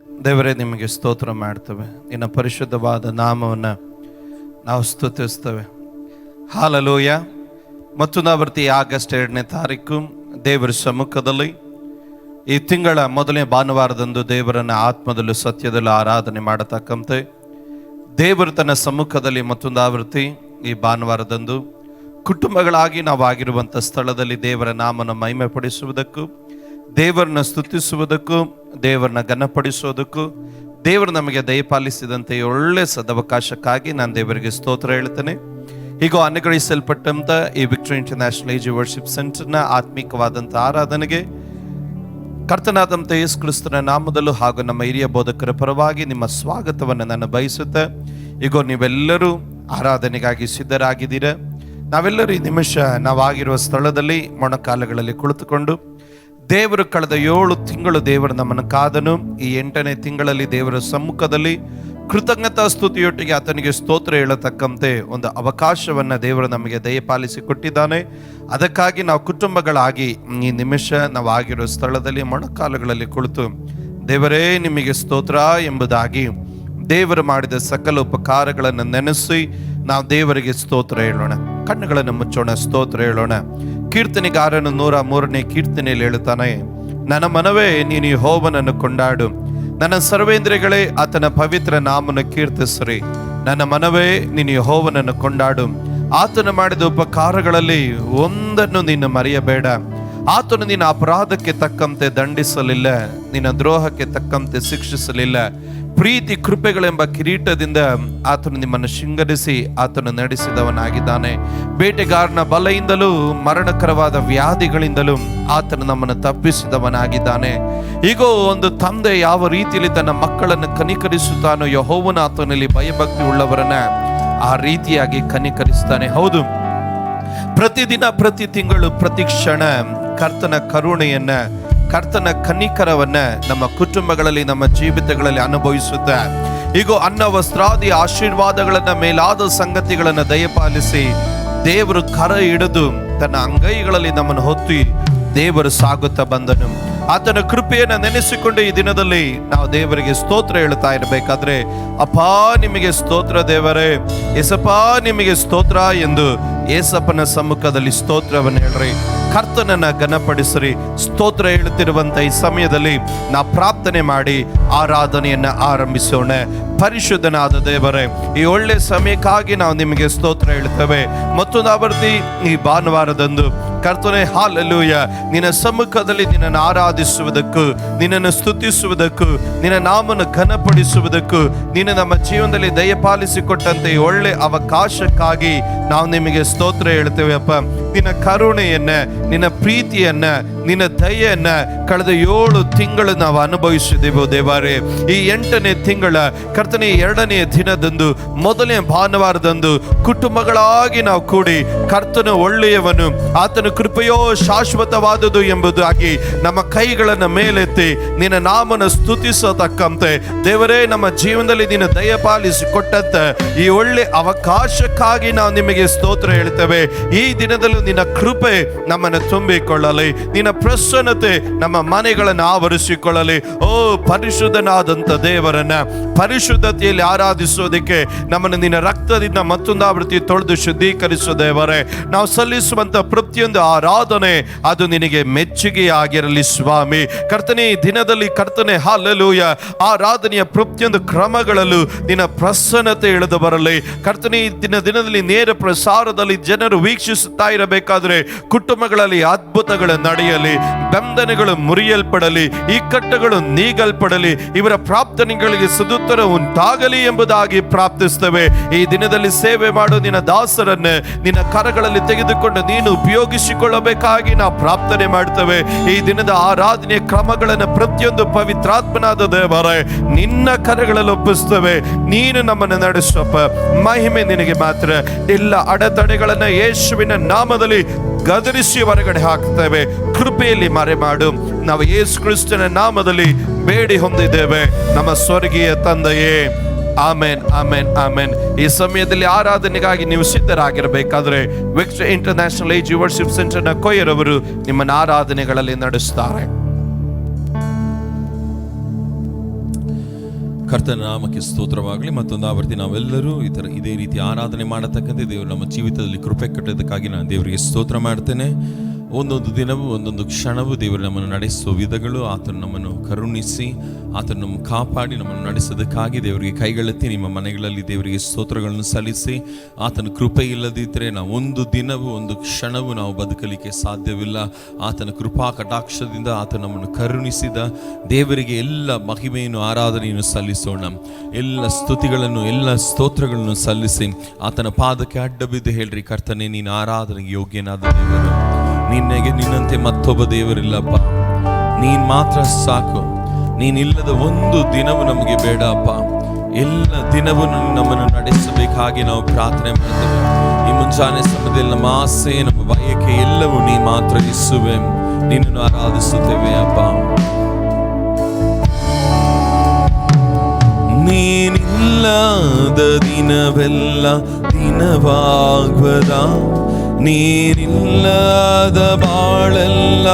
ದೇವರೇ, ನಿಮಗೆ ಸ್ತೋತ್ರ ಮಾಡ್ತೇವೆ. ನಿನ್ನ ಪರಿಶುದ್ಧವಾದ ನಾಮವನ್ನು ನಾವು ಸ್ತುತಿಸ್ತೇವೆ. ಹಾಲೆಲೂಯ. ಮತ್ತೊಂದಾವರ್ತಿ ಆಗಸ್ಟ್ 2ನೇ ತಾರೀಕು ದೇವರ ಸಮ್ಮುಖದಲ್ಲಿ ಈ ತಿಂಗಳ ಮೊದಲನೇ ಭಾನುವಾರದಂದು ದೇವರನ್ನು ಆತ್ಮದಲ್ಲೂ ಸತ್ಯದಲ್ಲೂ ಆರಾಧನೆ ಮಾಡತಕ್ಕಂತೆ ದೇವರು ತನ್ನ ಸಮ್ಮುಖದಲ್ಲಿ ಮತ್ತೊಂದಾವರ್ತಿ ಈ ಭಾನುವಾರದಂದು ಕುಟುಂಬಗಳಾಗಿ ನಾವು ಆಗಿರುವಂಥ ಸ್ಥಳದಲ್ಲಿ ದೇವರ ನಾಮನ ಮಹಿಮೆ ಪಡಿಸುವುದಕ್ಕೂ, ದೇವರನ್ನ ಸ್ತುತಿಸುವುದಕ್ಕೂ, ದೇವರನ್ನ ಘನಪಡಿಸೋದಕ್ಕೂ ದೇವರು ನಮಗೆ ದಯಪಾಲಿಸಿದಂತೆ ಒಳ್ಳೆ ಸದವಕಾಶಕ್ಕಾಗಿ ನಾನು ದೇವರಿಗೆ ಸ್ತೋತ್ರ ಹೇಳ್ತೇನೆ. ಹೀಗೂ ಅನುಗ್ರಹಿಸಲ್ಪಟ್ಟಂಥ ಈ ವಿಕ್ಟರಿ ಇಂಟರ್ನ್ಯಾಷನಲ್ ಏಜ್ ವರ್ಷಿಪ್ ಸೆಂಟರ್ನ ಆತ್ಮಿಕವಾದಂಥ ಆರಾಧನೆಗೆ ಕರ್ತನಾದಂಥ ಯೇಸು ಕ್ರಿಸ್ತನ ನಾಮದಲ್ಲೂ ಹಾಗೂ ನಮ್ಮ ಹಿರಿಯ ಬೋಧಕರ ಪರವಾಗಿ ನಿಮ್ಮ ಸ್ವಾಗತವನ್ನು ನಾನು ಬಯಸುತ್ತೆ. ಈಗ ನೀವೆಲ್ಲರೂ ಆರಾಧನೆಗಾಗಿ ಸಿದ್ಧರಾಗಿದ್ದೀರ. ನಾವೆಲ್ಲರೂ ಈ ನಿಮಿಷ ನಾವಾಗಿರುವ ಸ್ಥಳದಲ್ಲಿ ಮೊಣಕಾಲುಗಳಲ್ಲಿ ಕುಳಿತುಕೊಂಡು ದೇವರು ಕಳೆದ 7 ತಿಂಗಳು ದೇವರು ನಮ್ಮನ್ನು ಕಾದನು. ಈ 8ನೇ ತಿಂಗಳಲ್ಲಿ ದೇವರ ಸಮ್ಮುಖದಲ್ಲಿ ಕೃತಜ್ಞತಾ ಸ್ತುತಿಯೊಟ್ಟಿಗೆ ಆತನಿಗೆ ಸ್ತೋತ್ರ ಹೇಳತಕ್ಕಂತೆ ಒಂದು ಅವಕಾಶವನ್ನು ದೇವರು ನಮಗೆ ದಯಪಾಲಿಸಿ ಕೊಟ್ಟಿದ್ದಾನೆ. ಅದಕ್ಕಾಗಿ ನಾವು ಕುಟುಂಬಗಳಾಗಿ ಈ ನಿಮಿಷ ನಾವು ಆಗಿರೋ ಸ್ಥಳದಲ್ಲಿ ಮೊಣಕಾಲುಗಳಲ್ಲಿ ಕುಳಿತು ದೇವರೇ ನಿಮಗೆ ಸ್ತೋತ್ರ ಎಂಬುದಾಗಿ ದೇವರು ಮಾಡಿದ ಸಕಲ ಉಪಕಾರಗಳನ್ನು ನೆನೆಸಿ ನಾವು ದೇವರಿಗೆ ಸ್ತೋತ್ರ ಹೇಳೋಣ. ಕಣ್ಣುಗಳನ್ನು ಮುಚ್ಚೋಣ, ಸ್ತೋತ್ರ ಹೇಳೋಣ. ಕೀರ್ತನೆಗಾರನು 103ನೇ ಕೀರ್ತನೆಯಲ್ಲಿ ಹೇಳುತ್ತಾನೆ, ನನ್ನ ಮನವೇ ನೀನು ಯೆಹೋವನನ್ನು ಕೊಂಡಾಡು, ನನ್ನ ಸರ್ವೇಂದ್ರಿಯಗಳೇ ಆತನ ಪವಿತ್ರ ನಾಮನ ಕೀರ್ತಿಸ್ರಿ. ನನ್ನ ಮನವೇ ನೀನು ಯೆಹೋವನನ್ನು ಕೊಂಡಾಡು, ಆತನು ಮಾಡಿದ ಉಪಕಾರಗಳಲ್ಲಿ ಒಂದನ್ನು ನೀನು ಮರೆಯಬೇಡ. ಆತನು ನಿನ್ನ ಅಪರಾಧಕ್ಕೆ ತಕ್ಕಂತೆ ದಂಡಿಸಲಿಲ್ಲ, ನಿನ್ನ ದ್ರೋಹಕ್ಕೆ ತಕ್ಕಂತೆ ಶಿಕ್ಷಿಸಲಿಲ್ಲ. ಪ್ರೀತಿ ಕೃಪೆಗಳೆಂಬ ಕಿರೀಟದಿಂದ ಆತನು ನಿಮ್ಮನ್ನು ಶೃಂಗರಿಸಿ ಆತನು ನಡೆಸಿದವನಾಗಿದ್ದಾನೆ. ಬೇಟೆಗಾರನ ಬಲೆಯಿಂದಲೂ ಮರಣಕರವಾದ ವ್ಯಾಧಿಗಳಿಂದಲೂ ಆತನು ನಮ್ಮನ್ನು ತಪ್ಪಿಸಿದವನಾಗಿದ್ದಾನೆ. ಈಗೋ ಒಂದು ತಂದೆ ಯಾವ ರೀತಿಯಲ್ಲಿ ತನ್ನ ಮಕ್ಕಳನ್ನು ಕನಿಕರಿಸುತ್ತಾನೋ, ಯೆಹೋವನ ಆತನಲ್ಲಿ ಭಯಭಕ್ತಿ ಉಳ್ಳವರನ್ನ ಆ ರೀತಿಯಾಗಿ ಕನಿಕರಿಸ್ತಾನೆ. ಹೌದು, ಪ್ರತಿದಿನ, ಪ್ರತಿ ತಿಂಗಳು, ಪ್ರತಿ ಕ್ಷಣ ಕರ್ತನ ಕರುಣೆಯನ್ನ, ಕರ್ತನ ಕನಿಕರವನ್ನ ನಮ್ಮ ಕುಟುಂಬಗಳಲ್ಲಿ, ನಮ್ಮ ಜೀವಿತಗಳಲ್ಲಿ ಅನುಭವಿಸುತ್ತಾ ಈಗ ಅನ್ನ ವಸ್ತ್ರಾದಿ ಆಶೀರ್ವಾದಗಳನ್ನ, ಮೇಲಾದ ಸಂಗತಿಗಳನ್ನ ದಯಪಾಲಿಸಿ ದೇವರು ಕರ ಹಿಡಿದು ತನ್ನ ಅಂಗೈಗಳಲ್ಲಿ ನಮ್ಮನ್ನು ಹೊತ್ತಿ ದೇವರು ಸಾಗುತ್ತಾ ಬಂದನು. ಆತನ ಕೃಪೆಯನ್ನು ನೆನೆಸಿಕೊಂಡು ಈ ದಿನದಲ್ಲಿ ನಾವು ದೇವರಿಗೆ ಸ್ತೋತ್ರ ಹೇಳ್ತಾ ಇರಬೇಕಾದ್ರೆ, ಅಪ್ಪಾ ನಿಮಗೆ ಸ್ತೋತ್ರ ದೇವರೇ, ಏಸಪ್ಪಾ ನಿಮಗೆ ಸ್ತೋತ್ರ ಎಂದು ಏಸಪ್ಪನ ಸಮ್ಮುಖದಲ್ಲಿ ಸ್ತೋತ್ರವನ್ನು ಹೇಳ್ರಿ. ಕರ್ತನನ್ನ ಘನಪಡಿಸ್ರಿ. ಸ್ತೋತ್ರ ಹೇಳುತ್ತಿರುವಂತ ಈ ಸಮಯದಲ್ಲಿ ನಾವು ಪ್ರಾರ್ಥನೆ ಮಾಡಿ ಆರಾಧನೆಯನ್ನ ಆರಂಭಿಸೋಣ. ಪರಿಶುದ್ಧನಾದ ದೇವರೇ, ಈ ಒಳ್ಳೆ ಸಮಯಕ್ಕಾಗಿ ನಾವು ನಿಮಗೆ ಸ್ತೋತ್ರ ಹೇಳ್ತೇವೆ. ಮತ್ತೊಂದು ಆವರ್ತಿ ಈ ಭಾನುವಾರದಂದು ಕರ್ತನೆ, ಹಾಲೆಲೂಯ, ನಿನ್ನ ಸಮ್ಮುಖದಲ್ಲಿ ನಿನ್ನನ್ನು ಆರಾಧಿಸುವುದಕ್ಕೂ, ನಿನ್ನನ್ನು ಸ್ತುತಿಸುವುದಕ್ಕೂ, ನಿನ್ನ ನಾಮನ ಘನಪಡಿಸುವುದಕ್ಕೂ ನೀನು ನಮ್ಮ ಜೀವನದಲ್ಲಿ ದಯಪಾಲಿಸಿಕೊಟ್ಟಂತೆ ಈ ಒಳ್ಳೆ ಅವಕಾಶಕ್ಕಾಗಿ ನಾವು ನಿಮಗೆ ಸ್ತೋತ್ರ ಹೇಳ್ತೇವೆ. ಅಪ್ಪ, ನಿನ್ನ ಕರುಣೆಯನ್ನ, ನಿನ್ನ ಪ್ರೀತಿಯನ್ನ, ನಿನ್ನ ದಯೆಯನ್ನ ಕಳೆದ 7 ತಿಂಗಳು ನಾವು ಅನುಭವಿಸಿದೆವು ದೇವರೇ. ಈ 8ನೇ ತಿಂಗಳ ಕರ್ತನೆ 2ನೇ ದಿನದಂದು, ಮೊದಲನೇ ಭಾನುವಾರದಂದು ಕುಟುಂಬಗಳಾಗಿ ನಾವು ಕೂಡಿ ಕರ್ತನ ಒಳ್ಳೆಯವನು, ಆತನ ಕೃಪೆಯೋ ಶಾಶ್ವತವಾದುದು ಎಂಬುದಾಗಿ ನಮ್ಮ ಕೈಗಳನ್ನು ಮೇಲೆತ್ತಿ ನಿನ್ನ ನಾಮನ ಸ್ತುತಿಸತಕ್ಕಂತೆ ದೇವರೇ, ನಮ್ಮ ಜೀವನದಲ್ಲಿ ನಿನ್ನ ದಯಪಾಲಿಸಿ ಕೊಟ್ಟಂತ ಈ ಒಳ್ಳೆ ಅವಕಾಶಕ್ಕಾಗಿ ನಾವು ನಿಮಗೆ ಸ್ತೋತ್ರ ಹೇಳ್ತೇವೆ. ಈ ದಿನದಲ್ಲೂ ನಿನ್ನ ಕೃಪೆ ನಮ್ಮನ್ನು ತುಂಬಿಕೊಳ್ಳಲಿ, ನಿನ್ನ ಪ್ರಸನ್ನತೆ ನಮ್ಮ ಮನೆಗಳನ್ನು ಆವರಿಸಿಕೊಳ್ಳಲಿ. ಓ ಪರಿಶುದ್ಧನಾದಂಥ ದೇವರನ್ನ ಪರಿಶುದ್ಧತೆಯಲ್ಲಿ ಆರಾಧಿಸೋದಕ್ಕೆ ನಮ್ಮನ್ನು ನಿನ್ನ ರಕ್ತದಿಂದ ಮತ್ತೊಂದು ಆವೃತ್ತಿ ತೊಳೆದು ಶುದ್ಧೀಕರಿಸೋ ದೇವರೇ. ನಾವು ಸಲ್ಲಿಸುವಂತ ಪ್ರತಿಯೊಂದು ಆರಾಧನೆ ಅದು ನಿನಗೆ ಮೆಚ್ಚುಗೆಯಾಗಿರಲಿ ಸ್ವಾಮಿ. ಕರ್ತನೆ, ಈ ದಿನದಲ್ಲಿ ಕರ್ತನೆ, ಹಲ್ಲೆಲೂಯ, ಆರಾಧನೆಯ ಪ್ರತಿಯೊಂದು ಕ್ರಮಗಳಲ್ಲೂ ನಿನ್ನ ಪ್ರಸನ್ನತೆ ಇಳಿದು ಬರಲಿ. ಕರ್ತನೆ, ಈ ದಿನದಲ್ಲಿ ನೇರ ಪ್ರಸಾರದಲ್ಲಿ ಜನರು ವೀಕ್ಷಿಸುತ್ತಾ ಇರಬೇಕಾದ್ರೆ ಕುಟುಂಬಗಳಲ್ಲಿ ಅದ್ಭುತಗಳು ನಡೆಯಲಿ, ಬಂಧನಗಳು ಮುರಿಯಲ್ಪಡಲಿ, ಇಕ್ಕಟ್ಟುಗಳು ನೀಗಲ್ಪಡಲಿ, ಇವರ ಪ್ರಾರ್ಥನೆಗಳಿಗೆ ಸದುತ್ತರ ಉಂಟಾಗಲಿ ಎಂಬುದಾಗಿ ಪ್ರಾರ್ಥಿಸ್ತೇವೆ. ಈ ದಿನದಲ್ಲಿ ಸೇವೆ ಮಾಡು ನಿನ್ನ ದಾಸರನ್ನು ನಿನ್ನ ಕರಗಳಲ್ಲಿ ತೆಗೆದುಕೊಂಡು ನೀನು ಉಪಯೋಗಿಸಿಕೊಳ್ಳಬೇಕಾಗಿ ನಾವು ಪ್ರಾರ್ಥನೆ ಮಾಡ್ತೇವೆ. ಈ ದಿನದ ಆರಾಧನೆಯ ಕ್ರಮಗಳನ್ನು ಪ್ರತಿಯೊಂದು ಪವಿತ್ರಾತ್ಮನಾದ ದೇವರೇ ನಿನ್ನ ಕರಗಳಲ್ಲಿ ಒಪ್ಪಿಸ್ತೇವೆ. ನೀನು ನಮ್ಮನ್ನು ನಡೆಸಪ್ಪ. ಮಹಿಮೆ ನಿನಗೆ ಮಾತ್ರ. ಎಲ್ಲ ಅಡೆತಡೆಗಳನ್ನ ಯೇಸುವಿನ ನಾಮದಲ್ಲಿ ಗದರಿಸಿ ಹೊರಗಡೆ ಹಾಕ್ತೇವೆ. ಕೃಪೆಯಲ್ಲಿ ಮರೆ ಮಾಡು. ನಾವು ಯೇಸು ಕ್ರಿಸ್ತನ ನಾಮದಲ್ಲಿ ಬೇಡಿ ಹೊಂದಿದ್ದೇವೆ ನಮ್ಮ ಸ್ವರ್ಗೀಯ ತಂದೆಯೇ. ಆಮೇನ್, ಆಮೇನ್, ಆಮೇನ್. ಈ ಸಮಯದಲ್ಲಿ ಆರಾಧನೆಗಾಗಿ ನೀವು ಸಿದ್ಧರಾಗಿರಬೇಕಾದ್ರೆ ವಿಕ್ಟರಿ ಇಂಟರ್ನ್ಯಾಷನಲ್ ಏಜ್ ವರ್ಷಿಪ್ ಸೆಂಟರ್ನ ಕೊಯ್ಯರವರು ನಿಮ್ಮನ್ನು ಆರಾಧನೆಗಳಲ್ಲಿ ನಡೆಸ್ತಾರೆ. ಕರ್ತನ ನಾಮಕ್ಕೆ ಸ್ತೋತ್ರವಾಗಲಿ. ಮತ್ತೊಂದು ಆವರ್ತಿ ನಾವೆಲ್ಲರೂ ಇದೇ ರೀತಿ ಆರಾಧನೆ ಮಾಡತಕ್ಕಂತೆ ದೇವರು ನಮ್ಮ ಜೀವಿತದಲ್ಲಿ ಕೃಪೆ ಕಟ್ಟೋದಕ್ಕಾಗಿ ನಾನು ದೇವರಿಗೆ ಸ್ತೋತ್ರ ಮಾಡ್ತೇನೆ. ಒಂದೊಂದು ದಿನವೂ ಒಂದೊಂದು ಕ್ಷಣವೂ ದೇವರು ನಮ್ಮನ್ನು ನಡೆಸುವ ವಿಧಗಳು, ಆತನು ನಮ್ಮನ್ನು ಕರುಣಿಸಿ ಆತನು ನಮ್ಮ ಕಾಪಾಡಿ ನಮ್ಮನ್ನು ನಡೆಸೋದಕ್ಕಾಗಿ ದೇವರಿಗೆ ಕೈಗಳೆತ್ತಿ ನಿಮ್ಮ ಮನೆಗಳಲ್ಲಿ ದೇವರಿಗೆ ಸ್ತೋತ್ರಗಳನ್ನು ಸಲ್ಲಿಸಿ, ಆತನ ಕೃಪೆ ಇಲ್ಲದಿದ್ದರೆ ನಾವು ಒಂದು ದಿನವೂ ಒಂದು ಕ್ಷಣವೂ ನಾವು ಬದುಕಲಿಕ್ಕೆ ಸಾಧ್ಯವಿಲ್ಲ. ಆತನ ಕೃಪಾ ಕಟಾಕ್ಷದಿಂದ ಆತನು ನಮ್ಮನ್ನು ಕರುಣಿಸಿದ ದೇವರಿಗೆ ಎಲ್ಲ ಮಹಿಮೆಯನ್ನು ಆರಾಧನೆಯನ್ನು ಸಲ್ಲಿಸೋಣ. ಎಲ್ಲ ಸ್ತುತಿಗಳನ್ನು ಎಲ್ಲ ಸ್ತೋತ್ರಗಳನ್ನು ಸಲ್ಲಿಸಿ ಆತನ ಪಾದಕ್ಕೆ ಅಡ್ಡ ಬಿದ್ದು ಹೇಳ್ರಿ, ಕರ್ತನೇ ನೀನು ಆರಾಧನೆಗೆ ಯೋಗ್ಯನಾದ ದೇವರು, ನಿನ್ನಂತೆ ಮತ್ತೊಬ್ಬ ದೇವರಿಲ್ಲಪ್ಪ, ನೀನ್ ಮಾತ್ರ ಸಾಕು, ನೀನಿಲ್ಲದ ಒಂದು ದಿನವೂ ನಮಗೆ ಬೇಡ ಅಪ್ಪ. ಎಲ್ಲ ದಿನವೂ ನಮ್ಮನ್ನು ನಡೆಸಬೇಕಾಗಿ ನಾವು ಪ್ರಾರ್ಥನೆ ಮಾಡ್ತೇವೆ. ಈ ಮುಂಜಾನೆ ಸಮಯದಲ್ಲಿ ನಮ್ಮ ಆಸೆ, ನಮ್ಮ ಬಯಕೆ ಎಲ್ಲವೂ ನೀ ಮಾತ್ರ ಇಸುವೆ. ನಿನ್ನನ್ನು ಆರಾಧಿಸುತ್ತೇವೆ ಅಪ್ಪ. ನೀನಿಲ್ಲದ ದಿನವೆಲ್ಲ ದಿನವಾಗ್ವದ, ನೀನಿಲ್ಲದ ಬಾಳೆಲ್ಲ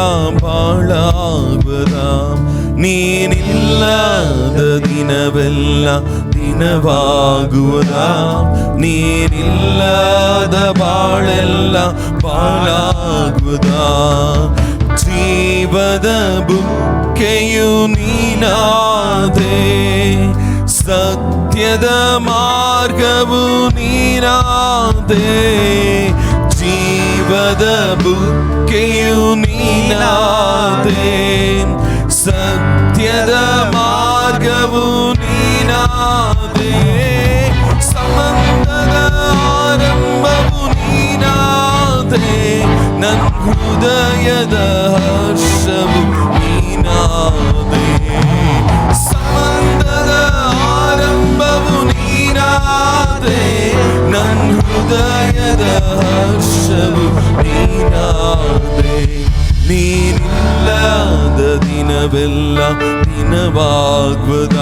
ಬಾಳಾಗ್ವದ, ನೀನಿಲ್ಲದ ದಿನವೆಲ್ಲ ದಿನವಾಗುವುದ, ನೀನಿಲ್ಲದ ಬಾಳೆಲ್ಲ ಬಾಳಾಗುವುದ. ಜೀವದ ಬುಕ್ಕೆಯು ನೀನಾದೆ, ಸತ್ಯದ ಮಾರ್ಗವು ನೀನಾದೆ, ಜೀವದ ಬುಕ್ಕೆಯು ನೀನಾದೆ, ಸತ್ಯದ ಮಾರ್ಗವು ನೀನಾದೆ, ಸಂಬಂಧದ ಆರಂಭವು ನೀನಾದೆ, ನನ್ನ ಹೃದಯದ ಹರ್ಷವು ನೀನಾದೆ, ಸಂಬಂಧದ ಆರಂಭವು ನೀನಾದೆ, ನನ್ನ ಹೃದಯದ ಹರ್ಷವು ನೀನಾದೆ. ನೀನಿಲ್ಲದ ದಿನವೆಲ್ಲ ದಿನವಾಗುವುದ,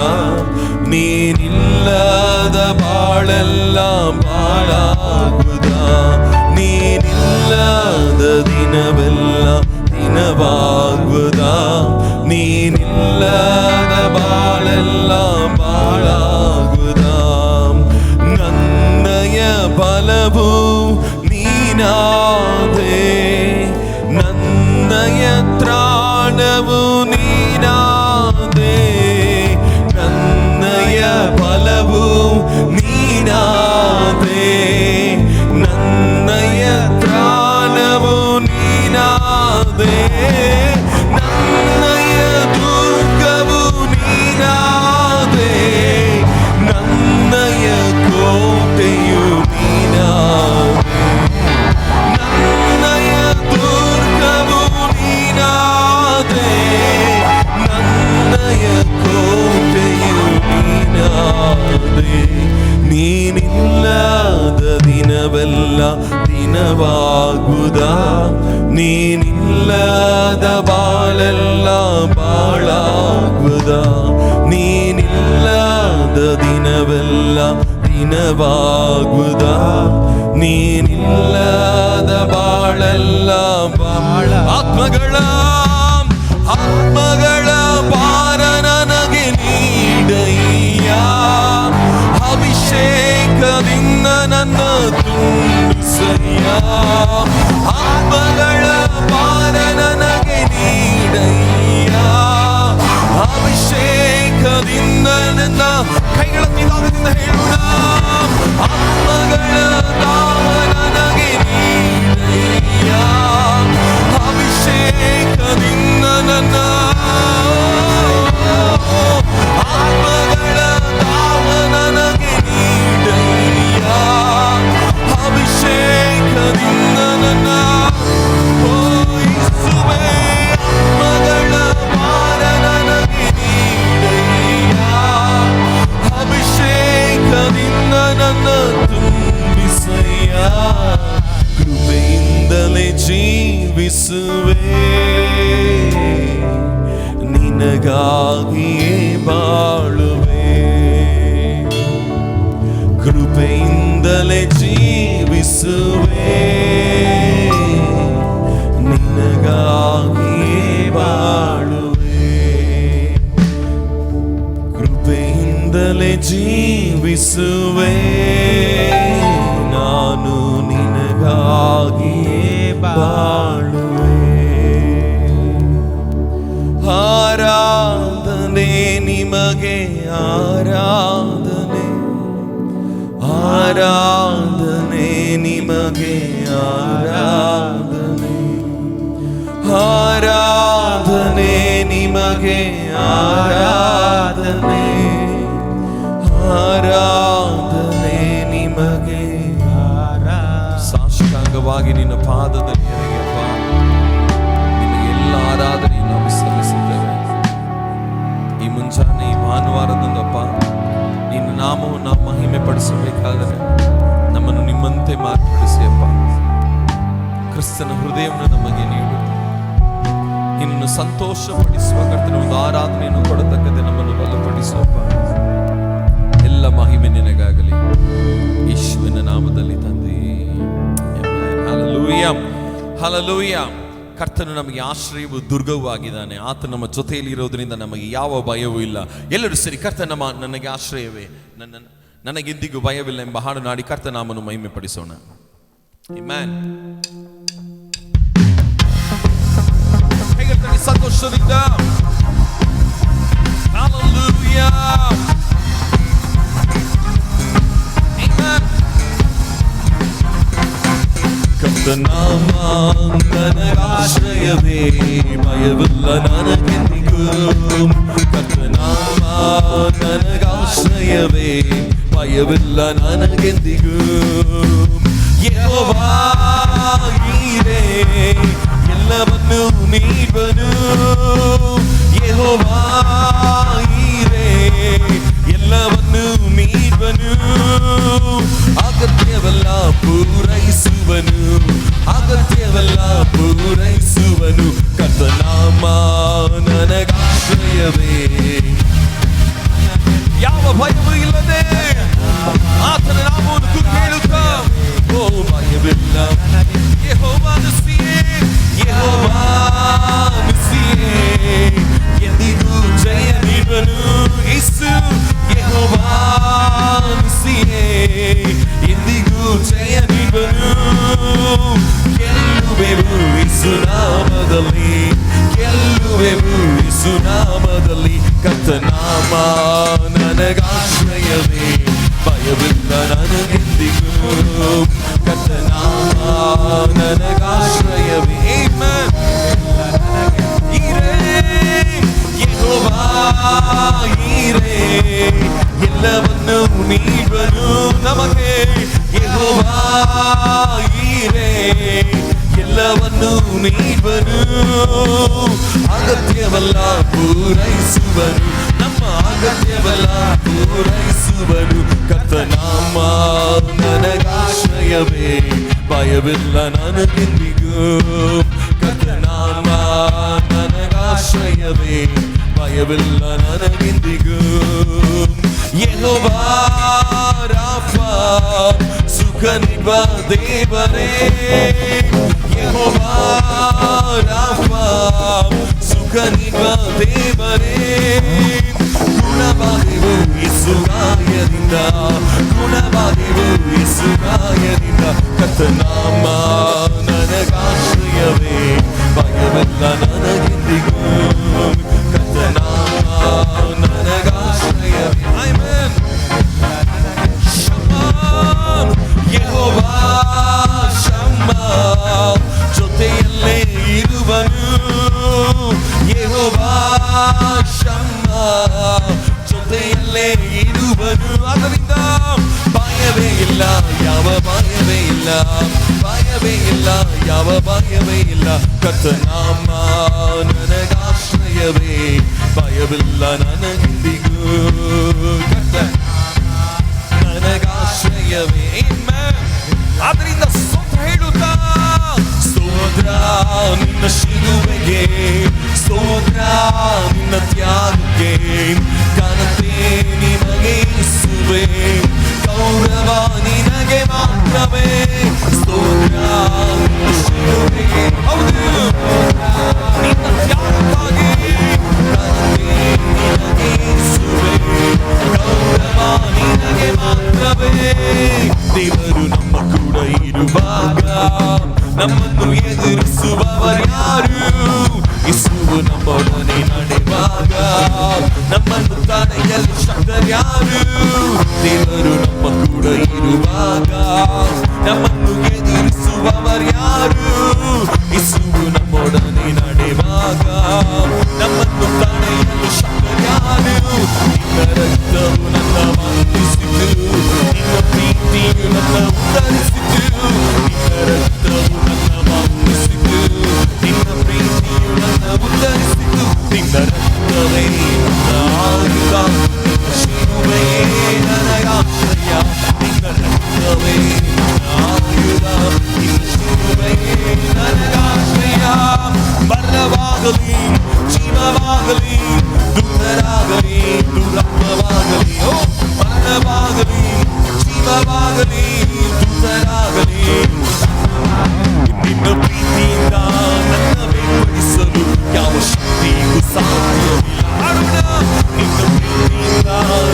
ನೀನಿಲ್ಲದ ಬಾಳೆಲ್ಲ ಬಾಳಾಗುವುದ, ನೀನಿಲ್ಲದ ದಿನವೆಲ್ಲ ದಿನವಾಗುವುದ, ನೀನಿಲ್ಲದ ಬಾಳೆಲ್ಲ ಬಾಳಾಗುವುದ. ನನ್ನಯ ಬಲವು ನೀನಾದೆ, ನನ್ನಯ ತ್ರಾಣವು ನೀನಾದೆ, ನನ್ನಯ ಬಲವು ನೀನಾದೆ, ನನ್ನಯ ತ್ರಾಣವು ನೀನಾದೆ, ನನ್ನಯ ದುರ್ಗವು ನೀನಾದೆ, ನನ್ನಯ ಕೋಟೆಯು ನೀನಾದೆ, ನನ್ನಯ ದುರ್ಗವು ನೀನಾದೆ, ನನ್ನಯ ಕೋಟೆಯು ನೀನಾದೆ. ನೀನಿಲ್ಲದ ದಿನವೆಲ್ಲ ದಿನವಾಗುವುದ, ನೀನಿಲ್ಲದ ಬಾಳೆಲ್ಲ ಬಾಳಾಗುವುದ, ನೀನಿಲ್ಲದ ದಿನವೆಲ್ಲ ದಿನವಾಗುವುದ, ನೀನಿಲ್ಲದ ಬಾಳೆಲ್ಲ ಬಾಳ. ಆತ್ಮಗಳ ಭಾರ ನನಗೆ ನೀಡಯ್ಯ, ಅಭಿಷೇಕದಿಂದ ನನ್ನ ತುಂಬಿಸಯ್ಯ, ಆತ್ಮಗಳ ಭಾರ ನನಗೆ ನೀಡಯ್ಯ, ಅಭಿಷೇಕದಿಂದ ನನ್ನ ಕೈಗಳ ನಿಧಾನದಿಂದ ಹೇಳೋಣ, ಆತ್ಮಗಳ ದಾನ ನನಗೆ ನೀಡಯ್ಯ, ಅಭಿಷೇಕದಿಂದ ನನ್ನ ಆತ್ಮಗಳ ದಾನ ನನಗೆ ನೀಡಯ್ಯ, ಅಭಿಷೇಕದಿಂದ ನನ್ನ ಯೇಸುವೇ, ಆತ್ಮಗಳ ಭಾರ ನನಗೆ ನೀಡಯ್ಯ, ಅಭಿಷೇಕದಿಂದ ನನ್ನ ತುಂಬಿಸಯ್ಯ, ಕೃಪೆಯಿಂದಲೇ ಜೀವಿಸುವೆ, ನಿನಗಾಗಿಯೇ ಬಾಳುವೆ, ಕೃಪೆಯಿಂದಲೇ ಜೀವಿಸುವೆ, ನಿನಗಾಗಿಯೇ ಬಾಳುವೆ, ಕೃಪೆಯಿಂದಲೇ ಜೀವಿಸುವೆ, ನಾನು ನಿನಗಾಗಿಯೇ ಬಾಳುವೆ. ಆರಾಧನೆ ನಿಮಗೆ, ಆರಾಧನೆ, ಆರಾಧನೆ ನಿಮಗೆ, ಆರಾಧನೆ, ಆರಾಧನೆ ನಿಮಗೆ, ಆರಾಧನೆ, ಆರಾಧನೆ ನಿಮಗೆ. ಸಾಷ್ಟಾಂಗವಾಗಿ ನಿನ್ನ ಪಾದದಲ್ಲಿ ಎರೆಯಪ್ಪ, ನಿಮಗೆ ಎಲ್ಲ ಆರಾಧನೆಯನ್ನು ನಾವು ಸಲ್ಲಿಸುತ್ತೇವೆ. ಈ ಮುಂಜಾನೆ, ಈ ಭಾನುವಾರದಂದಪ್ಪ, ನಿನ್ನ ನಾಮವನ್ನು ನಾವು ಮಹಿಮೆ ಪಡಿಸಬೇಕಾದರೆ ನಮ್ಮನ್ನು ನಿಮ್ಮಂತೆ ಮಾರ್ಪಡಿಸಿ ಅಪ್ಪ. ಕ್ರಿಸ್ತನ ಹೃದಯವನ್ನು ನಮಗೆ ನೀಡು. ನಿನ್ನನ್ನು ಸಂತೋಷಪಡಿಸುವ ಕರ್ತನ ಒಂದು ಆರಾಧನೆಯನ್ನು ಕೊಡತಕ್ಕಂತೆ ನಮ್ಮನ್ನು ಬಲಪಡಿಸುವಪ್ಪ. ಎಲ್ಲ ಮಹಿಮೆ ನಿನಗಾಗಲಿ, ಯೇಸುವಿನ ನಾಮದಲ್ಲಿ ತಂದೆ. Hallelujah, hallelujah. ಕರ್ತನು ನಮಗೆ ಆಶ್ರಯವು ದುರ್ಗವೂ ಆಗಿದ್ದಾನೆ. ಆತ ನಮ್ಮ ಜೊತೆಯಲ್ಲಿ ಇರೋದ್ರಿಂದ ನಮಗೆ ಯಾವ ಭಯವೂ ಇಲ್ಲ. ಎಲ್ಲರೂ ಸರಿ, ಕರ್ತನ ನನಗೆ ಆಶ್ರಯವೇ, ನನಗೆಂದಿಗೂ ಭಯವಿಲ್ಲ ಎಂಬ ಹಾಡು ನಾಡಿ ಕರ್ತನಾಮನು ಮಹಿಮೆ ಪಡಿಸೋಣ. ಆಮೆನ್. ಹೇಗಿರ್ತಾನೆ ಸಂತೋಷದಿಂದ? Hallelujah, amen. ಕರ್ತನಾಮ ನನಗಾಶ್ರಯವೇ, ಭಯವಿಲ್ಲ ನನಗೆಂದಿಗೂ. ಕರ್ತನಾಮ ನನಗಾಶ್ರಯವೇ, ಭಯವಿಲ್ಲ ನನಗೆಂದಿಗೂ. ಯೆಹೋವಾ ಈರೇ, ಎಲ್ಲವನ್ನೂ ನೀಡುವನು. ಯೆಹೋವಾ ಈರೇ, ಎಲ್ಲವನ್ನೂ ನೀಡುವನು. ಅಗತ್ಯವೆಲ್ಲ ಪೂರೈಸುವನು, ಅಗತ್ಯವೆಲ್ಲ ಪೂರೈಸುವನು. ಕರ್ತನಾಮ ನನಗಾಶ್ರಯವೇ, ಯಾವ ಭಯವೂ ಇಲ್ಲದೆ ಆತನ ನಾಮವನ್ನು ಕೇಳುತ್ತಾ, ಓ ಭಯವಿಲ್ಲ. ಯೆಹೋವಾ ನಿಸ್ಸಿಯೇ, ಯೆಹೋವಾ ನಿಸ್ಸಿಯೇ, ಎಂದಿಗೂ ಜಯ ನೀಡುವನು. ಯೇಸು ಯೆಹೋವಾ ನಿಸ್ಸಿಯೇ, ಎಂದಿಗೂ ಜಯ ನೀಡುವನು. ಗೆಲ್ಲುವೆವು ಯೇಸು ನಾಮದಲ್ಲಿ, ಗೆಲ್ಲುವೆವು ಯೇಸು ನಾಮದಲ್ಲಿ. ಕರ್ತನಾಮ ನನಗಾಶ್ರಯವೇ, ಭಯವಿಲ್ಲ ನನಗೆಂದಿಗೂ. ಕರ್ತನಾಮ ನನಗಾಶ್ರಯವೇ, ಆಮೆನ್. ಈರೇ, ಯೆಹೋವಾ ಈರೇ, ಎಲ್ಲವನ್ನೂ ನೀಡುವನು ನಮಗೆ. ಯೆಹೋವಾ ಈರೇ, ಎಲ್ಲವನ್ನೂ ನೀಡುವನು. ಅಗತ್ಯವೆಲ್ಲ ಪೂರೈಸುವನು, ನಮ್ಮ ಅಗತ್ಯವೆಲ್ಲ ಪೂರೈಸುವನು. ಕರ್ತನಾಮ ನನಗಾಶ್ರಯವೇ, ಭಯವಿಲ್ಲ ನನಗೆಂದಿಗೂ. ಕರ್ತನಾಮ ನನಗಾಶ್ರಯವೇ, ಭಯವಿಲ್ಲ ನನಗೆಂದಿಗೂ. ಯೆಹೋವಾ ರಾಫಾ, ಸುಖ ನೀಡುವ ದೇವರೇ. ಯೆಹೋವಾ ರಾಫಾ, ಸುಖ ನೀಡುವ ದೇವರೇ. ಗುಣವಾದೆವು ಯೇಸು ಗಾಯದಿಂದ, ಗುಣವಾದೆವು ಯೇಸು ಗಾಯದಿಂದ. ಕರ್ತನಾಮ ನನಗಾಶ್ರಯವೇ, ಭಯವಿಲ್ಲ ನನಗೆಂದಿಗೂ. ಕರ್ತನಾಮ ನನಗಾಶ್ರಯವೇ, ಆಮೆನ್. ಶಮ್ಮಾ, ಯೆಹೋವಾ ಶಮ್ಮಾ, ಜೊತೆಯಲ್ಲೇ ಇರುವನು. ಯೆಹೋವಾ ಶಮ್ಮಾ, ಜೊತೆಯಲ್ಲೇ ಇರುವನು. ಆದ್ದರಿಂದ ಭಯವೇ ಇಲ್ಲ, ಯಾವ ಭಯವೇ ಇಲ್ಲ, ಭಯವೇ ಇಲ್ಲ, ಯಾವ ಭಯವೇ ಇಲ್ಲ. ಕರ್ತನಾಮ ನನಗಾಶ್ರಯವೇ, ಭಯವಿಲ್ಲ ನನಗೆಂದಿಗೂ. ನನಗಾಶ್ರಯವೇ, ಆಮೆನ್. ಆದ್ದರಿಂದ ಸ್ತೋತ್ರ ಹೇಳುತ್ತಾ, ಸ್ತೋತ್ರ ನಿನ್ನ ಶಿಲುಬೆಗೆ, ಸ್ತೋತ್ರ ನಿನ್ನ ತ್ಯಾಗಕ್ಕೆ. ಘನತೆ ನಿನಗೆ ಯೇಸುವೇ, ಗೌರವ ನಿನಗೆ ಮಾತ್ರವೇ. ಸ್ತೋತ್ರ ನಿನ್ನ ಶಿಲುಬೆಗೆ, ಹೌದು, ನಿನ್ನ ತ್ಯಾಗಕ್ಕಾಗಿ. ಘನತೆ ನಿನಗೆ ಯೇಸುವೇ, ಗೌರವ ನಮ್ಮನ್ನು ತಡೆಯಲು ಶಕ್ತರ್ಯಾರು? ದೇವರು ನಮ್ಮ ಕೂಡ ಇರುವಾಗ ನಮ್ಮನ್ನು ಎದುರಿಸುವವರ್ಯಾರು? ಯೇಸುವು ನಮ್ಮೊಡನೆ ನಡೆವಾಗ ನಮ್ಮನ್ನು ತಡೆಯಲು ಶಕ್ತರ್ಯಾರು? ನಿನ್ನ ರಕ್ತವು ನನ್ನ ಬಂಧಿಸಿತು, ನಿನ್ನ ಪ್ರೀತಿಯು ನನ್ನ ಉತ್ತರಿಸಿತು. ನಿನ್ನ ರಕ್ತವು ನನ್ನ ಬಂಧಿಸಿತು, ನಿನ್ನ ಪ್ರೀತಿಯು ನನ್ನ ಉತ್ತರಿಸಿತು. ನಿನ್ನ ರಕ್ತವೇ ನನ್ನ ಆಯುಧ, ನಿನ್ನ ಶಿಲುಬೆಯೇ ನನಗಾಶ್ರಯ. ನಿನ್ನ ರಕ್ತವೇ ನನ್ನ ಆಯುಧ, ನಿನ್ನ ಶಿಲುಬೆಯೇ ನನಗಾಶ್ರಯ. ಮರಣವಾಗಲಿ ಜೀವವಾಗಲಿ, ದೂತರಾಗಲಿ ದುರತ್ವವಾಗಲಿ, ಓ ಮರಣವಾಗಲಿ ಜೀವವಾಗಲಿ ದೂತರಾಗಲಿ, ನಿನ್ನ ಪ್ರೀತಿಯಿಂದ ನನ್ನ ಬೇರ್ಪಡಿಸಲು ಯಾವ ಶಕ್ತಿಗೂ ಸಾಧ್ಯವಿಲ್ಲ. ನಿನ್ನ ಪ್ರೀತಿಯಿಂದ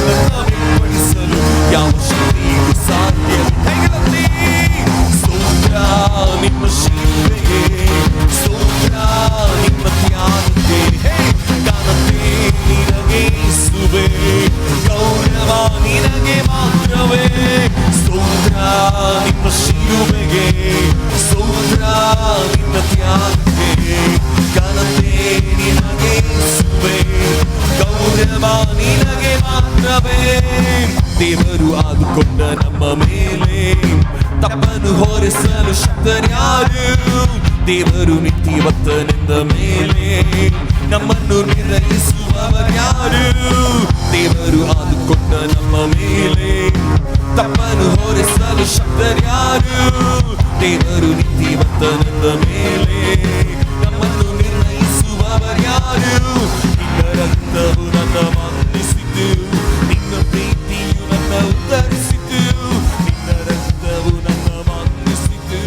ನನ್ನ ಬೇರ್ಪಡಿಸಲು ಯಾವ ಶಕ್ತಿಗೂ ಸಾಧ್ಯವಿಲ್ಲ. ಸ್ತೋತ್ರ ನಿಮ್ಮ ಶಿಲುಬೆಗೆ, ಸ್ತೋತ್ರ ನಿಮ್ಮ ತ್ಯಾಗಕ್ಕೆ, ಘನತೆ ನಿನಗೆ ಯೇಸುವೇ, ಗೌರವ ನಿನಗೆ ಮಾತ್ರವೇ. ಸ್ತೋತ್ರ ನಿಮ್ಮ ಶಿಲುಬೆಗೆ, ಸ್ತೋತ್ರ ನಿನ್ನ ತ್ಯಾಗಕ್ಕೆ, ಘನತೆ ನಿನಗೆ ಯೇಸುವೇ, ಗೌರವ ನಿನಗೆ ಮಾತ್ರವೇ. ದೇವರು ಆದುಕೊಂಡ ನಮ್ಮ ಮೇಲೆ ತಪ್ಪನ್ನು ಹೊರಿಸಲು ಶಕ್ತರ್ಯಾರು? ದೇವರು ನೀತಿವಂತನೆಂದ ಮೇಲೆ ನಮ್ಮನ್ನು ನಿರ್ಣಯಿಸುವವರ್ಯಾರು? ದೇವರು ಆದುಕೊಂಡ ನಮ್ಮ ಮೇಲೆ ತಪ್ಪನ್ನು ಹೊರಿಸಲು ಶಕ್ತರ್ಯಾರು? ದೇವರು ನೀತಿವಂತನೆಂದ ಮೇಲೆ ನಮ್ಮನ್ನು ನಿರ್ಣಯಿಸುವವರ್ಯಾರು? ನಿನ್ನ ರಕ್ತವು ನನ್ನ ಬಂಧಿಸಿತು, ನಿನ್ನ ಪ್ರೀತಿಯು ನನ್ನ ಉತ್ತರಿಸಿತು. ನಿನ್ನ ರಕ್ತವು ನನ್ನ ಬಂಧಿಸಿತು,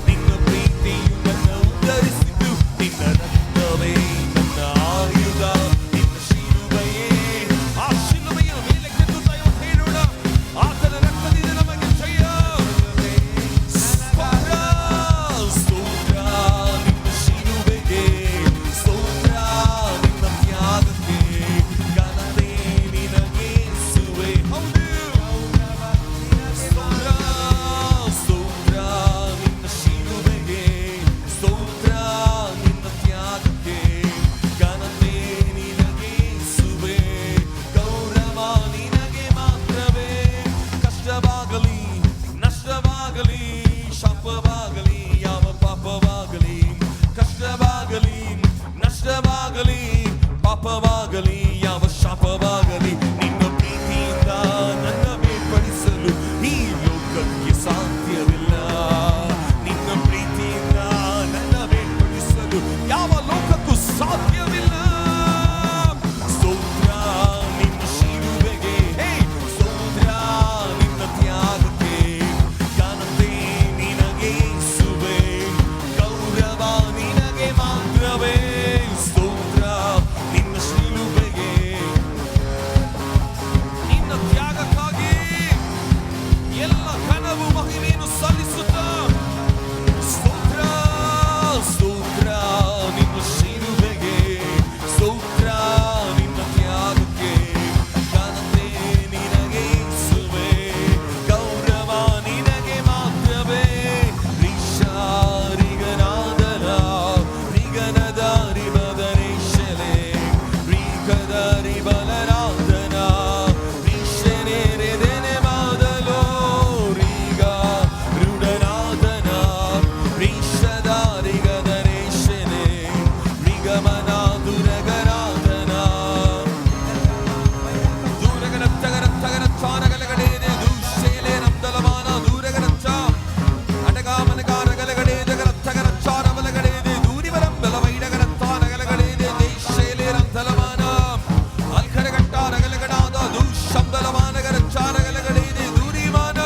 ನಿನ್ನ ಪ್ರೀತಿಯು ನನ್ನ ಉತ್ತರಿಸಿತು. ನಿನ್ನ ರಕ್ತವೇ ನನ್ನ ಆಯುಧ, ನಿನ್ನ ಶಿಲುಬೆಯೇ. ಆ ಶಿಲುಬೆಯ ಮೇಲೆ ಕೆತ್ತುತ್ತಾ ಇವತ್ತು ಹೇಳೋಣ, ಆತನ ರಕ್ತದಿಂದ ನಮಗೆ ಜಯ. ಸ್ತೋತ್ರ ಸ್ತೋತ್ರ ನಿನ್ನ ಶಿಲುಬೆಗೆ, ಸ್ತೋತ್ರ ನಿನ್ನ ತ್ಯಾಗಕ್ಕೆ, ಘನತೆ ನಿನಗೆ ಯೇಸುವೇ. ಹೌದು, ಸ್ತೋತ್ರ ಸ್ತೋತ್ರ ನಿನ್ನ ಶಿಲುಬೆಗೆ, ಸ್ತೋತ್ರ ನಿನ್ನ ತ್ಯಾಗಕ್ಕೆ, ಘನತೆ ನಿನಗೆ ಯೇಸುವೇ, ಗೌರವ ನಿನಗೆ ಮಾತ್ರವೇ. ಕಷ್ಟವಾಗಲಿ ನಷ್ಟವಾಗಲಿ, ಶಾಪವಾಗಲಿ ಯಾವ ಪಾಪವಾಗಲಿ, ಕಷ್ಟವಾಗಲಿ ನಷ್ಟವಾಗಲಿ, ಪಾಪವಾಗಲಿ ಯಾವ ಶಾಪವಾಗಲಿ, ನಿನ್ನ ಪ್ರೀತಿಯಿಂದ ನನ್ನ ಬೇರ್ಪಡಿಸಲು ಈ ಲೋಕಕ್ಕೆ ಸಾಧ್ಯವಿಲ್ಲ. ನಿನ್ನ ಪ್ರೀತಿಯಿಂದ ನನ್ನ ಬೇರ್ಪಡಿಸಲು ಯಾವ ಲೋಕಕ್ಕೂ ಸಾಧ್ಯವಿಲ್ಲ. ಸ್ತೋತ್ರ ನಿನ್ನ ಶಿಲುಬೆಗೆ, ಸ್ತೋತ್ರ ನಿನ್ನ ತ್ಯಾಗಕ್ಕೆ, ಘನತೆ ನಿನಗೆ ಯೇಸುವೇ, ಗೌರವ ನಿನಗೆ ಮಾತ್ರವೇ. ಸ್ತೋತ್ರ ನಿನ್ನ ಶಿಲುಬೆಗೆ, ನಿನ್ನ ತ್ಯಾಗಕ್ಕಾಗಿ ಎಲ್ಲ ಘನವು ಮಹಿಮೆಯನ್ನು ಸಲ್ಲಿಸುತ್ತಾ. ಸ್ತೋತ್ರ ಸ್ತೋತ್ರ ನಿನ್ನ ಶಿಲುಬೆಗೆ, ಸ್ತೋತ್ರ ನಿನ್ನ ತ್ಯಾಗಕ್ಕೆ, ಘನತೆ ನಿನಗೆ ಯೇಸುವೇ, ಗೌರವ ನಿನಗೆ ಮಾತ್ರವೇ. ರಿಗನಾದನ ರಿಗನದ ರಿಬದರೇಶಲೆ, ರಿಗದ ರಿಬಲನಾದನ ರಿಶನೆರೆದೆನೆ ಮಾದಲೋ, ರಿಗ ರುಡನಾದನ ರಿಷದ ರಿಗದರೇಶನೆ, ರಿಗಮನ ದುರಗನಾದನ ದೂರಗನತ್ತಗನತ್ತಗನ ಚಾನಗಲಗಡೇದೆ ದುಶ್ಶೇಲೆ ನಮ್ದಲಮಾನ ದೂರಗನಚ್ಚ ಅಡಗಾಮನಗಾರಗಲಗಡೆ ಜಗನತ್ತಗನ ಚಾರಬಲಗಡೇದೆ ದೂರಿವರಂಬಲ ವೈಡಗನತ್ತಾನಗಲಗಡೇದೆ ದೇಶೇಲೆ ನಂದಲಮಾನ ಅಲ್ಕರಗಟ್ಟಾರಗಲಗಡಾದ ದುಶಂಬಲಮಾನಗರ ಚಾರಗಲಗಡೇದೆ ದೂರಿಮಾನ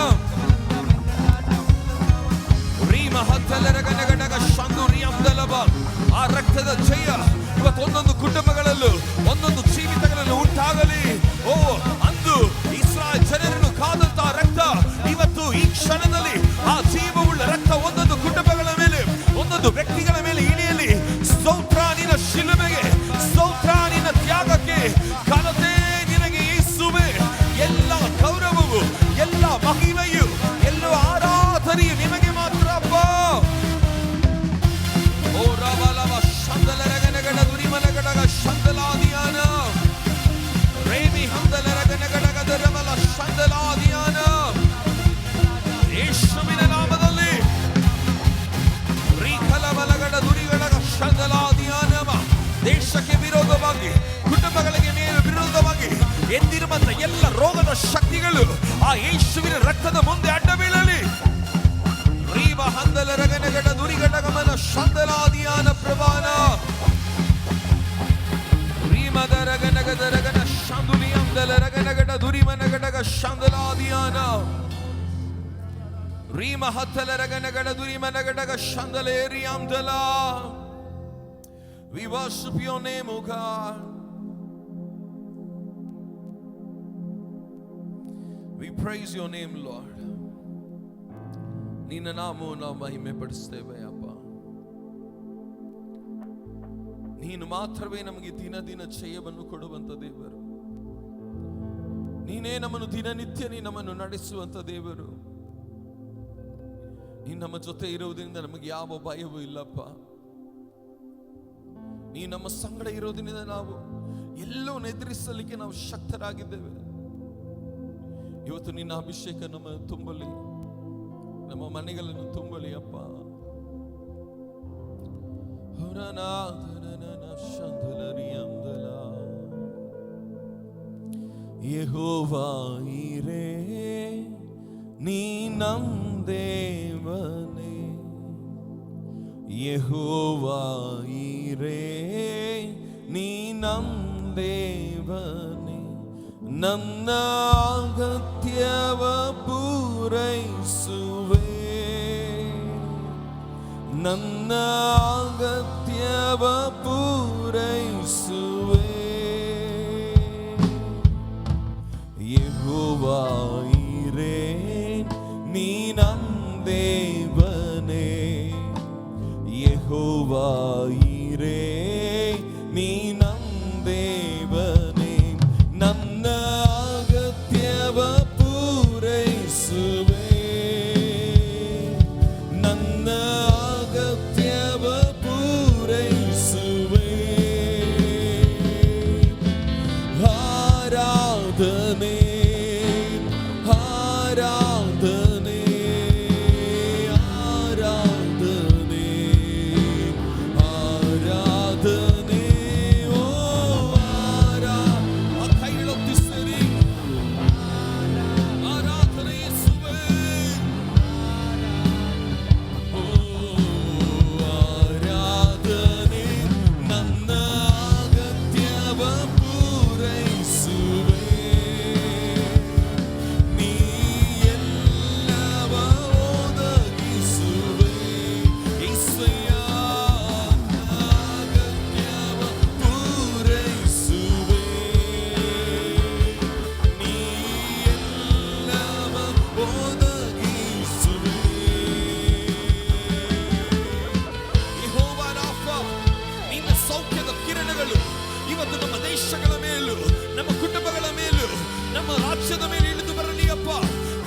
ರೀಮ ಹತ್ತಲರಗನಗಡಗ ಶಂದುರಿಯಂದಲಬ. ಆ ರಕ್ತದ ಜಯ ಇವತ್ತು ಒಂದೊಂದು ಕುಟುಂಬಗಳಲ್ಲೂ ಒಂದೊಂದು ಜೀವಿತಗಳಲ್ಲೂ ಉಂಟಾಗಲಿ. ಓ ಅಂದು ಇಸ್ರಾಯೇಲ್ ಜನರನ್ನು ಕಾದಂತ ರಕ್ತ ಇವತ್ತು ಈ ಕ್ಷಣದಲ್ಲಿ ಆ ಜೀವವುಳ್ಳ ರಕ್ತ ಒಂದೊಂದು ಕುಟುಂಬಗಳ ಮೇಲೆ ಒಂದೊಂದು ವ್ಯಕ್ತಿಗಳ ಮೇಲೆ ಇಳಿಯಲಿ. ಸ್ತೋತ್ರ ನಿನ್ನ ಶಿಲುಬೆಗೆ, ಸ್ತೋತ್ರ ನಿನ್ನ ತ್ಯಾಗಕ್ಕೆ, ಘನತೆ ದೇಶಕ್ಕೆ ವಿರೋಧವಾಗಿ, ಕುಟುಂಬಗಳಿಗೆ ಮೇಲೆ ವಿರೋಧವಾಗಿ ಎಂದಿರುವಂತ ಎಲ್ಲ ರೋಗದ ಶಕ್ತಿಗಳು ಆ ಯೇಸುವಿನ ರಕ್ತದ ಮುಂದೆ ಅಡ್ಡ ಬೀಳಲಿ. ರೀವ ಹಂದಲ ರಗನಗಡ ದುರಿಗಡ ಗಮನ ಶಾಂದಲಾದಿಯಾನ ಪ್ರಭಾನ ರೀಮದ ರಗನಗದ ರಗನ ಶಾಂದುಲಿ ಅಂದಲ ರಗನಗಡ ದುರಿಮನಗಡಗ ಶಾಂದಲಾದಿಯಾನ ರೀಮ ಹತ್ತಲ ರಗನಗಡ ದುರಿಮನಗಡಗ ಶಾಂದಲೇರಿ ಅಂದಲ. We worship your name, O God. We praise your name, Lord. ನಿನ್ನ ನಾಮವನ್ನು ನಾವು ಮಹಿಮೆ ಪಡಿಸ್ತೇವೆ ಅಪ್ಪ. ನೀನು ಮಾತ್ರವೇ ನಮಗೆ ದಿನ ದಿನ ಜಯವನ್ನು ಕೊಡುವಂತ ದೇವರು. ನೀನೇ ನಮ್ಮನ್ನು ದಿನನಿತ್ಯ ನಮ್ಮನ್ನು ನಡೆಸುವಂತ ದೇವರು. ನೀನು ನಮ್ಮ ಜೊತೆ ಇರುವುದರಿಂದ ನಮಗೆ ಯಾವ ಭಯವೂ ಇಲ್ಲಪ್ಪ. ನೀ ನಮ್ಮ ಸಂಗಡ ಇರೋದ್ರಿಂದ ನಾವು ಎಲ್ಲವನ್ನು ಎದುರಿಸಲಿಕ್ಕೆ ನಾವು ಶಕ್ತರಾಗಿದ್ದೇವೆ. ಇವತ್ತು ನಿನ್ನ ಅಭಿಷೇಕ ನಮ್ಮ ತುಂಬಲಿ, ನಮ್ಮ ಮನೆಗಳನ್ನು ತುಂಬಲಿ ಅಪ್ಪ. ಯೆಹೋವಾ ಈರೇ ನೀ ನಮ್ ದೇವನೇ, ಯೆಹೋವಾ ಈರೇ ನೀ ನಮ್ ದೇವನೇ, ನನ್ನ ಅಗತ್ಯವ ಪೂರೈಸುವೆ, ನನ್ನ ಅಗತ್ಯವ ಪೂರೈಸುವೆ. ಯೆಹೋವಾ ಈರೇ ನೀ ನಮ್ ದೇವನೇ, ಯೆಹೋವಾ ಈರೇ ನೀ ನಮ್ ದೇವನೇ, ನನ್ನ ಅಗತ್ಯವ ಪೂರೈಸುವೆ, ನನ್ನ ಅಗತ್ಯವ ಪೂರೈಸುವೆ. ಆರಾಧನೆ ಆರಾಧನೆ ಆರಾಧನೆ ಆರಾಧನೆ. ಓ ಆ ಕೈಗಳೊತ್ತಿ ಸೇರಿ ಆರಾಧನೆ ಯೇಸುವೇ. ಓ ಆರಾಧನೆ ನನ್ನ ಅಗತ್ಯವ ಪೂರೈಸುವೆ, ನೀ ಎಲ್ಲವ ಒದಗಿಸುವೆ. ಯೇಸಯ್ಯ ಅಗತ್ಯವ ಪೂರೈಸುವೆ, ನೀ ಎಲ್ಲವ ಒದಗಿಸುವೆ. ಯೆಹೋವಾ ರಾಫಾ, ನಿನ್ನ ಸೌಖ್ಯದ ಕಿರಣಗಳು ಇವತ್ತು ನಮ್ಮ ದೇಶಗಳ ಮೇಲೂ, ನಮ್ಮ ಕುಟುಂಬಗಳ ಮೇಲೂ, ನಮ್ಮ ರಾಜ್ಯದ ಮೇಲೆ ಇಳಿದು ಬರಲಿ ಅಪ್ಪ.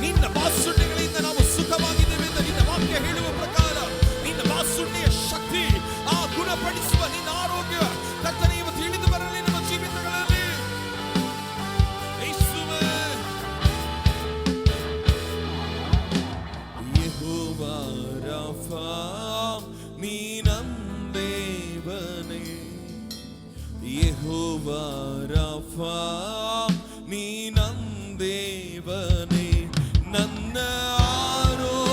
ನಿನ್ನ ಬಾಸುಂಡೆಗಳಿಂದ ನಾವು ಸುಖವಾಗಿದ್ದೇವೆ ಎಂದು ನಿನ್ನ ವಾಕ್ಯ ಹೇಳುವ ಪ್ರಕಾರ ನಿನ್ನ ಬಾಸುಂಡೆಯ ಶಕ್ತಿ, ಆ ಗುಣಪಡಿಸುವ ನಿನ್ನ ಆರೋಗ್ಯ ಕರ್ತನೇ ಇವತ್ತು ಇಳಿದು ಬರಲಿ ನಮ್ಮ ಜೀವಿತಗಳಲ್ಲಿ. ಯೇಸುವೇ. ಯೆಹೋವಾ ರಾಫಾ ನೀ ನಮ್ ದೇವನೇ, ಯೆಹೋವಾ ರಾಫಾ ನೀ ನಮ್ ದೇವನೇ, ನನ್ನ ಆರೋಗ್ಯದಾಯಕನೇ,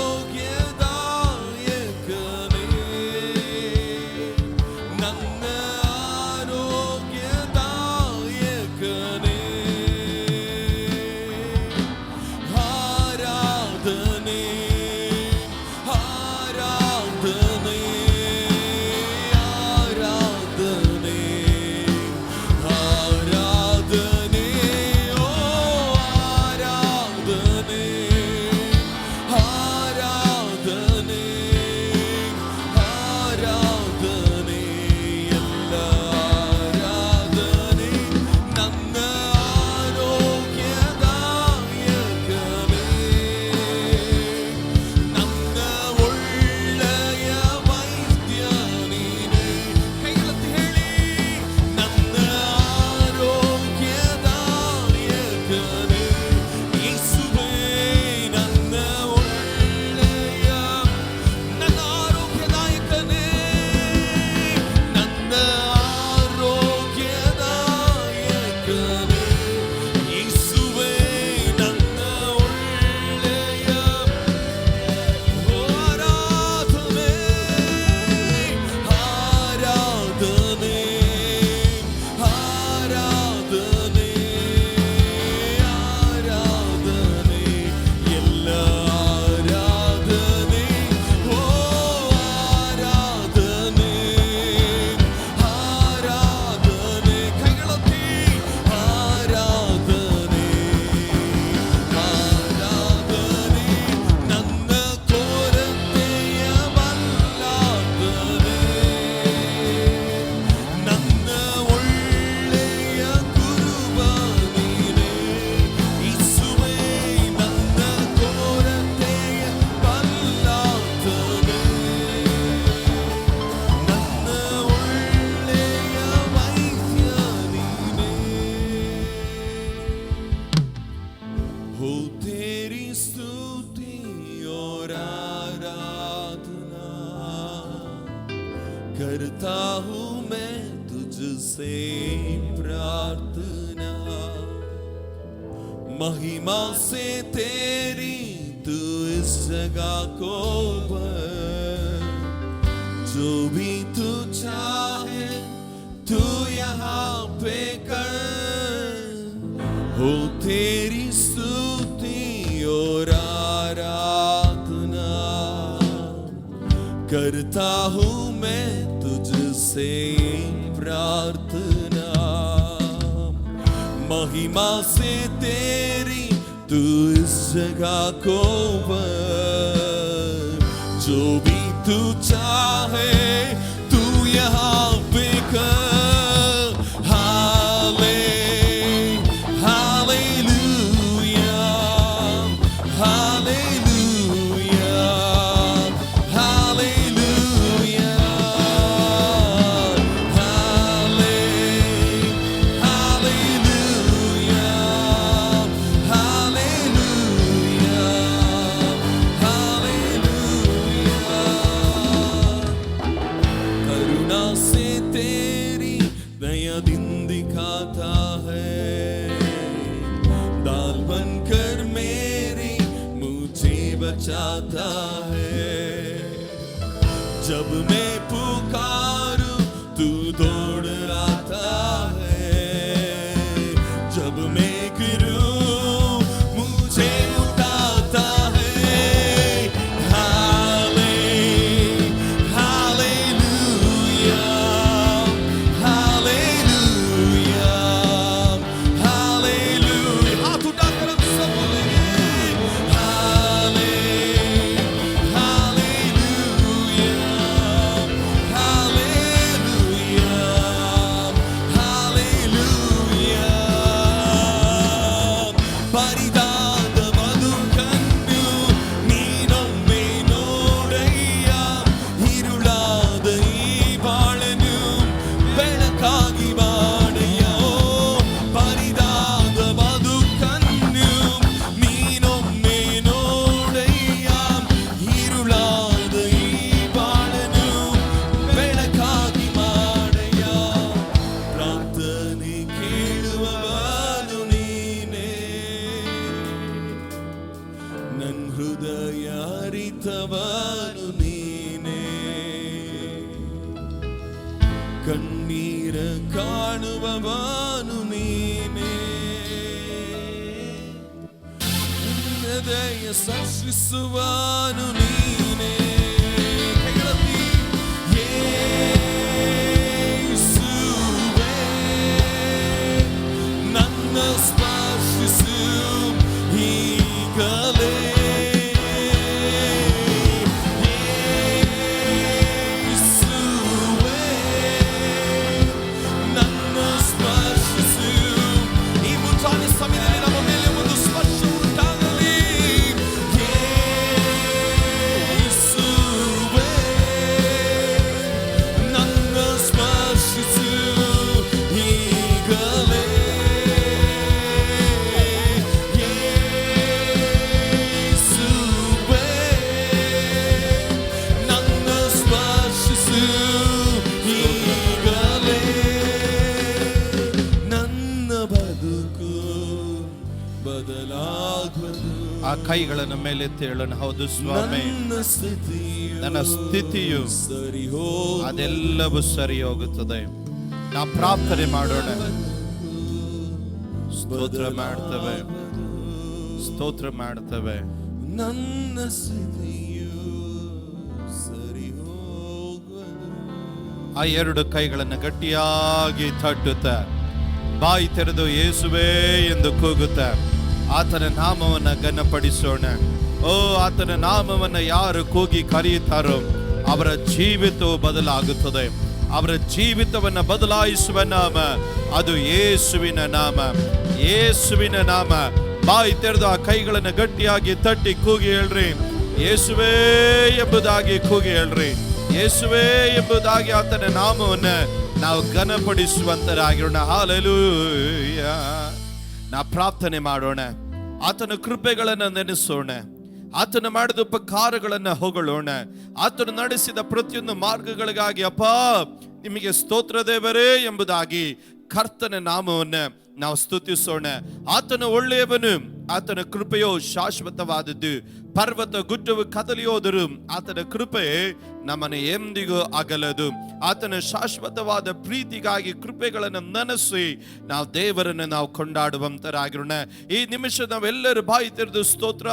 ನನ್ನ ಆರೋಗ್ಯದಾಯಕನೇ. ಆರಾಧನೆ ಆರಾಧನೆ ಆರಾಧನೆ ಆರಾಧನೆ. ಓ तुझसे प्रार्थना, महिमा से तेरी तू इस जगह को भर, जो भी तू चाहे तू यहाँ पे कर, हो तेरी स्तुति और आराधना करता हूँ मैं तुझसे प्रार्थना, महिमा से तेरी तू इस जगह को भर, जो भी तू चाहे तू यहाँ पे कर। चाहता है जब मैं पुकारूं तू दौड़ आता है, जब मैं गिरूं मुझे उठाता है। हालेलुया हालेलुया हालेलुया, हाथ उठाकर हम सब बोलेंगे ಹೃದಯಾರಿತವನು ನೀನೇ, ಕಣ್ಣೀರ ಕಾಣುವವನು ನೀನೇ, ಹೃದಯ ಸ್ಪರ್ಶಿಸುವನು ನೀನೇ. ಯೇಸುವೇ ನನ್ನ ಸ್ಪರ್ಶಿಸು ಈಗಲೇ, ಆ ಕೈಗಳನ್ನು ಮೇಲೆ ಹೇಳೋಣ. ಹೌದು ಸ್ವಾಮಿ, ನನ್ನ ಸ್ಥಿತಿಯು ಅದೆಲ್ಲವೂ ಸರಿ ಹೋಗುತ್ತದೆ. ನಾವು ಪ್ರಾರ್ಥನೆ ಮಾಡೋಣ. ಸ್ತೋತ್ರ ಮಾಡ್ತೇವೆ, ಸ್ತೋತ್ರ ಮಾಡ್ತೇವೆ. ನನ್ನ ಸ್ಥಿತಿಯು ಸರಿ ಹೋಗುವುದು. ಆ ಎರಡು ಕೈಗಳನ್ನು ಗಟ್ಟಿಯಾಗಿ ತಟ್ಟುತ್ತ ಬಾಯಿ ತೆರೆದು ಯೇಸುವೇ ಎಂದು ಕೂಗುತ್ತ ಆತನ ನಾಮವನ್ನು ಘನಪಡಿಸೋಣ. ಓ, ಆತನ ನಾಮವನ್ನು ಯಾರು ಕೂಗಿ ಕರೆಯುತ್ತಾರೋ ಅವರ ಜೀವಿತವು ಬದಲಾಗುತ್ತದೆ. ಅವರ ಜೀವಿತವನ್ನು ಬದಲಾಯಿಸುವ ನಾಮ ಅದು ಯೇಸುವಿನ ನಾಮ, ಯೇಸುವಿನ ನಾಮ. ಬಾಯಿ ತೆರೆದು ಆ ಕೈಗಳನ್ನು ಗಟ್ಟಿಯಾಗಿ ತಟ್ಟಿ ಕೂಗಿ ಹೇಳ್ರಿ, ಯೇಸುವೇ ಎಂಬುದಾಗಿ ಕೂಗಿ ಹೇಳ್ರಿ. ಯೇಸುವೇ ಎಂಬುದಾಗಿ ಆತನ ನಾಮವನ್ನು ನಾವು ಘನಪಡಿಸುವಂತರಾಗಿರೋಣ. ಹಲ್ಲೆಲೂಯಾ. ನಾವು ಪ್ರಾರ್ಥನೆ ಮಾಡೋಣ. ಆತನ ಕೃಪೆಗಳನ್ನು ನೆನೆಸೋಣ. ಆತನು ಮಾಡಿದ ಉಪಕಾರಗಳನ್ನು ಹೊಗಳೋಣ. ಆತನು ನಡೆಸಿದ ಪ್ರತಿಯೊಂದು ಮಾರ್ಗಗಳಿಗಾಗಿ ಅಪ್ಪ ನಿಮಗೆ ಸ್ತೋತ್ರ ದೇವರೇ ಎಂಬುದಾಗಿ ಕರ್ತನ ನಾಮವನ್ನು ನಾವು ಸ್ತುತಿಸೋಣ. ಆತನು ಒಳ್ಳೆಯವನು, ಆತನ ಕೃಪೆಯೋ ಶಾಶ್ವತವಾದದ್ದು. ಪರ್ವತ ಗುಡ್ಡವು ಕದಲಿ ಹೋದರೂ ಆತನ ಕೃಪೆ ನಮ್ಮನ್ನು ಎಂದಿಗೂ ಅಗಲದು. ಆತನ ಶಾಶ್ವತವಾದ ಪ್ರೀತಿಗಾಗಿ ಕೃಪೆಗಳನ್ನು ನೆನೆಸಿ ನಾವು ದೇವರನ್ನು ನಾವು ಕೊಂಡಾಡುವಂತರಾಗಿರೋಣ. ಈ ನಿಮಿಷ ನಾವೆಲ್ಲರೂ ಬಾಯಿ ತೆರೆದು ಸ್ತೋತ್ರ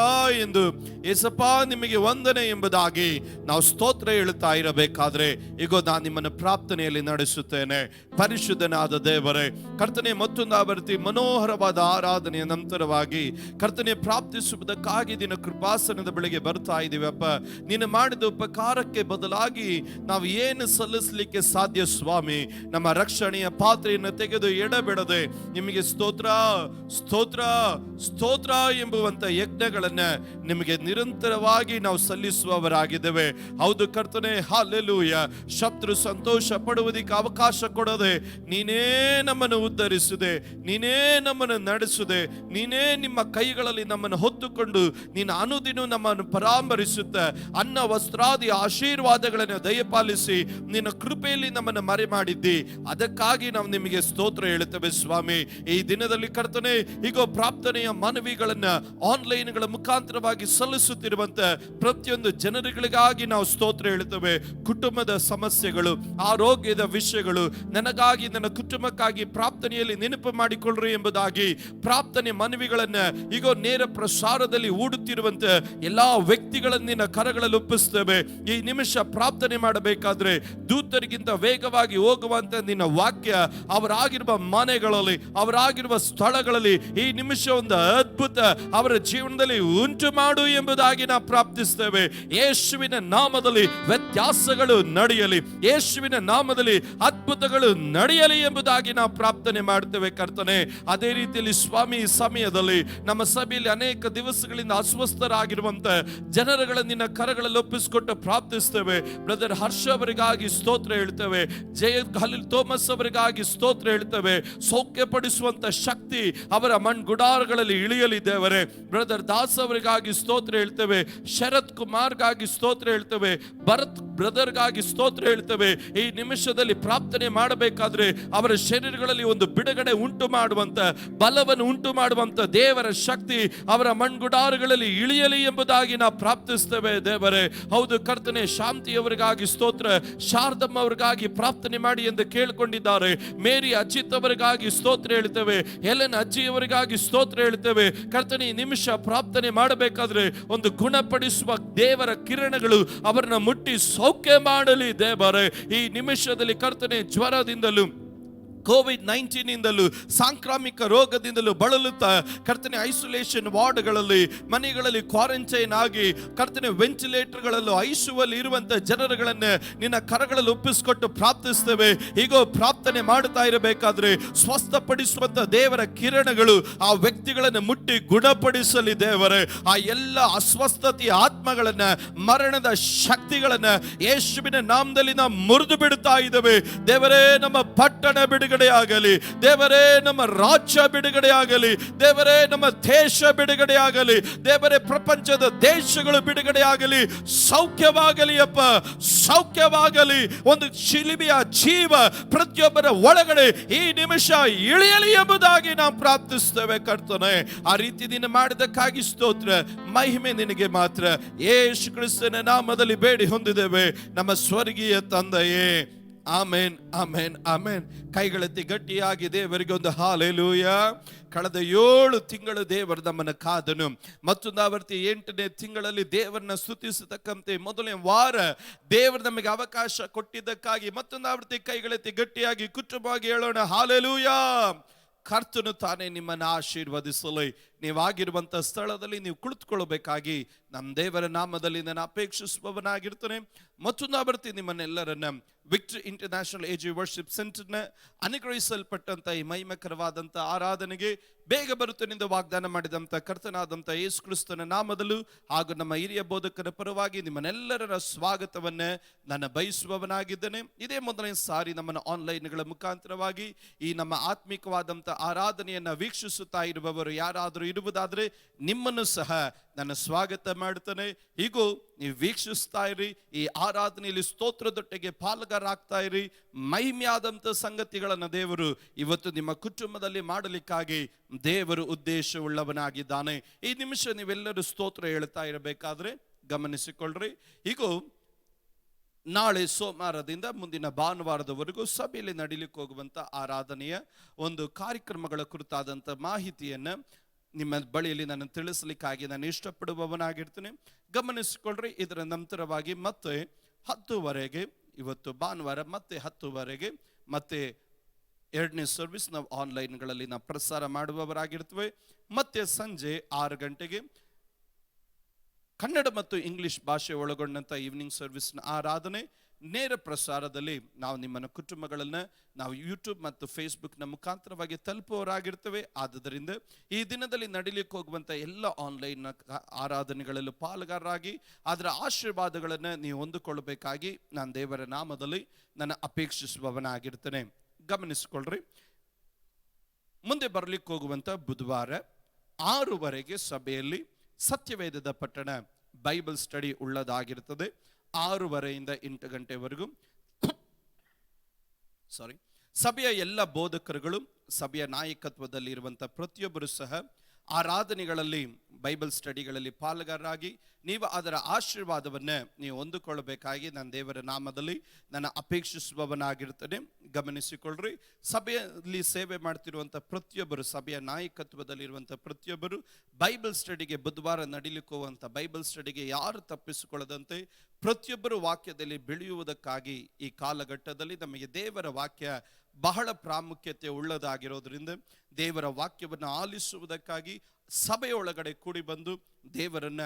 ಎಂದು ಏಸಪ್ಪ ನಿಮಗೆ ವಂದನೆ ಎಂಬುದಾಗಿ ನಾವು ಸ್ತೋತ್ರ ಹೇಳುತ್ತಾ ಇರಬೇಕಾದ್ರೆ ಈಗ ನಾನು ನಿಮ್ಮನ್ನು ಪ್ರಾರ್ಥನೆಯಲ್ಲಿ ನಡೆಸುತ್ತೇನೆ. ಪರಿಶುದ್ಧನಾದ ದೇವರೇ, ಕರ್ತನೆ ಮತ್ತೊಂದು ಆವರ್ತಿ ಮನೋಹರವಾದ ಆರಾಧನೆಯ ನಂತರವಾಗಿ ಕರ್ತನೆ ಪ್ರಾರ್ಥಿಸುವುದಕ್ಕಾಗಿ ನಿನ್ನ ಕೃಪಾಸನದ ಬಳಿಗೆ ಬರ್ತಾ ಇದ್ದೀವಿ ಅಪ್ಪ. ನೀನು ಮಾಡಿದ ಉಪಕಾರಕ್ಕೆ ಬದಲಾಗಿ ನಾವು ಏನು ಸಲ್ಲಿಸಲಿಕ್ಕೆ ಸಾಧ್ಯ ಸ್ವಾಮಿ? ನಮ್ಮ ರಕ್ಷಣೆಯ ಪಾತ್ರೆಯನ್ನು ತೆಗೆದು ಎಡಬಿಡದೆ ನಿಮಗೆ ಸ್ತೋತ್ರ ಸ್ತೋತ್ರ ಸ್ತೋತ್ರ ಎಂಬುವಂತ ಯಜ್ಞಗಳನ್ನ ನಿಮಗೆ ನಿರಂತರವಾಗಿ ನಾವು ಸಲ್ಲಿಸುವವರಾಗಿದ್ದೇವೆ. ಹೌದು ಕರ್ತನೆ, ಹಲ್ಲೆಲೂಯ. ಶತ್ರು ಸಂತೋಷ ಪಡುವುದಕ್ಕೆ ಅವಕಾಶ ಕೊಡದೆ ನೀನೇ ನಮ್ಮನ್ನು ಉದ್ಧರಿಸಿದೆ, ನೀನೇ ನಮ್ಮನ್ನು ನಡೆಸಿದೆ, ನೀನೇ ನಿಮ್ಮ ಕೈಗಳಲ್ಲಿ ನಮ್ಮನ್ನು ಹೊತ್ತುಕೊಂಡು ನೀನು ಅನುದಿನ ನಮ್ಮನ್ನು ಪರಾಮರಿಸುತ್ತ ಅನ್ನ ವಸ್ತ್ರಾದಿ ಆಶೀರ್ವಾದಗಳನ್ನು ದಯಪಾಲಿಸಿ ನಿನ್ನ ಕೃಪೆಯಲ್ಲಿ ನಮ್ಮನ್ನು ಮರೆ ಮಾಡಿದ್ದಿ. ಅದಕ್ಕಾಗಿ ನಾವು ನಿಮಗೆ ಸ್ತೋತ್ರ ಹೇಳುತ್ತೇವೆ ಸ್ವಾಮಿ. ಈ ದಿನದಲ್ಲಿ ಕರ್ತನೆ, ಈಗ ಪ್ರಾರ್ಥನೆಯ ಮನವಿಗಳನ್ನ ಆನ್ಲೈನ್ಗಳ ಮುಖಾಂತರವಾಗಿ ಸಲ್ಲಿಸುತ್ತಿರುವಂತ ಪ್ರತಿಯೊಂದು ಜನರುಗಳಿಗಾಗಿ ನಾವು ಸ್ತೋತ್ರ ಹೇಳುತ್ತೇವೆ. ಕುಟುಂಬದ ಸಮಸ್ಯೆಗಳು, ಆರೋಗ್ಯದ ವಿಷಯಗಳು, ನನಗಾಗಿ ನನ್ನ ಕುಟುಂಬಕ್ಕಾಗಿ ಪ್ರಾರ್ಥನೆಯಲ್ಲಿ ನೆನಪು ಮಾಡಿಕೊಳ್ಳ್ರಿ ಎಂಬುದಾಗಿ ಪ್ರಾರ್ಥನೆ ಮನವಿಗಳನ್ನ ಈಗ ನೇರ ಪ್ರಸಾರದಲ್ಲಿ ಹೂಡುತ್ತಿರುವಂತ ಎಲ್ಲಾ ವ್ಯಕ್ತಿಗಳನ್ನ ನಿನ್ನ ಕರಗಳಲ್ಲಿ ಒಪ್ಪಿಸ್ತೇವೆ. ಈ ನಿಮಿಷ ಪ್ರಾರ್ಥನೆ ಮಾಡಬೇಕಾದ್ರೆ ದೂತರಿಗಿಂತ ವೇಗವಾಗಿ ಹೋಗುವಂತ ನಿನ್ನ ವಾಕ್ಯ ಅವರಾಗಿರುವ ಮನೆಗಳಲ್ಲಿ, ಅವರಾಗಿರುವ ಸ್ಥಳಗಳಲ್ಲಿ ಈ ನಿಮಿಷ ಒಂದು ಅದ್ಭುತ ಅವರ ಜೀವನದಲ್ಲಿ ಉಂಟು ಮಾಡು ಎಂಬುದಾಗಿ ನಾವು ಪ್ರಾರ್ಥಿಸ್ತೇವೆ. ಯೇಸುವಿನ ನಾಮದಲ್ಲಿ ವ್ಯತ್ಯಾಸಗಳು ನಡೆಯಲಿ, ಯೇಸುವಿನ ನಾಮದಲ್ಲಿ ಅದ್ಭುತಗಳು ನಡೆಯಲಿ ಎಂಬುದಾಗಿ ನಾವು ಪ್ರಾರ್ಥನೆ ಮಾಡ್ತೇವೆ ಕರ್ತನೆ. ಅದೇ ರೀತಿಯಲ್ಲಿ ಸ್ವಾಮಿ, ಸಮಯದಲ್ಲಿ ನಮ್ಮ ಸಭೆಯಲ್ಲಿ ಅನೇಕ ದಿವಸಗಳಿಂದ ಅಸ್ವಸ್ಥರಾಗಿರುವಂತ ಜನರುಗಳನ್ನು ನಿನ್ನ ಕರಗಳಲ್ಲಿ ಒಪ್ಪಿಸಿಕೊಟ್ಟು ಪ್ರಾರ್ಥಿಸ್ತೇವೆ. ಬ್ರದರ್ ಹರ್ಷ ಅವರಿಗಾಗಿ ಸ್ತೋತ್ರ ಹೇಳ್ತೇವೆ. ಜಯ ಖಲೀಲ್ ಥೋಮಸ್ ಅವರಿಗಾಗಿ ಸ್ತೋತ್ರ ಹೇಳ್ತೇವೆ. ಸೌಖ್ಯಪಡಿಸುವಂತ ಶಕ್ತಿ ಅವರ ಗುಡಾರಗಳಲ್ಲಿ ಇಳಿಯಲಿದ್ದೇವರೆ. ಬ್ರದರ್ ದಾಸ್ ಅವರಿಗಾಗಿ ಸ್ತೋತ್ರ ಹೇಳ್ತೇವೆ. ಶರತ್ ಕುಮಾರ್ಗಾಗಿ ಸ್ತೋತ್ರ ಹೇಳ್ತೇವೆ. ಭರತ್ ಬ್ರದರ್ಗಾಗಿ ಸ್ತೋತ್ರ ಹೇಳ್ತೇವೆ. ಈ ನಿಮಿಷದಲ್ಲಿ ಪ್ರಾರ್ಥನೆ ಮಾಡಬೇಕಾದ್ರೆ ಅವರ ಶರೀರಗಳಲ್ಲಿ ಒಂದು ಬಿಡುಗಡೆ ಉಂಟು ಮಾಡುವಂತ, ಬಲವನ್ನು ಉಂಟು ಮಾಡುವಂತ ದೇವರ ಶಕ್ತಿ ಅವರ ಮಣ್ಗುಡಾರಗಳಲ್ಲಿ ಇಳಿಯಲಿ ಎಂಬುದಾಗಿ ನಾವು ಪ್ರಾರ್ಥಿಸ್ತೇವೆ ದೇವರೇ. ಹೌದು ಕರ್ತನೆ, ಶಾಂತಿ ಅವರಿಗಾಗಿ ಸ್ತೋತ್ರ. ಶಾರದಮ್ಮ ಅವರಿಗಾಗಿ ಪ್ರಾರ್ಥನೆ ಮಾಡಿ ಎಂದು ಕೇಳಿಕೊಂಡಿದ್ದಾರೆ. ಮೇರಿ ಅಜಿತ್ ಅವರಿಗಾಗಿ ಸ್ತೋತ್ರ ಹೇಳ್ತೇವೆ. ಹೆಲೆನ್ ಅಜ್ಜಿ ಅವರಿಗಾಗಿ ಸ್ತೋತ್ರ ಹೇಳ್ತೇವೆ. ಕರ್ತನೆ, ಈ ನಿಮಿಷ ಪ್ರಾರ್ಥನೆ ಮಾಡಬೇಕಾದ್ರೆ ಒಂದು ಗುಣಪಡಿಸುವ ದೇವರ ಕಿರಣಗಳು ಅವರನ್ನ ಮುಟ್ಟಿ ಸೌಖ್ಯ ಮಾಡಲಿ ದೇವರೇ. ಈ ನಿಮಿಷದಲ್ಲಿ ಕರ್ತನೆ, ಜ್ವರದಿಂದಲೂ ಕೋವಿಡ್-19 ಇಂದಲೂ ಸಾಂಕ್ರಾಮಿಕ ರೋಗದಿಂದಲೂ ಬಳಲುತ್ತಾ ಕರ್ತನೆ ಐಸೋಲೇಷನ್ ವಾರ್ಡ್ಗಳಲ್ಲಿ, ಮನೆಗಳಲ್ಲಿ ಕ್ವಾರಂಟೈನ್ ಆಗಿ ಕರ್ತನೆ ವೆಂಟಿಲೇಟರ್ಗಳಲ್ಲೂ ಐಸಿಯುವಲ್ಲಿ ಇರುವಂತ ಜನರುಗಳನ್ನ ನಿನ್ನ ಕರಗಳಲ್ಲಿ ಒಪ್ಪಿಸಿಕೊಟ್ಟು ಪ್ರಾರ್ಥಿಸ್ತೇವೆ. ಈಗ ಪ್ರಾರ್ಥನೆ ಮಾಡುತ್ತಾ ಇರಬೇಕಾದ್ರೆ ಸ್ವಸ್ಥಪಡಿಸುವಂತ ದೇವರ ಕಿರಣಗಳು ಆ ವ್ಯಕ್ತಿಗಳನ್ನು ಮುಟ್ಟಿ ಗುಣಪಡಿಸಲಿ ದೇವರೇ. ಆ ಎಲ್ಲ ಅಸ್ವಸ್ಥತೆಯ ಆತ್ಮಗಳನ್ನ, ಮರಣದ ಶಕ್ತಿಗಳನ್ನ ಯೇಸುವಿನ ನಾಮದಲ್ಲಿ ನಾವು ಮುರಿದು ಬಿಡುತ್ತಾ ಇದ್ದೇವೆ ದೇವರೇ. ನಮ್ಮ ಪಟ್ಟಣ ಬಿಡುಗಡೆ ಆಗಲಿ ದೇವರೇ, ನಮ್ಮ ರಾಜ್ಯ ಬಿಡುಗಡೆ ಆಗಲಿ ದೇವರೇ, ನಮ್ಮ ದೇಶ ಬಿಡುಗಡೆ ಆಗಲಿ ದೇವರೇ, ಪ್ರಪಂಚದ ದೇಶಗಳು ಬಿಡುಗಡೆ ಆಗಲಿ, ಸೌಖ್ಯವಾಗಲಿ ಅಪ್ಪ, ಸೌಖ್ಯವಾಗಲಿ. ಒಂದು ಶಿಲುಬೆಯ ಜೀವ ಪ್ರತಿಯೊಬ್ಬರ ಒಳಗಡೆ ಈ ನಿಮಿಷ ಇಳಿಯಲಿ ಎಂಬುದಾಗಿ ನಾವು ಪ್ರಾರ್ಥಿಸ್ತೇವೆ ಕರ್ತನೆ. ಆ ರೀತಿ ನೀನು ಮಾಡಿದಕ್ಕಾಗಿ ಸ್ತೋತ್ರ, ಮಹಿಮೆ ನಿನಗೆ ಮಾತ್ರ. ಯೇಸು ಕ್ರಿಸ್ತನ ನಾಮದಲ್ಲಿ ಬೇಡಿ ಹೊಂದಿದ್ದೇವೆ ನಮ್ಮ ಸ್ವರ್ಗೀಯ ತಂದೆಯೇ, ಆಮೇನ್ ಆಮೇನ್ ಆಮೇನ್. ಕೈಗಳೆತ್ತಿ ಗಟ್ಟಿಯಾಗಿ ದೇವರಿಗೆ ಒಂದು ಹಾಲೆಲೂಯ. ಕಳೆದ 7 ತಿಂಗಳು ದೇವರು ನಮ್ಮನ್ನು ಕಾದನು. ಮತ್ತೊಂದು ಆವರ್ತಿ 8ನೇ ತಿಂಗಳಲ್ಲಿ ದೇವರನ್ನ ಸ್ತುತಿಸತಕ್ಕಂತೆ ಮೊದಲನೇ ವಾರ ದೇವರು ನಮಗೆ ಅವಕಾಶ ಕೊಟ್ಟಿದ್ದಕ್ಕಾಗಿ ಮತ್ತೊಂದು ಆವರ್ತಿ ಕೈಗಳೆತ್ತಿ ಗಟ್ಟಿಯಾಗಿ ಕುಟುಂಬವಾಗಿ ಹೇಳೋಣ ಹಾಲೆಲೂಯ. ಕರ್ತನು ತಾನೇ ನಿಮ್ಮನ್ನು ಆಶೀರ್ವದಿಸಲಿ. ನೀವಾಗಿರುವಂಥ ಸ್ಥಳದಲ್ಲಿ ನೀವು ಕುಳಿತುಕೊಳ್ಳಬೇಕಾಗಿ ನಮ್ಮ ದೇವರ ನಾಮದಲ್ಲಿ ನಾನು ಅಪೇಕ್ಷಿಸುವವನಾಗಿರ್ತೇನೆ. ಮತ್ತೊಂದು ಆವರ್ತಿ ನಿಮ್ಮನ್ನೆಲ್ಲರನ್ನ ವಿಕ್ಟರಿ ಇಂಟರ್ನ್ಯಾಷನಲ್ ಎಜಿ ವರ್ಷಿಪ್ ಸೆಂಟರ್ನ ಅನುಗ್ರಹಿಸಲ್ಪಟ್ಟಂತ ಈ ಮಹಿಮಕರವಾದಂಥ ಆರಾಧನೆಗೆ ಬೇಗ ಬರುತ್ತೇನೆಂದು ವಾಗ್ದಾನ ಮಾಡಿದಂಥ ಕರ್ತನಾದಂಥ ಯೇಸು ಕ್ರಿಸ್ತನ ನಾಮದಲ್ಲೂ ಹಾಗೂ ನಮ್ಮ ಹಿರಿಯ ಬೋಧಕರ ಪರವಾಗಿ ನಿಮ್ಮನ್ನೆಲ್ಲರ ಸ್ವಾಗತವನ್ನ ನಾನು ಬಯಸುವವನಾಗಿದ್ದೇನೆ. ಇದೇ ಮೊದಲನೇ ಸಾರಿ ನಮ್ಮನ್ನು ಆನ್ಲೈನ್ಗಳ ಮುಖಾಂತರವಾಗಿ ಈ ನಮ್ಮ ಆತ್ಮಿಕವಾದಂಥ ಆರಾಧನೆಯನ್ನ ವೀಕ್ಷಿಸುತ್ತಾ ಇರುವವರು ಯಾರಾದರೂ ಇರುವುದಾದರೆ ನಿಮ್ಮನ್ನು ಸಹ ನನ್ನ ಸ್ವಾಗತ ಮಾಡ್ತಾನೆ. ಹೀಗೂ ನೀವು ವೀಕ್ಷಿಸ್ತಾ ಇರಿ, ಈ ಆರಾಧನೆಯಲ್ಲಿ ಸ್ತೋತ್ರದೊಟ್ಟಿಗೆ ಪಾಲ್ಗಾರಾಗ್ತಾ ಇರಿ. ಮಹಿಮೆಯಾದಂಥ ಸಂಗತಿಗಳನ್ನು ದೇವರು ಇವತ್ತು ನಿಮ್ಮ ಕುಟುಂಬದಲ್ಲಿ ಮಾಡಲಿಕ್ಕಾಗಿ ದೇವರು ಉದ್ದೇಶವುಳ್ಳವನಾಗಿದ್ದಾನೆ. ಈ ನಿಮಿಷ ನೀವೆಲ್ಲರೂ ಸ್ತೋತ್ರ ಹೇಳ್ತಾ ಇರಬೇಕಾದ್ರೆ ಗಮನಿಸಿಕೊಳ್ಳ್ರಿ. ಹೀಗೂ ನಾಳೆ ಸೋಮವಾರದಿಂದ ಮುಂದಿನ ಭಾನುವಾರದವರೆಗೂ ಸಭೆಯಲ್ಲಿ ನಡೀಲಿಕ್ಕೆ ಹೋಗುವಂಥ ಆರಾಧನೆಯ ಒಂದು ಕಾರ್ಯಕ್ರಮಗಳ ಕುರಿತಾದಂಥ ಮಾಹಿತಿಯನ್ನು ನಿಮ್ಮ ಬಳಿಯಲ್ಲಿ ನಾನು ತಿಳಿಸಲಿಕ್ಕಾಗಿ ನಾನು ಇಷ್ಟಪಡುವವನಾಗಿರ್ತೇನೆ. ಗಮನಿಸಿಕೊಳ್ಳ್ರಿ. ಇದರ ನಂತರವಾಗಿ ಮತ್ತೆ 10:00 ಇವತ್ತು ಭಾನುವಾರ ಮತ್ತೆ 10:00 ಮತ್ತೆ 2ನೇ ಸರ್ವಿಸ್ ನಾವು ಆನ್ಲೈನ್ಗಳಲ್ಲಿ ನಾವು ಪ್ರಸಾರ ಮಾಡುವವರಾಗಿರ್ತೇವೆ. ಮತ್ತೆ ಸಂಜೆ 6 ಗಂಟೆಗೆ ಕನ್ನಡ ಮತ್ತು ಇಂಗ್ಲಿಷ್ ಭಾಷೆ ಒಳಗೊಂಡಂಥ ಈವ್ನಿಂಗ್ ಸರ್ವಿಸ್ನ ಆರಾಧನೆ ನೇರ ಪ್ರಸಾರದಲ್ಲಿ ನಾವು ನಿಮ್ಮನ್ನು ಕುಟುಂಬಗಳನ್ನು ನಾವು ಯೂಟ್ಯೂಬ್ ಮತ್ತು ಫೇಸ್ಬುಕ್ನ ಮುಖಾಂತರವಾಗಿ ತಲುಪುವವರಾಗಿರ್ತೇವೆ. ಆದ್ದರಿಂದ ಈ ದಿನದಲ್ಲಿ ನಡೀಲಿಕ್ಕೆ ಹೋಗುವಂಥ ಎಲ್ಲ ಆನ್ಲೈನ್ ಆರಾಧನೆಗಳಲ್ಲೂ ಪಾಲುಗಾರರಾಗಿ ಅದರ ಆಶೀರ್ವಾದಗಳನ್ನು ನೀವು ಹೊಂದಿಕೊಳ್ಳಬೇಕಾಗಿ ನಾನು ದೇವರ ನಾಮದಲ್ಲಿ ನಾನು ಅಪೇಕ್ಷಿಸುವವನಾಗಿರ್ತೇನೆ. ಗಮನಿಸಿಕೊಳ್ಳ್ರಿ. ಮುಂದೆ ಬರಲಿಕ್ಕೆ ಹೋಗುವಂಥ ಬುಧವಾರ 6:00 ಸಭೆಯಲ್ಲಿ ಸತ್ಯವೇದದ ಪಟ್ಟಣ ಬೈಬಲ್ ಸ್ಟಡಿ ಉಳ್ಳದಾಗಿರ್ತದೆ. 6:30 8 ಗಂಟೆವರೆಗೂ ಸಭೆಯ ಎಲ್ಲ ಬೋಧಕರುಗಳು, ಸಭೆಯ ನಾಯಕತ್ವದಲ್ಲಿ ಇರುವಂಥ ಪ್ರತಿಯೊಬ್ಬರು ಸಹ ಆರಾಧನೆಗಳಲ್ಲಿ ಬೈಬಲ್ ಸ್ಟಡಿಗಳಲ್ಲಿ ಪಾಲ್ಗಾರರಾಗಿ ನೀವು ಅದರ ಆಶೀರ್ವಾದವನ್ನು ನೀವು ಹೊಂದಿಕೊಳ್ಳಬೇಕಾಗಿ ನಾನು ದೇವರ ನಾಮದಲ್ಲಿ ನಾನು ಅಪೇಕ್ಷಿಸುವವನಾಗಿರ್ತೇನೆ. ಗಮನಿಸಿಕೊಳ್ಳ್ರಿ. ಸಭೆಯಲ್ಲಿ ಸೇವೆ ಮಾಡ್ತಿರುವಂಥ ಪ್ರತಿಯೊಬ್ಬರು, ಸಭೆಯ ನಾಯಕತ್ವದಲ್ಲಿರುವಂಥ ಪ್ರತಿಯೊಬ್ಬರು ಬೈಬಲ್ ಸ್ಟಡಿಗೆ ಬುಧವಾರ ನಡೀಲಿಕ್ಕೆ ಹೋಗುವಂಥ ಬೈಬಲ್ ಸ್ಟಡಿಗೆ ಯಾರು ತಪ್ಪಿಸಿಕೊಳ್ಳದಂತೆ ಪ್ರತಿಯೊಬ್ಬರು ವಾಕ್ಯದಲ್ಲಿ ಬೆಳೆಯುವುದಕ್ಕಾಗಿ ಈ ಕಾಲಘಟ್ಟದಲ್ಲಿ ನಮಗೆ ದೇವರ ವಾಕ್ಯ ಬಹಳ ಪ್ರಾಮುಖ್ಯತೆ ಉಳ್ಳದಾಗಿರೋದ್ರಿಂದ ದೇವರ ವಾಕ್ಯವನ್ನು ಆಲಿಸುವುದಕ್ಕಾಗಿ ಸಭೆಯೊಳಗಡೆ ಕೂಡಿ ಬಂದು ದೇವರನ್ನ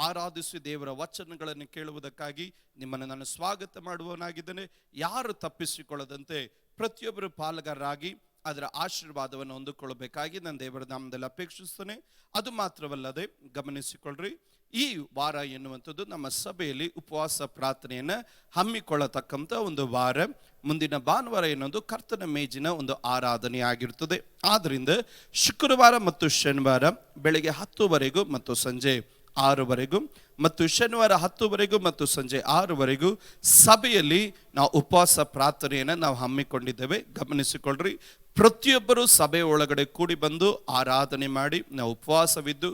ಆರಾಧಿಸಿ ದೇವರ ವಚನಗಳನ್ನು ಕೇಳುವುದಕ್ಕಾಗಿ ನಿಮ್ಮನ್ನು ನಾನು ಸ್ವಾಗತ ಮಾಡುವವನಾಗಿದ್ದೇನೆ. ಯಾರು ತಪ್ಪಿಸಿಕೊಳ್ಳದಂತೆ ಪ್ರತಿಯೊಬ್ಬರು ಪಾಲುಗಾರರಾಗಿ ಅದರ ಆಶೀರ್ವಾದವನ್ನು ಹೊಂದಿಕೊಳ್ಳಬೇಕಾಗಿ ನಾನು ದೇವರ ನಾಮದಲ್ಲಿ ಅಪೇಕ್ಷಿಸ್ತೇನೆ. ಅದು ಮಾತ್ರವಲ್ಲದೆ ಗಮನಿಸಿಕೊಳ್ಳ್ರಿ, ಈ ವಾರ ಎನ್ನುವಂಥದ್ದು ನಮ್ಮ ಸಭೆಯಲ್ಲಿ ಉಪವಾಸ ಪ್ರಾರ್ಥನೆಯನ್ನು ಹಮ್ಮಿಕೊಳ್ಳತಕ್ಕಂಥ ಒಂದು ವಾರ. ಮುಂದಿನ ಭಾನುವಾರ ಎನ್ನುವುದು ಕರ್ತನ ಮೇಜಿನ ಒಂದು ಆರಾಧನೆ ಆಗಿರುತ್ತದೆ. ಆದ್ದರಿಂದ ಶುಕ್ರವಾರ ಮತ್ತು ಶನಿವಾರ ಬೆಳಗ್ಗೆ 10:00 ಮತ್ತು ಸಂಜೆ 6:00 ಮತ್ತು ಶನಿವಾರ 10:00 ಮತ್ತು ಸಂಜೆ 6:00 ಸಭೆಯಲ್ಲಿ ನಾವು ಉಪವಾಸ ಪ್ರಾರ್ಥನೆಯನ್ನು ನಾವು ಹಮ್ಮಿಕೊಂಡಿದ್ದೇವೆ. ಗಮನಿಸಿಕೊಳ್ಳ್ರಿ. ಪ್ರತಿಯೊಬ್ಬರು ಸಭೆ ಒಳಗಡೆ ಕೂಡಿ ಬಂದು ಆರಾಧನೆ ಮಾಡಿ ನಾವು ಉಪವಾಸವಿದ್ದು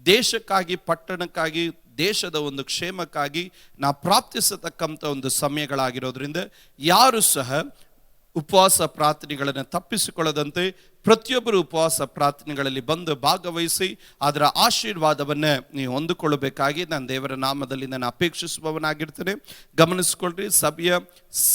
ದೇಶಕ್ಕಾಗಿ, ಪಟ್ಟಣಕ್ಕಾಗಿ, ದೇಶದ ಒಂದು ಕ್ಷೇಮಕ್ಕಾಗಿ ನಾವು ಪ್ರಾರ್ಥಿಸತಕ್ಕಂಥ ಒಂದು ಸಮಯಗಳಾಗಿರೋದ್ರಿಂದ ಯಾರು ಸಹ ಉಪವಾಸ ಪ್ರಾರ್ಥನೆಗಳನ್ನು ತಪ್ಪಿಸಿಕೊಳ್ಳದಂತೆ ಪ್ರತಿಯೊಬ್ಬರು ಉಪವಾಸ ಪ್ರಾರ್ಥನೆಗಳಲ್ಲಿ ಬಂದು ಭಾಗವಹಿಸಿ ಅದರ ಆಶೀರ್ವಾದವನ್ನು ನೀವು ಹೊಂದಿಕೊಳ್ಳಬೇಕಾಗಿ ನಾನು ದೇವರ ನಾಮದಲ್ಲಿ ನಾನು ಅಪೇಕ್ಷಿಸುವವನಾಗಿರ್ತೇನೆ. ಗಮನಿಸಿಕೊಳ್ಳ್ರಿ. ಸಭೆಯ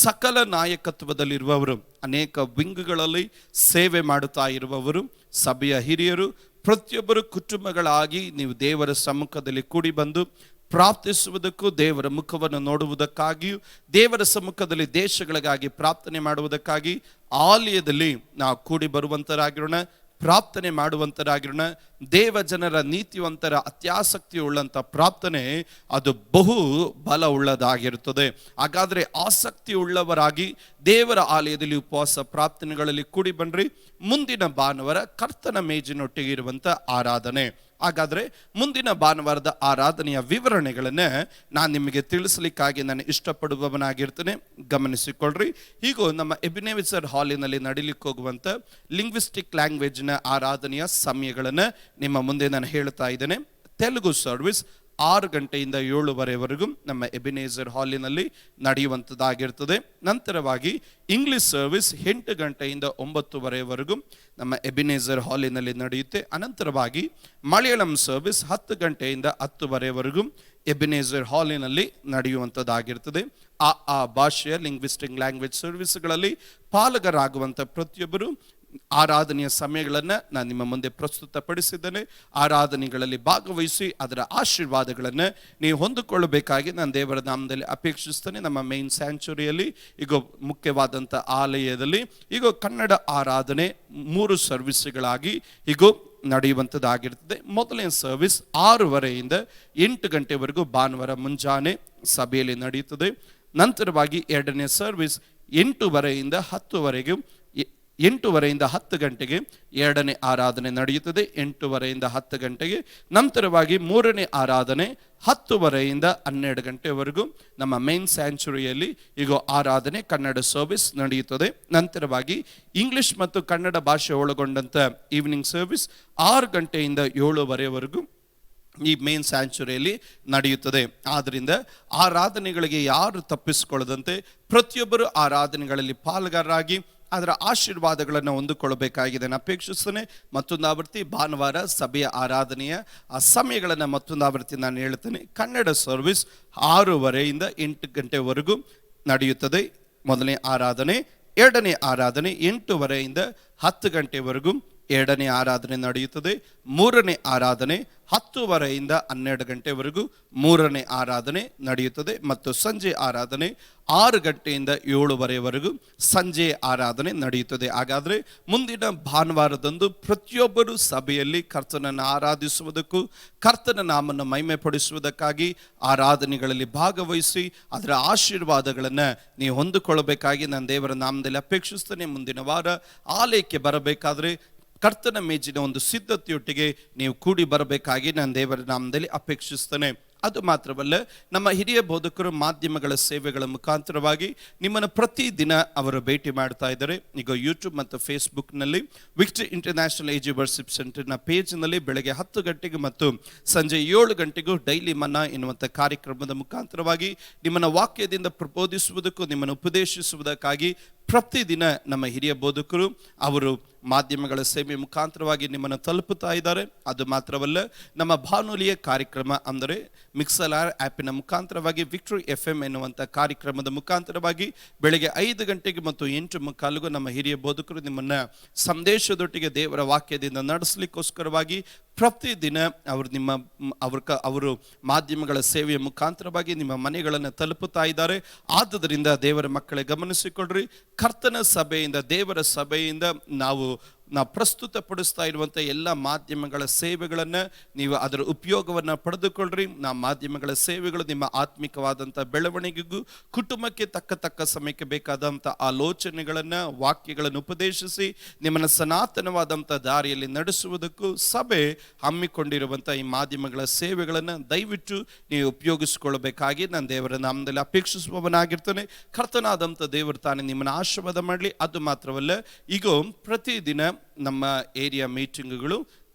ಸಕಲ ನಾಯಕತ್ವದಲ್ಲಿರುವವರು, ಅನೇಕ ವಿಂಗ್ಗಳಲ್ಲಿ ಸೇವೆ ಮಾಡುತ್ತಾ ಇರುವವರು, ಸಭೆಯ ಹಿರಿಯರು, ಪ್ರತಿಯೊಬ್ಬರು ಕುಟುಂಬಗಳಾಗಿ ನೀವು ದೇವರ ಸಮ್ಮುಖದಲ್ಲಿ ಕೂಡಿ ಬಂದು ಪ್ರಾರ್ಥಿಸುವುದಕ್ಕೂ, ದೇವರ ಮುಖವನ್ನು ನೋಡುವುದಕ್ಕಾಗಿಯೂ, ದೇವರ ಸಮ್ಮುಖದಲ್ಲಿ ದೇಶಗಳಿಗಾಗಿ ಪ್ರಾರ್ಥನೆ ಮಾಡುವುದಕ್ಕಾಗಿ ಆಲಯದಲ್ಲಿ ನಾವು ಕೂಡಿ ಬರುವಂತರಾಗಿರೋಣ, ಪ್ರಾರ್ಥನೆ ಮಾಡುವಂತರಾಗಿರೋಣ. ದೇವ ಜನರ ನೀತಿವಂತರ ಅತ್ಯಾಸಕ್ತಿ ಉಳ್ಳಂಥ ಪ್ರಾರ್ಥನೆ ಅದು ಬಹು ಬಲ ಉಳ್ಳದಾಗಿರುತ್ತದೆ. ಹಾಗಾದರೆ ಆಸಕ್ತಿ ಉಳ್ಳವರಾಗಿ ದೇವರ ಆಲಯದಲ್ಲಿ ಉಪವಾಸ ಪ್ರಾರ್ಥನೆಗಳಲ್ಲಿ ಕೂಡಿ ಬನ್ನಿರಿ. ಮುಂದಿನ ಭಾನುವಾರ ಕರ್ತನ ಮೇಜಿನೊಟ್ಟಿಗೆ ಇರುವಂಥ ಆರಾಧನೆ. ಹಾಗಾದರೆ ಮುಂದಿನ ಭಾನುವಾರದ ಆರಾಧನೆಯ ವಿವರಣೆಗಳನ್ನು ನಾನು ನಿಮಗೆ ತಿಳಿಸಲಿಕ್ಕಾಗಿ ನಾನು ಇಷ್ಟಪಡುವವನಾಗಿರ್ತೇನೆ. ಗಮನಿಸಿಕೊಳ್ಳ್ರಿ. ಹೀಗೂ ನಮ್ಮ ಎಬಿನೇಜರ್ ಹಾಲಿನಲ್ಲಿ ನಡೀಲಿಕ್ಕೆ ಹೋಗುವಂಥ ಲಿಂಗ್ವಿಸ್ಟಿಕ್ ಲ್ಯಾಂಗ್ವೇಜ್ನ ಆರಾಧನೆಯ ಸಮಯಗಳನ್ನು ನಿಮ್ಮ ಮುಂದೆ ನಾನು ಹೇಳ್ತಾ ಇದ್ದೇನೆ. ತೆಲುಗು ಸರ್ವಿಸ್ 6 ಗಂಟೆಯಿಂದ 7:00ವರೆಗೂ ನಮ್ಮ ಎಬಿನೇಜರ್ ಹಾಲಿನಲ್ಲಿ ನಡೆಯುವಂಥದ್ದಾಗಿರ್ತದೆ. ನಂತರವಾಗಿ ಇಂಗ್ಲಿಷ್ ಸರ್ವಿಸ್ 8 ಗಂಟೆಯಿಂದ 9:30ವರೆಗೂ ನಮ್ಮ ಎಬಿನೇಜರ್ ಹಾಲಿನಲ್ಲಿ ನಡೆಯುತ್ತೆ. ಅನಂತರವಾಗಿ ಮಲಯಾಳಂ ಸರ್ವಿಸ್ 10 ಗಂಟೆಯಿಂದ 10:30ವರೆಗೂ ಎಬಿನೇಜರ್ ಹಾಲಿನಲ್ಲಿ ನಡೆಯುವಂಥದ್ದಾಗಿರ್ತದೆ. ಆ ಭಾಷೆಯ ಲಿಂಗ್ವಿಸ್ಟಿಕ್ ಲ್ಯಾಂಗ್ವೇಜ್ ಸರ್ವಿಸ್ಗಳಲ್ಲಿ ಪಾಲುಗಾರರಾಗುವಂಥ ಪ್ರತಿಯೊಬ್ಬರು ಆರಾಧನೆಯ ಸಮಯಗಳನ್ನು ನಾನು ನಿಮ್ಮ ಮುಂದೆ ಪ್ರಸ್ತುತಪಡಿಸಿದ್ದೇನೆ. ಆರಾಧನೆಗಳಲ್ಲಿ ಭಾಗವಹಿಸಿ ಅದರ ಆಶೀರ್ವಾದಗಳನ್ನು ನೀವು ಹೊಂದಿಕೊಳ್ಳಬೇಕಾಗಿ ನಾನು ದೇವರ ನಾಮದಲ್ಲಿ ಅಪೇಕ್ಷಿಸ್ತೇನೆ. ನಮ್ಮ ಮೇನ್ ಸ್ಯಾಂಚುರಿಯಲ್ಲಿ ಈಗ ಮುಖ್ಯವಾದಂಥ ಆಲಯದಲ್ಲಿ ಈಗ ಕನ್ನಡ ಆರಾಧನೆ 3 ಸರ್ವಿಸ್ಗಳಾಗಿ ಈಗ ನಡೆಯುವಂಥದ್ದಾಗಿರ್ತದೆ. ಮೊದಲನೇ ಸರ್ವಿಸ್ 6:30ಯಿಂದ 8 ಗಂಟೆವರೆಗೂ ಭಾನುವಾರ ಮುಂಜಾನೆ ಸಭೆಯಲ್ಲಿ ನಡೆಯುತ್ತದೆ. ನಂತರವಾಗಿ 2ನೇ ಸರ್ವಿಸ್ 8:30ಯಿಂದ 10:00ವರೆಗೂ 8:30 10 ಗಂಟೆಗೆ ಎರಡನೇ ಆರಾಧನೆ ನಡೆಯುತ್ತದೆ. 8:30 10 ಗಂಟೆಗೆ ನಂತರವಾಗಿ ಮೂರನೇ ಆರಾಧನೆ 10:30 12 ಗಂಟೆವರೆಗೂ ನಮ್ಮ ಮೇನ್ ಸ್ಯಾಂಚುರಿಯಲ್ಲಿ ಈಗ ಆರಾಧನೆ ಕನ್ನಡ ಸರ್ವಿಸ್ ನಡೆಯುತ್ತದೆ. ನಂತರವಾಗಿ ಇಂಗ್ಲಿಷ್ ಮತ್ತು ಕನ್ನಡ ಭಾಷೆ ಒಳಗೊಂಡಂಥ ಈವ್ನಿಂಗ್ ಸರ್ವಿಸ್ 6 ಗಂಟೆಯಿಂದ 7:30ವರೆಗೂ ಈ ಮೇನ್ ಸ್ಯಾಂಚುರಿಯಲ್ಲಿ ನಡೆಯುತ್ತದೆ. ಆದ್ದರಿಂದ ಆರಾಧನೆಗಳಿಗೆ ಯಾರು ತಪ್ಪಿಸಿಕೊಳ್ಳದಂತೆ ಪ್ರತಿಯೊಬ್ಬರು ಆರಾಧನೆಗಳಲ್ಲಿ ಪಾಲ್ಗಾರರಾಗಿ ಅದರ ಆಶೀರ್ವಾದಗಳನ್ನು ಹೊಂದಿಕೊಳ್ಳಬೇಕಾಗಿದೆ ನಾನು ಅಪೇಕ್ಷಿಸ್ತೇನೆ. ಮತ್ತೊಂದು ಆವೃತ್ತಿ ಭಾನುವಾರ ಸಭೆಯ ಆರಾಧನೆಯ ಆ ಸಮಯಗಳನ್ನು ಮತ್ತೊಂದು ಆವೃತ್ತಿ ನಾನು ಹೇಳ್ತೇನೆ. ಕನ್ನಡ ಸರ್ವಿಸ್ 6:30 8 ಗಂಟೆವರೆಗೂ ನಡೆಯುತ್ತದೆ ಮೊದಲನೇ ಆರಾಧನೆ. ಎರಡನೇ ಆರಾಧನೆ 8:30 10 ಗಂಟೆವರೆಗೂ ಎರಡನೇ ಆರಾಧನೆ ನಡೆಯುತ್ತದೆ. ಮೂರನೇ ಆರಾಧನೆ 10:30 12 ಗಂಟೆವರೆಗೂ ಮೂರನೇ ಆರಾಧನೆ ನಡೆಯುತ್ತದೆ. ಮತ್ತು ಸಂಜೆ ಆರಾಧನೆ 6 ಗಂಟೆಯಿಂದ 7:30ವರೆಗೂ ಸಂಜೆ ಆರಾಧನೆ ನಡೆಯುತ್ತದೆ. ಹಾಗಾದರೆ ಮುಂದಿನ ಭಾನುವಾರದಂದು ಪ್ರತಿಯೊಬ್ಬರು ಸಭೆಯಲ್ಲಿ ಕರ್ತನನ್ನು ಆರಾಧಿಸುವುದಕ್ಕೂ ಕರ್ತನ ನಾಮವನ್ನು ಮಹಿಮೆಪಡಿಸುವುದಕ್ಕಾಗಿ ಆರಾಧನೆಗಳಲ್ಲಿ ಭಾಗವಹಿಸಿ ಅದರ ಆಶೀರ್ವಾದಗಳನ್ನು ನೀವು ಹೊಂದಿಕೊಳ್ಳಬೇಕಾಗಿ ನಾನು ದೇವರ ನಾಮದಲ್ಲಿ ಅಪೇಕ್ಷಿಸ್ತೇನೆ. ಮುಂದಿನ ವಾರ ಆಲಯಕ್ಕೆ ಬರಬೇಕಾದ್ರೆ ಕರ್ತನ ಮೇಜಿನ ಒಂದು ಸಿದ್ಧತೆಯೊಟ್ಟಿಗೆ ನೀವು ಕೂಡಿ ಬರಬೇಕಾಗಿ ನಾನು ದೇವರ ನಾಮದಲ್ಲಿ ಅಪೇಕ್ಷಿಸ್ತೇನೆ. ಅದು ಮಾತ್ರವಲ್ಲ, ನಮ್ಮ ಹಿರಿಯ ಬೋಧಕರು ಮಾಧ್ಯಮಗಳ ಸೇವೆಗಳ ಮುಖಾಂತರವಾಗಿ ನಿಮ್ಮನ್ನು ಪ್ರತಿದಿನ ಅವರು ಭೇಟಿ ಮಾಡ್ತಾ ಇದ್ದಾರೆ. ಈಗ ಯೂಟ್ಯೂಬ್ ಮತ್ತು ಫೇಸ್ಬುಕ್ನಲ್ಲಿ ವಿಕ್ಟರಿ ಇಂಟರ್ನ್ಯಾಷನಲ್ ಏಜ್ ವರ್ಶಿಪ್ ಸೆಂಟರ್ನ ಪೇಜ್ನಲ್ಲಿ ಬೆಳಗ್ಗೆ 10 ಗಂಟೆಗೆ ಮತ್ತು ಸಂಜೆ 7 ಗಂಟೆಗೂ ಡೈಲಿ ಮನ್ನಾ ಎನ್ನುವಂಥ ಕಾರ್ಯಕ್ರಮದ ಮುಖಾಂತರವಾಗಿ ನಿಮ್ಮನ್ನು ವಾಕ್ಯದಿಂದ ಪ್ರಬೋಧಿಸುವುದಕ್ಕೂ ನಿಮ್ಮನ್ನು ಉಪದೇಶಿಸುವುದಕ್ಕಾಗಿ ಪ್ರತಿದಿನ ನಮ್ಮ ಹಿರಿಯ ಬೋಧಕರು ಅವರು ಮಾಧ್ಯಮಗಳ ಸೇವೆ ಮುಖಾಂತರವಾಗಿ ನಿಮ್ಮನ್ನು ತಲುಪುತ್ತಾ ಇದ್ದಾರೆ. ಅದು ಮಾತ್ರವಲ್ಲ, ನಮ್ಮ ಬಾನುಲಿಯ ಕಾರ್ಯಕ್ರಮ ಅಂದರೆ ಮಿಕ್ಸಲಾರ್ ಆ್ಯಪಿನ ಮುಖಾಂತರವಾಗಿ ವಿಕ್ಟರಿ FM ಎನ್ನುವಂಥ ಕಾರ್ಯಕ್ರಮದ ಮುಖಾಂತರವಾಗಿ ಬೆಳಗ್ಗೆ 5 ಗಂಟೆಗೆ ಮತ್ತು 8:45ಗೂ ನಮ್ಮ ಹಿರಿಯ ಬೋಧಕರು ನಿಮ್ಮನ್ನು ಸಂದೇಶದೊಟ್ಟಿಗೆ ದೇವರ ವಾಕ್ಯದಿಂದ ನಡೆಸಲಿಕ್ಕೋಸ್ಕರವಾಗಿ ಪ್ರತಿದಿನ ಅವರು ಮಾಧ್ಯಮಗಳ ಸೇವೆಯ ಮುಖಾಂತರವಾಗಿ ನಿಮ್ಮ ಮನೆಗಳನ್ನು ತಲುಪುತ್ತಾ ಇದ್ದಾರೆ. ಆದುದರಿಂದ ದೇವರ ಮಕ್ಕಳೇ ಗಮನಿಸಿಕೊಳ್ಳ್ರಿ, ಕರ್ತನ ಸಭೆಯಿಂದ ದೇವರ ಸಭೆಯಿಂದ ನಾವು ಪ್ರಸ್ತುತಪಡಿಸ್ತಾ ಇರುವಂಥ ಎಲ್ಲ ಮಾಧ್ಯಮಗಳ ಸೇವೆಗಳನ್ನು ನೀವು ಅದರ ಉಪಯೋಗವನ್ನು ಪಡೆದುಕೊಳ್ಳ್ರಿ. ಮಾಧ್ಯಮಗಳ ಸೇವೆಗಳು ನಿಮ್ಮ ಆತ್ಮಿಕವಾದಂಥ ಬೆಳವಣಿಗೆಗೂ ಕುಟುಂಬಕ್ಕೆ ತಕ್ಕ ಸಮಯಕ್ಕೆ ಬೇಕಾದಂಥ ಆಲೋಚನೆಗಳನ್ನು ವಾಕ್ಯಗಳನ್ನು ಉಪದೇಶಿಸಿ ನಿಮ್ಮನ್ನು ಸನಾತನವಾದಂಥ ದಾರಿಯಲ್ಲಿ ನಡೆಸುವುದಕ್ಕೂ ಸಭೆ ಹಮ್ಮಿಕೊಂಡಿರುವಂಥ ಈ ಮಾಧ್ಯಮಗಳ ಸೇವೆಗಳನ್ನು ದಯವಿಟ್ಟು ನೀವು ಉಪಯೋಗಿಸಿಕೊಳ್ಳಬೇಕಾಗಿ ನಾನು ದೇವರ ನಾಮದಲ್ಲಿ ಅಪೇಕ್ಷಿಸುವವನಾಗಿರ್ತೇನೆ. ಕರ್ತನಾದಂಥ ದೇವರು ತಾನೇ ನಿಮ್ಮನ್ನು ಆಶೀರ್ವಾದ ಮಾಡಲಿ. ಅದು ಮಾತ್ರವಲ್ಲ, ಈಗ ಪ್ರತಿದಿನ ನಮ್ಮ ಏರಿಯಾ ಮೀಟಿಂಗ್ಗಳು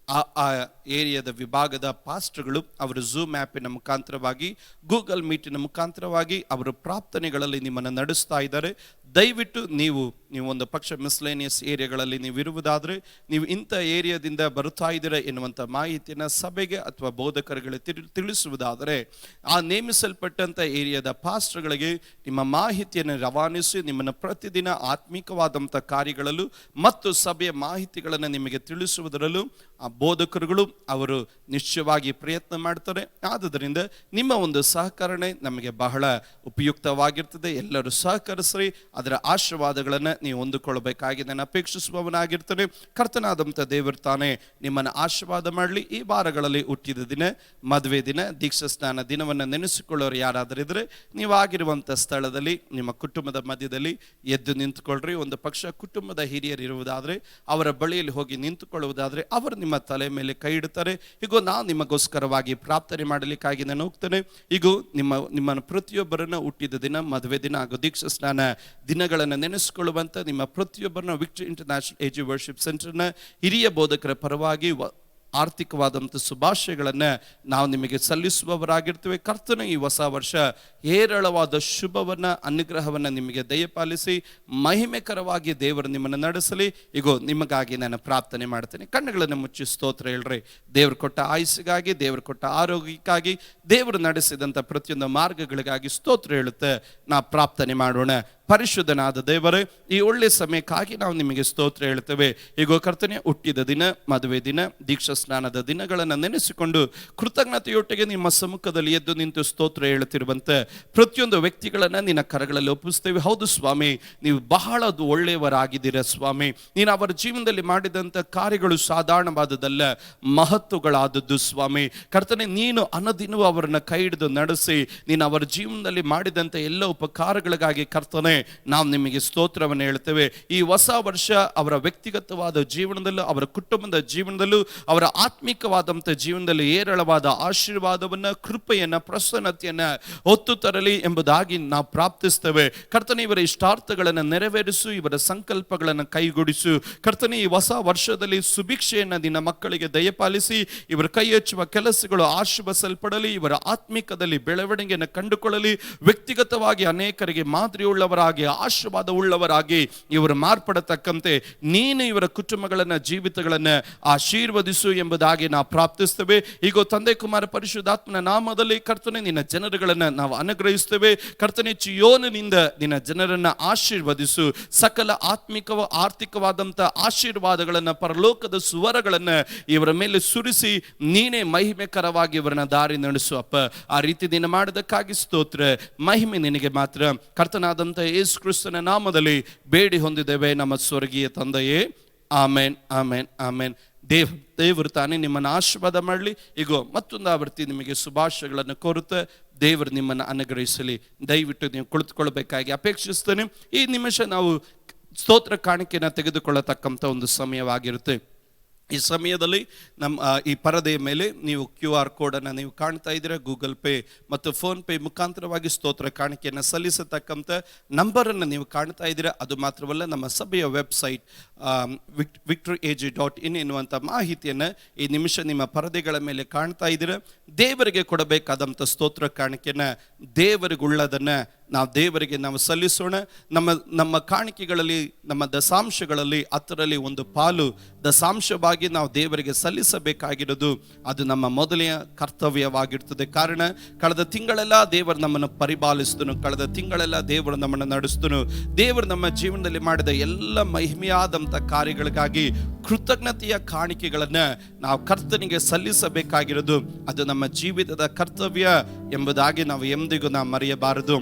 ಆ ಏರಿಯಾದ ವಿಭಾಗದ ಪಾಸ್ಟರ್ಗಳು ಅವರು ಝೂಮ್ ಆ್ಯಪಿನ ಮುಖಾಂತರವಾಗಿ ಗೂಗಲ್ ಮೀಟಿನ ಮುಖಾಂತರವಾಗಿ ಅವರು ಪ್ರಾರ್ಥನೆಗಳಲ್ಲಿ ನಿಮ್ಮನ್ನು ನಡೆಸ್ತಾ ಇದ್ದಾರೆ. ದಯವಿಟ್ಟು ನೀವು ಒಂದು ಪಕ್ಷ ಮಿಸ್ಲೇನಿಯಸ್ ಏರಿಯಾಗಳಲ್ಲಿ ನೀವು ಇರುವುದಾದರೆ ನೀವು ಇಂಥ ಏರಿಯಾದಿಂದ ಬರುತ್ತಾ ಇದ್ದೀರಾ ಎನ್ನುವಂಥ ಮಾಹಿತಿಯನ್ನು ಸಭೆಗೆ ಅಥವಾ ಬೋಧಕರುಗಳಿಗೆ ತಿಳಿಸುವುದಾದರೆ ಆ ನೇಮಿಸಲ್ಪಟ್ಟಂಥ ಏರಿಯಾದ ಪಾಸ್ಟರ್ಗಳಿಗೆ ನಿಮ್ಮ ಮಾಹಿತಿಯನ್ನು ರವಾನಿಸಿ ನಿಮ್ಮನ್ನು ಪ್ರತಿದಿನ ಆತ್ಮಿಕವಾದಂಥ ಕಾರ್ಯಗಳಲ್ಲೂ ಮತ್ತು ಸಭೆಯ ಮಾಹಿತಿಗಳನ್ನು ನಿಮಗೆ ತಿಳಿಸುವುದರಲ್ಲೂ ಆ ಬೋಧಕರುಗಳು ಅವರು ನಿಶ್ಚಯವಾಗಿ ಪ್ರಯತ್ನ ಮಾಡ್ತಾರೆ. ಆದುದರಿಂದ ನಿಮ್ಮ ಒಂದು ಸಹಕರಣೆ ನಮಗೆ ಬಹಳ ಉಪಯುಕ್ತವಾಗಿರ್ತದೆ. ಎಲ್ಲರೂ ಸಹಕರಿಸ್ರಿ, ಅದರ ಆಶೀರ್ವಾದಗಳನ್ನು ನೀವು ಹೊಂದಿಕೊಳ್ಳಬೇಕಾಗಿ ನಾನು ಅಪೇಕ್ಷಿಸುವವನಾಗಿರ್ತೇನೆ. ಕರ್ತನಾದಂಥ ದೇವರು ತಾನೇ ನಿಮ್ಮನ್ನು ಆಶೀರ್ವಾದ ಮಾಡಲಿ. ಈ ವಾರಗಳಲ್ಲಿ ಹುಟ್ಟಿದ ದಿನ, ಮದುವೆ ದಿನ, ದೀಕ್ಷಾ ಸ್ನಾನ ದಿನವನ್ನು ನೆನೆಸಿಕೊಳ್ಳೋರು ಯಾರಾದರಿದ್ರೆ ನೀವು ಆಗಿರುವಂಥ ಸ್ಥಳದಲ್ಲಿ ನಿಮ್ಮ ಕುಟುಂಬದ ಮಧ್ಯದಲ್ಲಿ ಎದ್ದು ನಿಂತುಕೊಳ್ಳ್ರಿ. ಒಂದು ಪಕ್ಷ ಕುಟುಂಬದ ಹಿರಿಯರು ಇರುವುದಾದರೆ ಅವರ ಬಳಿಯಲ್ಲಿ ಹೋಗಿ ನಿಂತುಕೊಳ್ಳುವುದಾದರೆ ಅವರು ನಿಮ್ಮ ತಲೆ ಮೇಲೆ ಕೈ ಇಡುತ್ತಾರೆ. ಈಗ ನಾನು ನಿಮಗೋಸ್ಕರವಾಗಿ ಪ್ರಾರ್ಥನೆ ಮಾಡಲಿಕ್ಕಾಗಿ ನಾನು ಹೋಗ್ತೇನೆ. ಈಗ ನಿಮ್ಮನ್ನು ಪ್ರತಿಯೊಬ್ಬರನ್ನ ಹುಟ್ಟಿದ ದಿನ, ಮದುವೆ ದಿನ ಹಾಗೂ ದೀಕ್ಷಾ ಸ್ನಾನ ದಿನಗಳನ್ನು ನೆನೆಸಿಕೊಳ್ಳುವಂಥ ನಿಮ್ಮ ಪ್ರತಿಯೊಬ್ಬರನ್ನ ವಿಕ್ಟರಿ ಇಂಟರ್ನ್ಯಾಷನಲ್ ಏಜ್ ವರ್ಶಿಪ್ ಸೆಂಟರ್ನ ಹಿರಿಯ ಬೋಧಕರ ಪರವಾಗಿ ಆರ್ಥಿಕವಾದಂಥ ಶುಭಾಶಯಗಳನ್ನು ನಾವು ನಿಮಗೆ ಸಲ್ಲಿಸುವವರಾಗಿರ್ತೇವೆ. ಕರ್ತನ ಈ ಹೊಸ ವರ್ಷ ಹೇರಳವಾದ ಶುಭವನ್ನು ಅನುಗ್ರಹವನ್ನು ನಿಮಗೆ ದಯಪಾಲಿಸಿ ಮಹಿಮೆಕರವಾಗಿ ದೇವರು ನಿಮ್ಮನ್ನು ನಡೆಸಲಿ. ಈಗ ನಿಮಗಾಗಿ ನಾನು ಪ್ರಾರ್ಥನೆ ಮಾಡ್ತೇನೆ. ಕಣ್ಣುಗಳನ್ನು ಮುಚ್ಚಿ ಸ್ತೋತ್ರ ಹೇಳ್ರಿ. ದೇವರು ಕೊಟ್ಟ ಆಯುಸ್ಸಿಗಾಗಿ, ದೇವರು ಕೊಟ್ಟ ಆರೋಗ್ಯಕ್ಕಾಗಿ, ದೇವರು ನಡೆಸಿದಂಥ ಪ್ರತಿಯೊಂದು ಮಾರ್ಗಗಳಿಗಾಗಿ ಸ್ತೋತ್ರ ಹೇಳುತ್ತೆ ನಾ ಪ್ರಾರ್ಥನೆ ಮಾಡೋಣ. ಪರಿಶುದ್ಧನಾದ ದೇವರೇ, ಈ ಒಳ್ಳೆಯ ಸಮಯಕ್ಕಾಗಿ ನಾವು ನಿಮಗೆ ಸ್ತೋತ್ರ ಹೇಳ್ತೇವೆ. ಈಗ ಕರ್ತನೆ ಹುಟ್ಟಿದ ದಿನ, ಮದುವೆ ದಿನ, ದೀಕ್ಷಾ ಸ್ನಾನದ ದಿನಗಳನ್ನು ನೆನೆಸಿಕೊಂಡು ಕೃತಜ್ಞತೆಯೊಟ್ಟಿಗೆ ನಿಮ್ಮ ಸಮ್ಮುಖದಲ್ಲಿ ಎದ್ದು ನಿಂತು ಸ್ತೋತ್ರ ಹೇಳುತ್ತಿರುವಂತೆ ಪ್ರತಿಯೊಂದು ವ್ಯಕ್ತಿಗಳನ್ನು ನಿನ್ನ ಕರಗಳಲ್ಲಿ ಒಪ್ಪಿಸ್ತೇವೆ. ಹೌದು ಸ್ವಾಮಿ, ನೀವು ಬಹಳ ಒಳ್ಳೆಯವರಾಗಿದ್ದೀರ ಸ್ವಾಮಿ. ನೀನು ಅವರ ಜೀವನದಲ್ಲಿ ಮಾಡಿದಂಥ ಕಾರ್ಯಗಳು ಸಾಧಾರಣವಾದದ್ದಲ್ಲ, ಮಹತ್ವಗಳಾದದ್ದು ಸ್ವಾಮಿ. ಕರ್ತನೆ, ನೀನು ಅನದಿನವೂ ಅವರನ್ನು ಕೈ ಹಿಡಿದು ನಡೆಸಿ ನೀನು ಅವರ ಜೀವನದಲ್ಲಿ ಮಾಡಿದಂಥ ಎಲ್ಲ ಉಪಕಾರಗಳಿಗಾಗಿ ಕರ್ತನೆ ನಾವು ನಿಮಗೆ ಸ್ತೋತ್ರವನ್ನು ಹೇಳ್ತೇವೆ. ಈ ಹೊಸ ವರ್ಷ ಅವರ ವ್ಯಕ್ತಿಗತವಾದ ಜೀವನದಲ್ಲೂ, ಅವರ ಕುಟುಂಬದ ಜೀವನದಲ್ಲೂ, ಅವರ ಆತ್ಮಿಕವಾದಂಥ ಜೀವನದಲ್ಲಿ ಏರಳವಾದ ಆಶೀರ್ವಾದವನ್ನು, ಕೃಪೆಯನ್ನು, ಪ್ರಸನ್ನತೆಯನ್ನು ಹೊತ್ತು ತರಲಿ ಎಂಬುದಾಗಿ ನಾವು ಪ್ರಾರ್ಥಿಸ್ತೇವೆ. ಕರ್ತನೇ, ಇವರ ಇಷ್ಟಾರ್ಥಗಳನ್ನು ನೆರವೇರಿಸು, ಇವರ ಸಂಕಲ್ಪಗಳನ್ನು ಕೈಗೂಡಿಸು. ಕರ್ತನೇ, ಈ ಹೊಸ ವರ್ಷದಲ್ಲಿ ಸುಭಿಕ್ಷೆಯನ್ನು ನಿನ್ನ ಮಕ್ಕಳಿಗೆ ದಯಪಾಲಿಸಿ, ಇವರ ಕೈ ಹೆಚ್ಚುವ ಕೆಲಸಗಳು ಆಶೀರ್ವದಿಸಲ್ಪಡಲಿ, ಇವರ ಆತ್ಮಿಕದಲ್ಲಿ ಬೆಳವಣಿಗೆಯನ್ನು ಕಂಡುಕೊಳ್ಳಲಿ, ವ್ಯಕ್ತಿಗತವಾಗಿ ಅನೇಕರಿಗೆ ಮಾದರಿಯುಳ್ಳವರಾಗಿ, ಆಶೀರ್ವಾದ ಉಳ್ಳವರಾಗಿ ಇವರು ಮಾರ್ಪಡತಕ್ಕಂತೆ ನೀನು ಇವರ ಕುಟುಂಬಗಳನ್ನ, ಜೀವಿತಗಳನ್ನ ಆಶೀರ್ವದಿಸು ಎಂಬುದಾಗಿ ನಾವು ಪ್ರಾರ್ಥಿಸ್ತೇವೆ. ಈಗ ತಂದೆ, ಕುಮಾರ, ಪರಿಶುದ್ಧಾತ್ಮನ ನಾಮದಲ್ಲಿ ಕರ್ತನೆ ನಿನ್ನ ಜನರುಗಳನ್ನ ನಾವು ಅನುಗ್ರಹಿಸ್ತೇವೆ. ಕರ್ತನೆ, ಚಿಯೋನಿನಿಂದ ನಿನ್ನ ಜನರನ್ನ ಆಶೀರ್ವದಿಸು. ಸಕಲ ಆರ್ಥಿಕವಾದಂಥ ಆಶೀರ್ವಾದಗಳನ್ನ, ಪರಲೋಕದ ಸುವರಗಳನ್ನ ಇವರ ಮೇಲೆ ಸುರಿಸಿ ನೀನೇ ಮಹಿಮೆಕರವಾಗಿ ಇವರನ್ನ ದಾರಿ ನಡೆಸು ಅಪ್ಪ. ಆ ರೀತಿ ನೀನು ಮಾಡಿದಕ್ಕಾಗಿ ಸ್ತೋತ್ರ, ಮಹಿಮೆ ನಿನಗೆ ಮಾತ್ರ. ಕರ್ತನಾದಂಥ ಯೇಸು ಕ್ರಿಸ್ತನ ನಾಮದಲ್ಲಿ ಬೇಡಿ ಹೊಂದಿದ್ದೇವೆ ನಮ್ಮ ಸ್ವರ್ಗೀಯ ತಂದೆಯೇ, ಆಮೇನ್, ಆಮೇನ್, ಆಮೇನ್. ದೇವರು ತಾನೇ ನಿಮ್ಮನ್ನು ಆಶೀರ್ವಾದ ಮಾಡಲಿ. ಈಗ ಮತ್ತೊಂದು ಆವರ್ತಿ ನಿಮಗೆ ಶುಭಾಶಯಗಳನ್ನು ಕೋರುತ್ತೆ. ದೇವರು ನಿಮ್ಮನ್ನು ಅನುಗ್ರಹಿಸಲಿ. ದಯವಿಟ್ಟು ನೀವು ಕುಳಿತುಕೊಳ್ಬೇಕಾಗಿ ಅಪೇಕ್ಷಿಸ್ತೇನೆ. ಈ ನಿಮಿಷ ನಾವು ಸ್ತೋತ್ರ ಕಾಣಿಕೆಯನ್ನು ತೆಗೆದುಕೊಳ್ಳತಕ್ಕಂಥ ಒಂದು ಸಮಯವಾಗಿರುತ್ತೆ. ಈ ಸಮಯದಲ್ಲಿ ನಮ್ಮ ಈ ಪರದೆಯ ಮೇಲೆ ನೀವು QR ಕೋಡನ್ನು ನೀವು ಕಾಣ್ತಾ ಇದ್ದೀರಾ. ಗೂಗಲ್ ಪೇ ಮತ್ತು ಫೋನ್ ಪೇ ಮುಖಾಂತರವಾಗಿ ಸ್ತೋತ್ರ ಕಾಣಿಕೆಯನ್ನು ಸಲ್ಲಿಸತಕ್ಕಂಥ ನಂಬರನ್ನು ನೀವು ಕಾಣ್ತಾ ಇದ್ದೀರಾ. ಅದು ಮಾತ್ರವಲ್ಲ, ನಮ್ಮ ಸಭೆಯ ವೆಬ್ಸೈಟ್ victoryag.in ಎನ್ನುವಂಥ ಮಾಹಿತಿಯನ್ನು ಈ ನಿಮಿಷ ನಿಮ್ಮ ಪರದೆಗಳ ಮೇಲೆ ಕಾಣ್ತಾ ಇದ್ದೀರಾ. ದೇವರಿಗೆ ಕೊಡಬೇಕಾದಂಥ ಸ್ತೋತ್ರ ಕಾಣಿಕೆಯನ್ನು, ದೇವರಿಗುಳ್ಳದನ್ನು ನಾವು ದೇವರಿಗೆ ನಾವು ಸಲ್ಲಿಸೋಣ. ನಮ್ಮ ಕಾಣಿಕೆಗಳಲ್ಲಿ, ನಮ್ಮ ದಶಾಂಶಗಳಲ್ಲಿ 10ರಲ್ಲಿ 1 ಪಾಲು ದಶಾಂಶವಾಗಿ ನಾವು ದೇವರಿಗೆ ಸಲ್ಲಿಸಬೇಕಾಗಿರೋದು ಅದು ನಮ್ಮ ಮೊದಲನೆಯ ಕರ್ತವ್ಯವಾಗಿರ್ತದೆ. ಕಾರಣ, ಕಳೆದ ತಿಂಗಳೆಲ್ಲ ದೇವರು ನಮ್ಮನ್ನು ಪರಿಪಾಲಿಸಿದನು, ಕಳೆದ ತಿಂಗಳೆಲ್ಲ ದೇವರು ನಮ್ಮನ್ನು ನಡೆಸಿದನು. ದೇವರು ನಮ್ಮ ಜೀವನದಲ್ಲಿ ಮಾಡಿದ ಎಲ್ಲ ಮಹಿಮೆಯಾದಂಥ ಕಾರ್ಯಗಳಿಗಾಗಿ ಕೃತಜ್ಞತೆಯ ಕಾಣಿಕೆಗಳನ್ನು ನಾವು ಕರ್ತನಿಗೆ ಸಲ್ಲಿಸಬೇಕಾಗಿರೋದು ಅದು ನಮ್ಮ ಜೀವಿತದ ಕರ್ತವ್ಯ ಎಂಬುದಾಗಿ ನಾವು ಎಂದಿಗೂ ನಾವು ಮರೆಯಬಾರದು.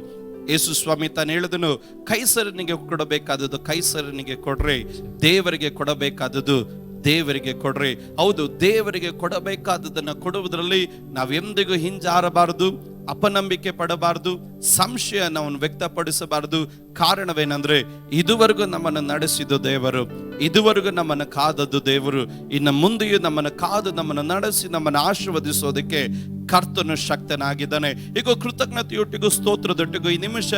ಯೇಸು ಸ್ವಾಮಿ ತಾನು ಹೇಳಿದನು, ಕೈಸರನಿಗೆ ಕೊಡಬೇಕಾದದ್ದು ಕೈಸರನಿಗೆ ಕೊಡ್ರಿ, ದೇವರಿಗೆ ಕೊಡಬೇಕಾದದ್ದು ದೇವರಿಗೆ ಕೊಡ್ರಿ. ಹೌದು, ದೇವರಿಗೆ ಕೊಡಬೇಕಾದದನ್ನು ಕೊಡುವುದರಲ್ಲಿ ನಾವೆಂದಿಗೂ ಹಿಂಜಾರಬಾರದು, ಅಪನಂಬಿಕೆ ಪಡಬಾರದು, ಸಂಶಯ ನಾವು ವ್ಯಕ್ತಪಡಿಸಬಾರದು. ಕಾರಣವೇನೆಂದ್ರೆ, ಇದುವರೆಗೂ ನಮ್ಮನ್ನು ನಡೆಸಿದ್ದು ದೇವರು, ಇದುವರೆಗೂ ನಮ್ಮನ್ನು ಕಾದದ್ದು ದೇವರು, ಇನ್ನು ಮುಂದೆಯೂ ನಮ್ಮನ್ನು ಕಾದು ನಮ್ಮನ್ನು ನಡೆಸಿ ನಮ್ಮನ್ನು ಆಶೀರ್ವದಿಸೋದಕ್ಕೆ ಕರ್ತನು ಶಕ್ತನಾಗಿದ್ದಾನೆ. ಈಗ ಕೃತಜ್ಞತೆಯೊಟ್ಟಿಗೂ ಸ್ತೋತ್ರದೊಟ್ಟಿಗೂ ಈ ನಿಮಿಷ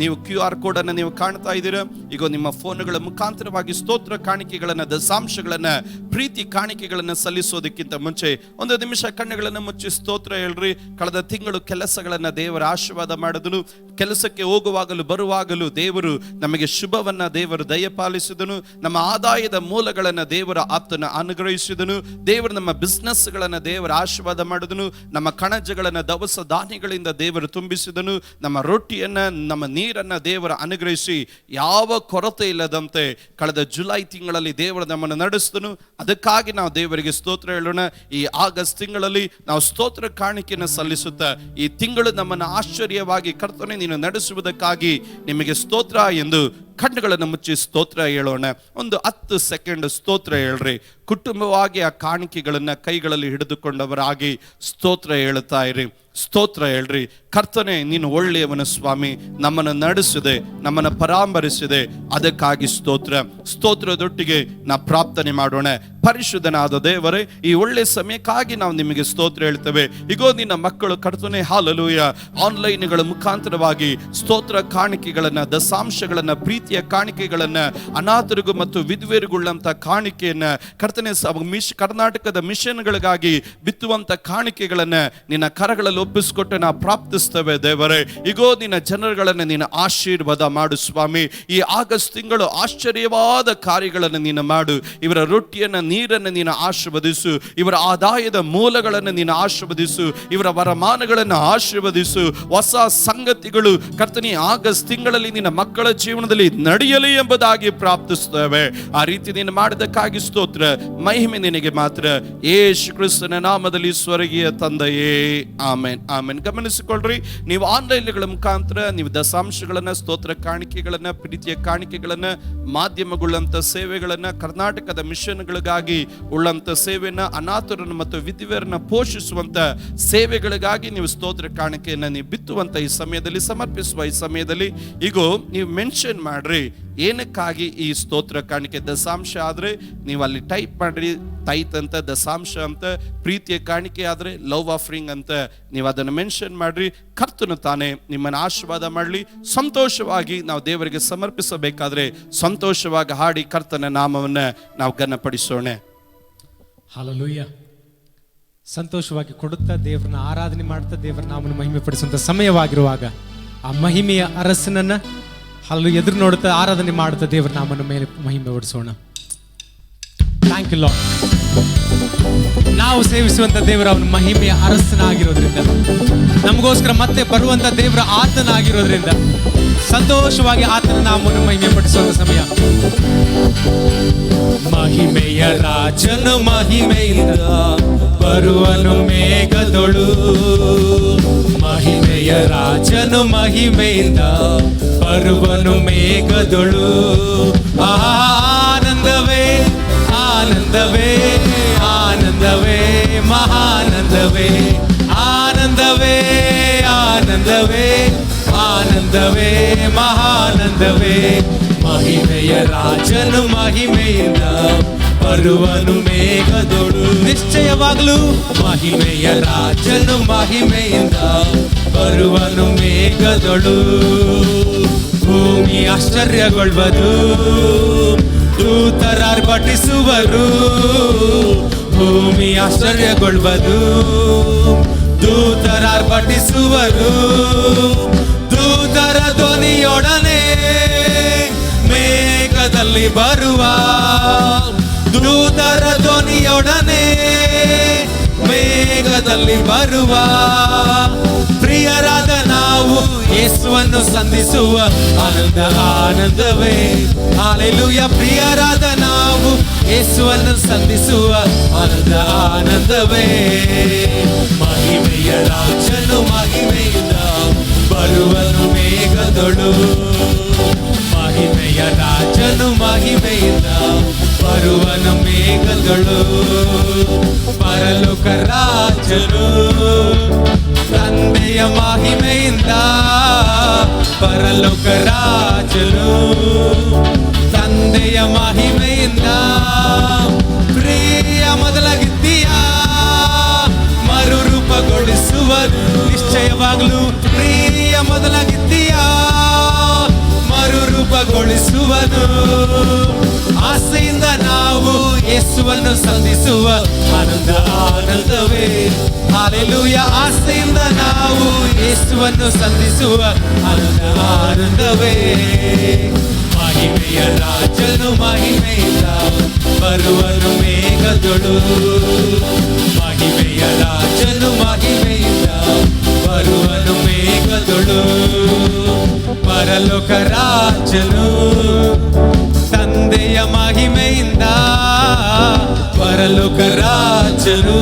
ನೀವು QR ಕೋಡನ್ನು ನೀವು ಕಾಣ್ತಾ ಇದ್ದೀರಾ. ಈಗ ನಿಮ್ಮ ಫೋನ್ಗಳ ಮುಖಾಂತರವಾಗಿ ಸ್ತೋತ್ರ ಕಾಣಿಕೆಗಳನ್ನು, ದಶಾಂಶಗಳನ್ನು, ಪ್ರೀತಿ ಕಾಣಿಕೆಗಳನ್ನು ಸಲ್ಲಿಸೋದಕ್ಕಿಂತ ಮುಂಚೆ ಒಂದು ನಿಮಿಷ ಕಣ್ಣುಗಳನ್ನು ಮುಚ್ಚಿ ಸ್ತೋತ್ರ ಹೇಳ್ರಿ. ಕಳೆದ ತಿಂಗಳು ಕೆಲಸಗಳನ್ನು ದೇವರ ಆಶೀರ್ವಾದ ಮಾಡಿದನು. ಕೆಲಸಕ್ಕೆ ಹೋಗುವಾಗಲೂ ಬರುವಾಗಲೂ ದೇವರು ನಮಗೆ ಶುಭವನ್ನ ದೇವರು ದಯಪಾಲಿಸಿದನು. ನಮ್ಮ ಆದಾಯದ ಮೂಲಗಳನ್ನು ದೇವರ ಆಪ್ತನ ಅನುಗ್ರಹಿಸಿದನು. ದೇವರು ನಮ್ಮ ಬಿಸ್ನೆಸ್ಗಳನ್ನು ದೇವರ ಆಶೀರ್ವಾದ ಮಾಡಿದನು. ನಮ್ಮ ಕಣಜಗಳನ್ನು ದವಸ ಧಾನ್ಯಗಳಿಂದ ದೇವರು ತುಂಬಿಸಿದನು. ನಮ್ಮ ರೊಟ್ಟಿಯನ್ನ, ನಮ್ಮ ನೀರನ್ನ ದೇವರ ಅನುಗ್ರಹಿಸಿ ಯಾವ ಕೊರತೆ ಇಲ್ಲದಂತೆ ಕಳೆದ ಜುಲೈ ತಿಂಗಳಲ್ಲಿ ದೇವರು ನಮ್ಮನ್ನು ನಡೆಸಿದನು. ಅದಕ್ಕಾಗಿ ನಾವು ದೇವರಿಗೆ ಸ್ತೋತ್ರ ಹೇಳೋಣ. ಈ ಆಗಸ್ಟ್ ತಿಂಗಳಲ್ಲಿ ನಾವು ಸ್ತೋತ್ರ ಕಾಣಿಕೆಯನ್ನು ಸಲ್ಲಿಸುತ್ತಾ ಈ ತಿಂಗಳು ನಮ್ಮನ್ನು ಆಶ್ಚರ್ಯವಾಗಿ ಕರ್ತನೆ ನೀನು ನಡೆಸುವುದಕ್ಕಾಗಿ ನಿಮಗೆ ಸ್ತೋತ್ರ ಎಂದು ಕಣ್ಣುಗಳನ್ನು ಮುಚ್ಚಿ ಸ್ತೋತ್ರ ಹೇಳೋಣ. ಒಂದು 10 ಸೆಕೆಂಡ್ ಸ್ತೋತ್ರ ಹೇಳ್ರಿ. ಕುಟುಂಬವಾಗಿ ಆ ಕಾಣಿಕೆಗಳನ್ನು ಕೈಗಳಲ್ಲಿ ಹಿಡಿದುಕೊಂಡವರಾಗಿ ಸ್ತೋತ್ರ ಹೇಳುತ್ತಾ ಇರಿ. ಸ್ತೋತ್ರ ಹೇಳ್ರಿ. ಕರ್ತನೆ, ನೀನು ಒಳ್ಳೆಯವನ ಸ್ವಾಮಿ, ನಮ್ಮನ್ನು ನಡೆಸಿದೆ, ನಮ್ಮನ್ನು ಪರಾಮರಿಸಿದೆ, ಅದಕ್ಕಾಗಿ ಸ್ತೋತ್ರ. ಸ್ತೋತ್ರದೊಟ್ಟಿಗೆ ನಾವು ಪ್ರಾರ್ಥನೆ ಮಾಡೋಣ. ಪರಿಶುದ್ಧನಾದ ದೇವರೇ, ಈ ಒಳ್ಳೆ ಸಮಯಕ್ಕಾಗಿ ನಾವು ನಿಮಗೆ ಸ್ತೋತ್ರ ಹೇಳ್ತೇವೆ. ಈಗೋ ನಿನ್ನ ಮಕ್ಕಳು ಕರ್ತನೆ, ಹಾಲೆಲೂಯ, ಆನ್ಲೈನ್ಗಳ ಮುಖಾಂತರವಾಗಿ ಸ್ತೋತ್ರ ಕಾಣಿಕೆಗಳನ್ನು, ದಶಾಂಶಗಳನ್ನು, ಪ್ರೀತಿಯ ಕಾಣಿಕೆಗಳನ್ನು, ಅನಾಥರಿಗೂ ಮತ್ತು ವಿಧವೆಯರಿಗುಳ್ಳಂಥ ಕಾಣಿಕೆಯನ್ನು ಕರ್ತನೆ, ಕರ್ನಾಟಕದ ಮಿಷನ್ಗಳಿಗಾಗಿ ಬಿತ್ತುವಂಥ ಕಾಣಿಕೆಗಳನ್ನು ನಿನ್ನ ಕರಗಳಲ್ಲಿ ಒಪ್ಪಿಸಿಕೊಟ್ಟು ನಾವು ಪ್ರಾರ್ಥಿಸ್ತೇವೆ ದೇವರೇ. ಈಗೋ ನಿನ್ನ ಜನರುಗಳನ್ನು ನೀನು ಆಶೀರ್ವಾದ ಮಾಡು ಸ್ವಾಮಿ. ಈ ಆಗಸ್ಟ್ ತಿಂಗಳು ಆಶ್ಚರ್ಯವಾದ ಕಾರ್ಯಗಳನ್ನು ನೀನು ಮಾಡು. ಇವರ ರೊಟ್ಟಿಯನ್ನು, ನೀರನ್ನು ನೀನು ಆಶೀರ್ವದಿಸು. ಇವರ ಆದಾಯದ ಮೂಲಗಳನ್ನು ನೀನು ಆಶೀರ್ವದಿಸು. ಇವರ ವರಮಾನಗಳನ್ನು ಆಶೀರ್ವದಿಸು. ಹೊಸ ಸಂಗತಿಗಳು ಕರ್ತನೆ ಆಗಸ್ಟ್ ತಿಂಗಳಲ್ಲಿ ನಿನ್ನ ಮಕ್ಕಳ ಜೀವನದಲ್ಲಿ ನಡೆಯಲಿ ಎಂಬುದಾಗಿ ಪ್ರಾರ್ಥಿಸ್ತೇವೆ. ಆ ರೀತಿ ನೀನು ಮಾಡಿದಕ್ಕಾಗಿ ಸ್ತೋತ್ರ. ಮಹಿಮೆ ನಿನಗೆ ಮಾತ್ರ. ಯೇಸು ಕ್ರಿಸ್ತನ ನಾಮದಲ್ಲಿ ಸ್ವರ್ಗೀಯ ತಂದೆಯೇ, ಆಮೆನ್. Amen amen. ಗಮನಿಸಿಕೊಳ್ಳ್ರಿ, ನೀವು ಆನ್ಲೈನ್ಗಳ ಮುಖಾಂತರ ನೀವು ದಶಾಂಶಗಳನ್ನ, ಸ್ತೋತ್ರ ಕಾಣಿಕೆಗಳನ್ನ, ಪ್ರೀತಿಯ ಕಾಣಿಕೆಗಳನ್ನ, ಮಾಧ್ಯಮಗಳಂತ ಸೇವೆಗಳನ್ನ, ಕರ್ನಾಟಕದ ಮಿಷನ್ಗಳಿಗಾಗಿ ಉಳ್ಳಂತ ಸೇವೆಯನ್ನ, ಅನಾಥರನ್ನು ಮತ್ತು ವಿಧವೆಯರನ್ನ ಪೋಷಿಸುವಂತ ಸೇವೆಗಳಿಗಾಗಿ ನೀವು ಸ್ತೋತ್ರ ಕಾಣಿಕೆಯನ್ನ ನೀವು ಬಿತ್ತುವಂತ ಈ ಸಮಯದಲ್ಲಿ, ಸಮರ್ಪಿಸುವ ಈ ಸಮಯದಲ್ಲಿ ಈಗೋ ನೀವು ಮೆನ್ಷನ್ ಮಾಡ್ರಿ ಏನಕ್ಕಾಗಿ ಈ ಸ್ತೋತ್ರ ಕಾಣಿಕೆ. ದಶಾಂಶ ಆದ್ರೆ ನೀವು ಅಲ್ಲಿ ಟೈಪ್ ಮಾಡ್ರಿ ತೈತ್ ಅಂತ, ದಶಾಂಶ ಅಂತ, ಪ್ರೀತಿಯ ಕಾಣಿಕೆ ಆದ್ರೆ ಲವ್ ಆಫರಿಂಗ್ ಅಂತ ನೀವು ಅದನ್ನು ಮೆನ್ಷನ್ ಮಾಡ್ರಿ. ಕರ್ತನು ತಾನೇ ನಿಮ್ಮನ್ನು ಆಶೀರ್ವಾದ ಮಾಡಲಿ. ಸಂತೋಷವಾಗಿ ನಾವು ದೇವರಿಗೆ ಸಮರ್ಪಿಸಬೇಕಾದ್ರೆ ಸಂತೋಷವಾಗಿ ಹಾಡಿ ಕರ್ತನ ನಾಮವನ್ನು ನಾವು ಘನಪಡಿಸೋಣ. ಹಲ್ಲೆಲೂಯಾ. ಸಂತೋಷವಾಗಿ ಕೊಡುತ್ತಾ ದೇವರನ್ನ ಆರಾಧನೆ ಮಾಡ್ತಾ ದೇವರ ನಾಮವನ್ನು ಮಹಿಮೆ ಪಡಿಸುವಂತ ಸಮಯವಾಗಿರುವಾಗ ಆ ಮಹಿಮೆಯ ಅರಸನನ್ನ ಹಲ್ಲು ಎದುರು ನೋಡುತ್ತಾ ಆರಾಧನೆ ಮಾಡುತ್ತಾ ದೇವರ ನಾಮನ ಮೇಲೆ ಮಹಿಮೆ ಪಡಿಸೋಣ. Thank you lord. ನಾವು ಸೇವಿಸುವಂತ ದೇವರ ಅವನ ಮಹಿಮೆಯ ಅರಸನಾಗಿರೋದ್ರಿಂದ, ನಮಗೋಸ್ಕರ ಮತ್ತೆ ಬರುವಂತ ದೇವರ ಆತನಾಗಿರೋದ್ರಿಂದ ಸಂತೋಷವಾಗಿ ಆತನ ನಾಮವನ್ನು ಮಹಿಮೆ ಪಡಿಸುವಂತ ಸಮಯ. ಮಹಿಮೆಯ ರಾಜನು ಮಹಿಮೆಯಿಂದ ಬರುವನು ಮೇಘದೊಳು, ಮಹಿಮೆಯ ರಾಜನು ಮಹಿಮೆಯಿಂದ ಬರುವನು ಮೇಘದೊಳು. ಆನಂದವೇ ಆನಂದವೇ ಆನಂದವೇ ಮಹಾನಂದವೇ, ಆನಂದವೇ ಆನಂದವೇ ಆನಂದವೇ ಮಹಾನಂದವೇ. ಮಹಿಮೆಯ ರಾಜನು ಮಹಿಮೆಯಿಂದ ಬರುವನು ಮೇಘದೊಳು. ನಿಶ್ಚಯವಾಗಲೂ ಮಹಿಮೆಯ ರಾಜನು ಮಹಿಮೆಯಿಂದ ಬರುವನು ಮೇಘದೊಳು. ಭೂಮಿ ಆಶ್ಚರ್ಯಗೊಳ್ಳುವುದು, ದೂತರಾರ್ಭಟಿಸುವರು. ಭೂಮಿ ಆಶ್ಚರ್ಯಗೊಳ್ಳುವುದು, ದೂತರಾರ್ಭಟಿಸುವರು. ದೂತರ ಧ್ವನಿಯೊಡನೆ ಮೇಘದಲ್ಲಿ ಬರುವ, ದೂತರ ಧ್ವನಿಯೊಡನೆ ಮೇಘದಲ್ಲಿ ಬರುವ. ಪ್ರಿಯರಾದ ನಾವು ಯೇಸುವನ್ನು ಸಂಧಿಸುವ ಆನಂದ ಆನಂದವೇ. ಹಲ್ಲೆಲೂಯಾ. ಪ್ರಿಯರಾದ ನಾವು ಯೇಸುವನ್ನು ಸಂಧಿಸುವ ಆನಂದ ಆನಂದವೇ. ಮಹಿಮೆಯ ರಾಜನು ಮಹಿಮೆಯಿಂದ ಬರುವನು ಮೇಘದೊಳು, ಮಹಿಮೆಯ ರಾಜನು ಮಹಿಮೆಯಿಂದ ಬರುವನು ಮೇಘದೊಳು. ಪರಲೋಕ ರಾಜನು ತಂದೆಯ ಮಹಿಮೆಯಿಂದ, ಪರಲೋಕ ರಾಜನು ತಂದೆಯ ಮಹಿಮೆಯಿಂದ ಪ್ರಿಯ ಮೊದಲಾಗಿದ್ದೀಯ ಮರುರೂಪಗೊಳಿಸುವರು. ನಿಶ್ಚಯವಾಗಲೂ ಪ್ರಿಯ ಮೊದಲಾಗಿದ್ದೀಯ ಮರುರೂಪಗೊಳಿಸುವನು. ಆಸೆಯಿಂದ ನಾವು ಯೇಸುವನ್ನು ಸಂಧಿಸುವ ಆನಂದ ಆನಂದವೇ. ಹಲ್ಲೆಲೂಯಾ. ಆಸೆಯಿಂದ ನಾವು ಯೇಸುವನ್ನು ಸಂಧಿಸುವ ಆನಂದ ಆನಂದವೇ. ಮಹಿಮೆಯ ರಾಜನು ಮಹಿಮೆಯಿಂದ ಬರುವನು ಮೇಘದೊಳು, ಮಹಿಮೆಯ ರಾಜನು ಮಹಿಮೆಯಿಂದ ಬರುವನು ಮೇಘದೊಳು. ಪರಲೋಕ ರಾಜನು ತಂದೆಯ ಮಹಿಮೆಯಿಂದ, ಪರಲೋಕ ರಾಜನು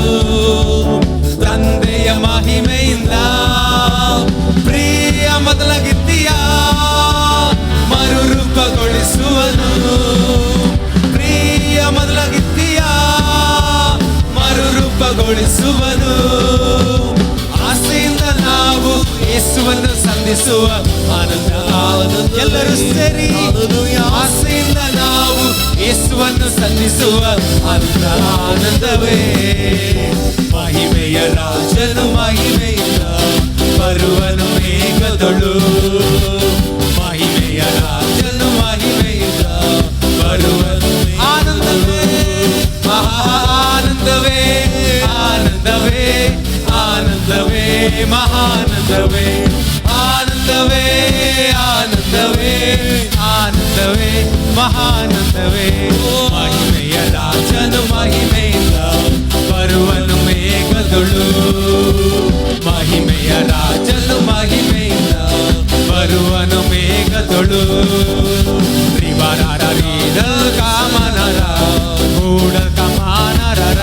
ತಂದೆಯ ಮಹಿಮೆಯಿಂದ ಪ್ರಿಯ ಮೊದಲಾಗಿದ್ದೀಯ ಮರುರೂಪಗೊಳಿಸುವನು. ಪ್ರಿಯ ಮೊದಲಾಗಿದ್ದೀಯ ಮರುರೂಪಗೊಳಿಸುವನು. ಆಸೆಯಿಂದ ನಾವು ಯೇಸುವನ್ನು ಸಂಧಿಸುವ ಆನಂದ ಆನಂದ. ಎಲ್ಲರೂ ಸೇರಿ ಆಸೆಯಿಂದ ನಾವು ಯೇಸುವನ್ನು ಸಂಧಿಸುವ ಆನಂದ ಆನಂದವೇ. ಮಹಿಮೆಯ ರಾಜನು ಮಹಿಮೆಯಿಂದ ಬರುವನು ಮೇಘದೊಳು, ಮಹಿಮೆಯ ರಾಜನು ಮಹಿಮೆಯಿಂದ ಬರುವನು. ಆನಂದವೇ ಆನಂದವೇ ಆನಂದವೇ ಆನಂದವೇ ಮಹಾನಂದವೇ. ಆನಂದವೇ ಆನಂದವೇ ಆನಂದವೇ ಮಹಾನಂದವೇ. ಮಹಿಮೆಯ ರಾಜನು ಮಹಿಮೆಯಿಂದ ಬರುವನು ಮೇಘದೊಳು, ಮಹಿಮೆಯ ರಾಜನು ಮಹಿಮೆಯಿಂದ ಬರುವನು ಮೇಘದೊಳು. ರಿವರಾರೀದಲ್ ಕಾಮನರ ಮೂಡಲ್ ಕಮಾನರರ,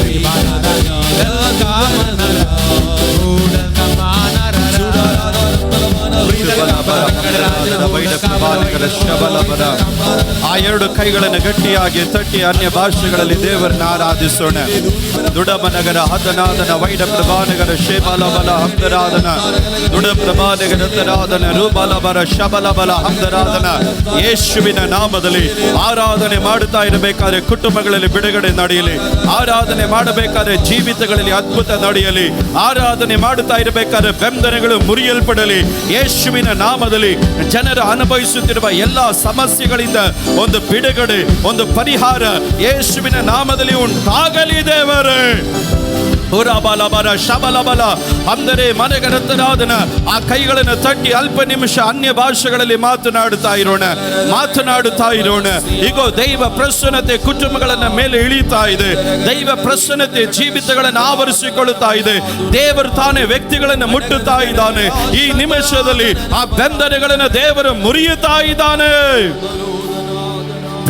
ರಿವರಾರೀದಲ್ ಕಾಮನರ ಕರ ಶಬಲಬಲ. ಆ ಎರಡು ಕೈಗಳನ್ನು ಗಟ್ಟಿಯಾಗಿ ತಟ್ಟಿ ಅನ್ಯ ಭಾಷೆಗಳಲ್ಲಿ ದೇವರನ್ನ ಆರಾಧಿಸೋಣ. ದುಡಮನಗರ ಹತನಾದನ ವೈಡ ಪ್ರಭಾನಗರ ಶೇಬಲಬಲ ಹಂದರಾದನ ದುಡ ಪ್ರಭಾನಗರ ಹತರಾದನ ರೂಬಲಬರ ಶಬಲಬಲ ಹಂದರಾದನ. ಯೇಸುವಿನ ನಾಮದಲ್ಲಿ ಆರಾಧನೆ ಮಾಡುತ್ತಾ ಇರಬೇಕಾದ್ರೆ ಕುಟುಂಬಗಳಲ್ಲಿ ಬಿಡುಗಡೆ ನಡೆಯಲಿ. ಆರಾಧನೆ ಮಾಡಬೇಕಾದ್ರೆ ಜೀವಿತಗಳಲ್ಲಿ ಅದ್ಭುತ ನಡೆಯಲಿ. ಆರಾಧನೆ ಮಾಡುತ್ತಾ ಇರಬೇಕಾದ್ರೆ ಬಂಧನಗಳು ಮುರಿಯಲ್ಪಡಲಿ. ಯೇಸುವಿನ ನಾಮದಲ್ಲಿ ಜನರು ಅನುಭವಿಸುತ್ತಿರುವ ಎಲ್ಲಾ ಸಮಸ್ಯೆಗಳಿಂದ ಒಂದು ಬಿಡುಗಡೆ, ಒಂದು ಪರಿಹಾರ ಯೇಸುವಿನ ನಾಮದಲ್ಲಿ ಉಂಟಾಗಲಿ ದೇವರೇ. ಹುರಬಲಬರ ಶಬಲಬಲ ಅಂದರೆ ಮನೆಗರತನಾದನ ಆ ಕೈಗಳನ್ನು ತಟ್ಟಿ ಅಲ್ಪ ನಿಮಿಷ ಅನ್ಯ ಭಾಷೆಗಳಲ್ಲಿ ಮಾತನಾಡುತ್ತಾ ಇರೋಣ. ಈಗ ದೈವ ಪ್ರಸನ್ನತೆ ಕುಟುಂಬಗಳನ್ನ ಮೇಲೆ ಇಳಿತಾ ಇದೆ. ದೈವ ಪ್ರಸನ್ನತೆ ಜೀವಿತಗಳನ್ನು ಆವರಿಸಿಕೊಳ್ಳುತ್ತಾ ಇದೆ. ದೇವರು ತಾನೇ ವ್ಯಕ್ತಿಗಳನ್ನು ಮುಟ್ಟುತ್ತಾ ಇದ್ದಾನೆ. ಈ ನಿಮಿಷದಲ್ಲಿ ಆ ಬಂಧನಗಳನ್ನು ದೇವರು ಮುರಿಯುತ್ತಾ ಇದ್ದಾನೆ.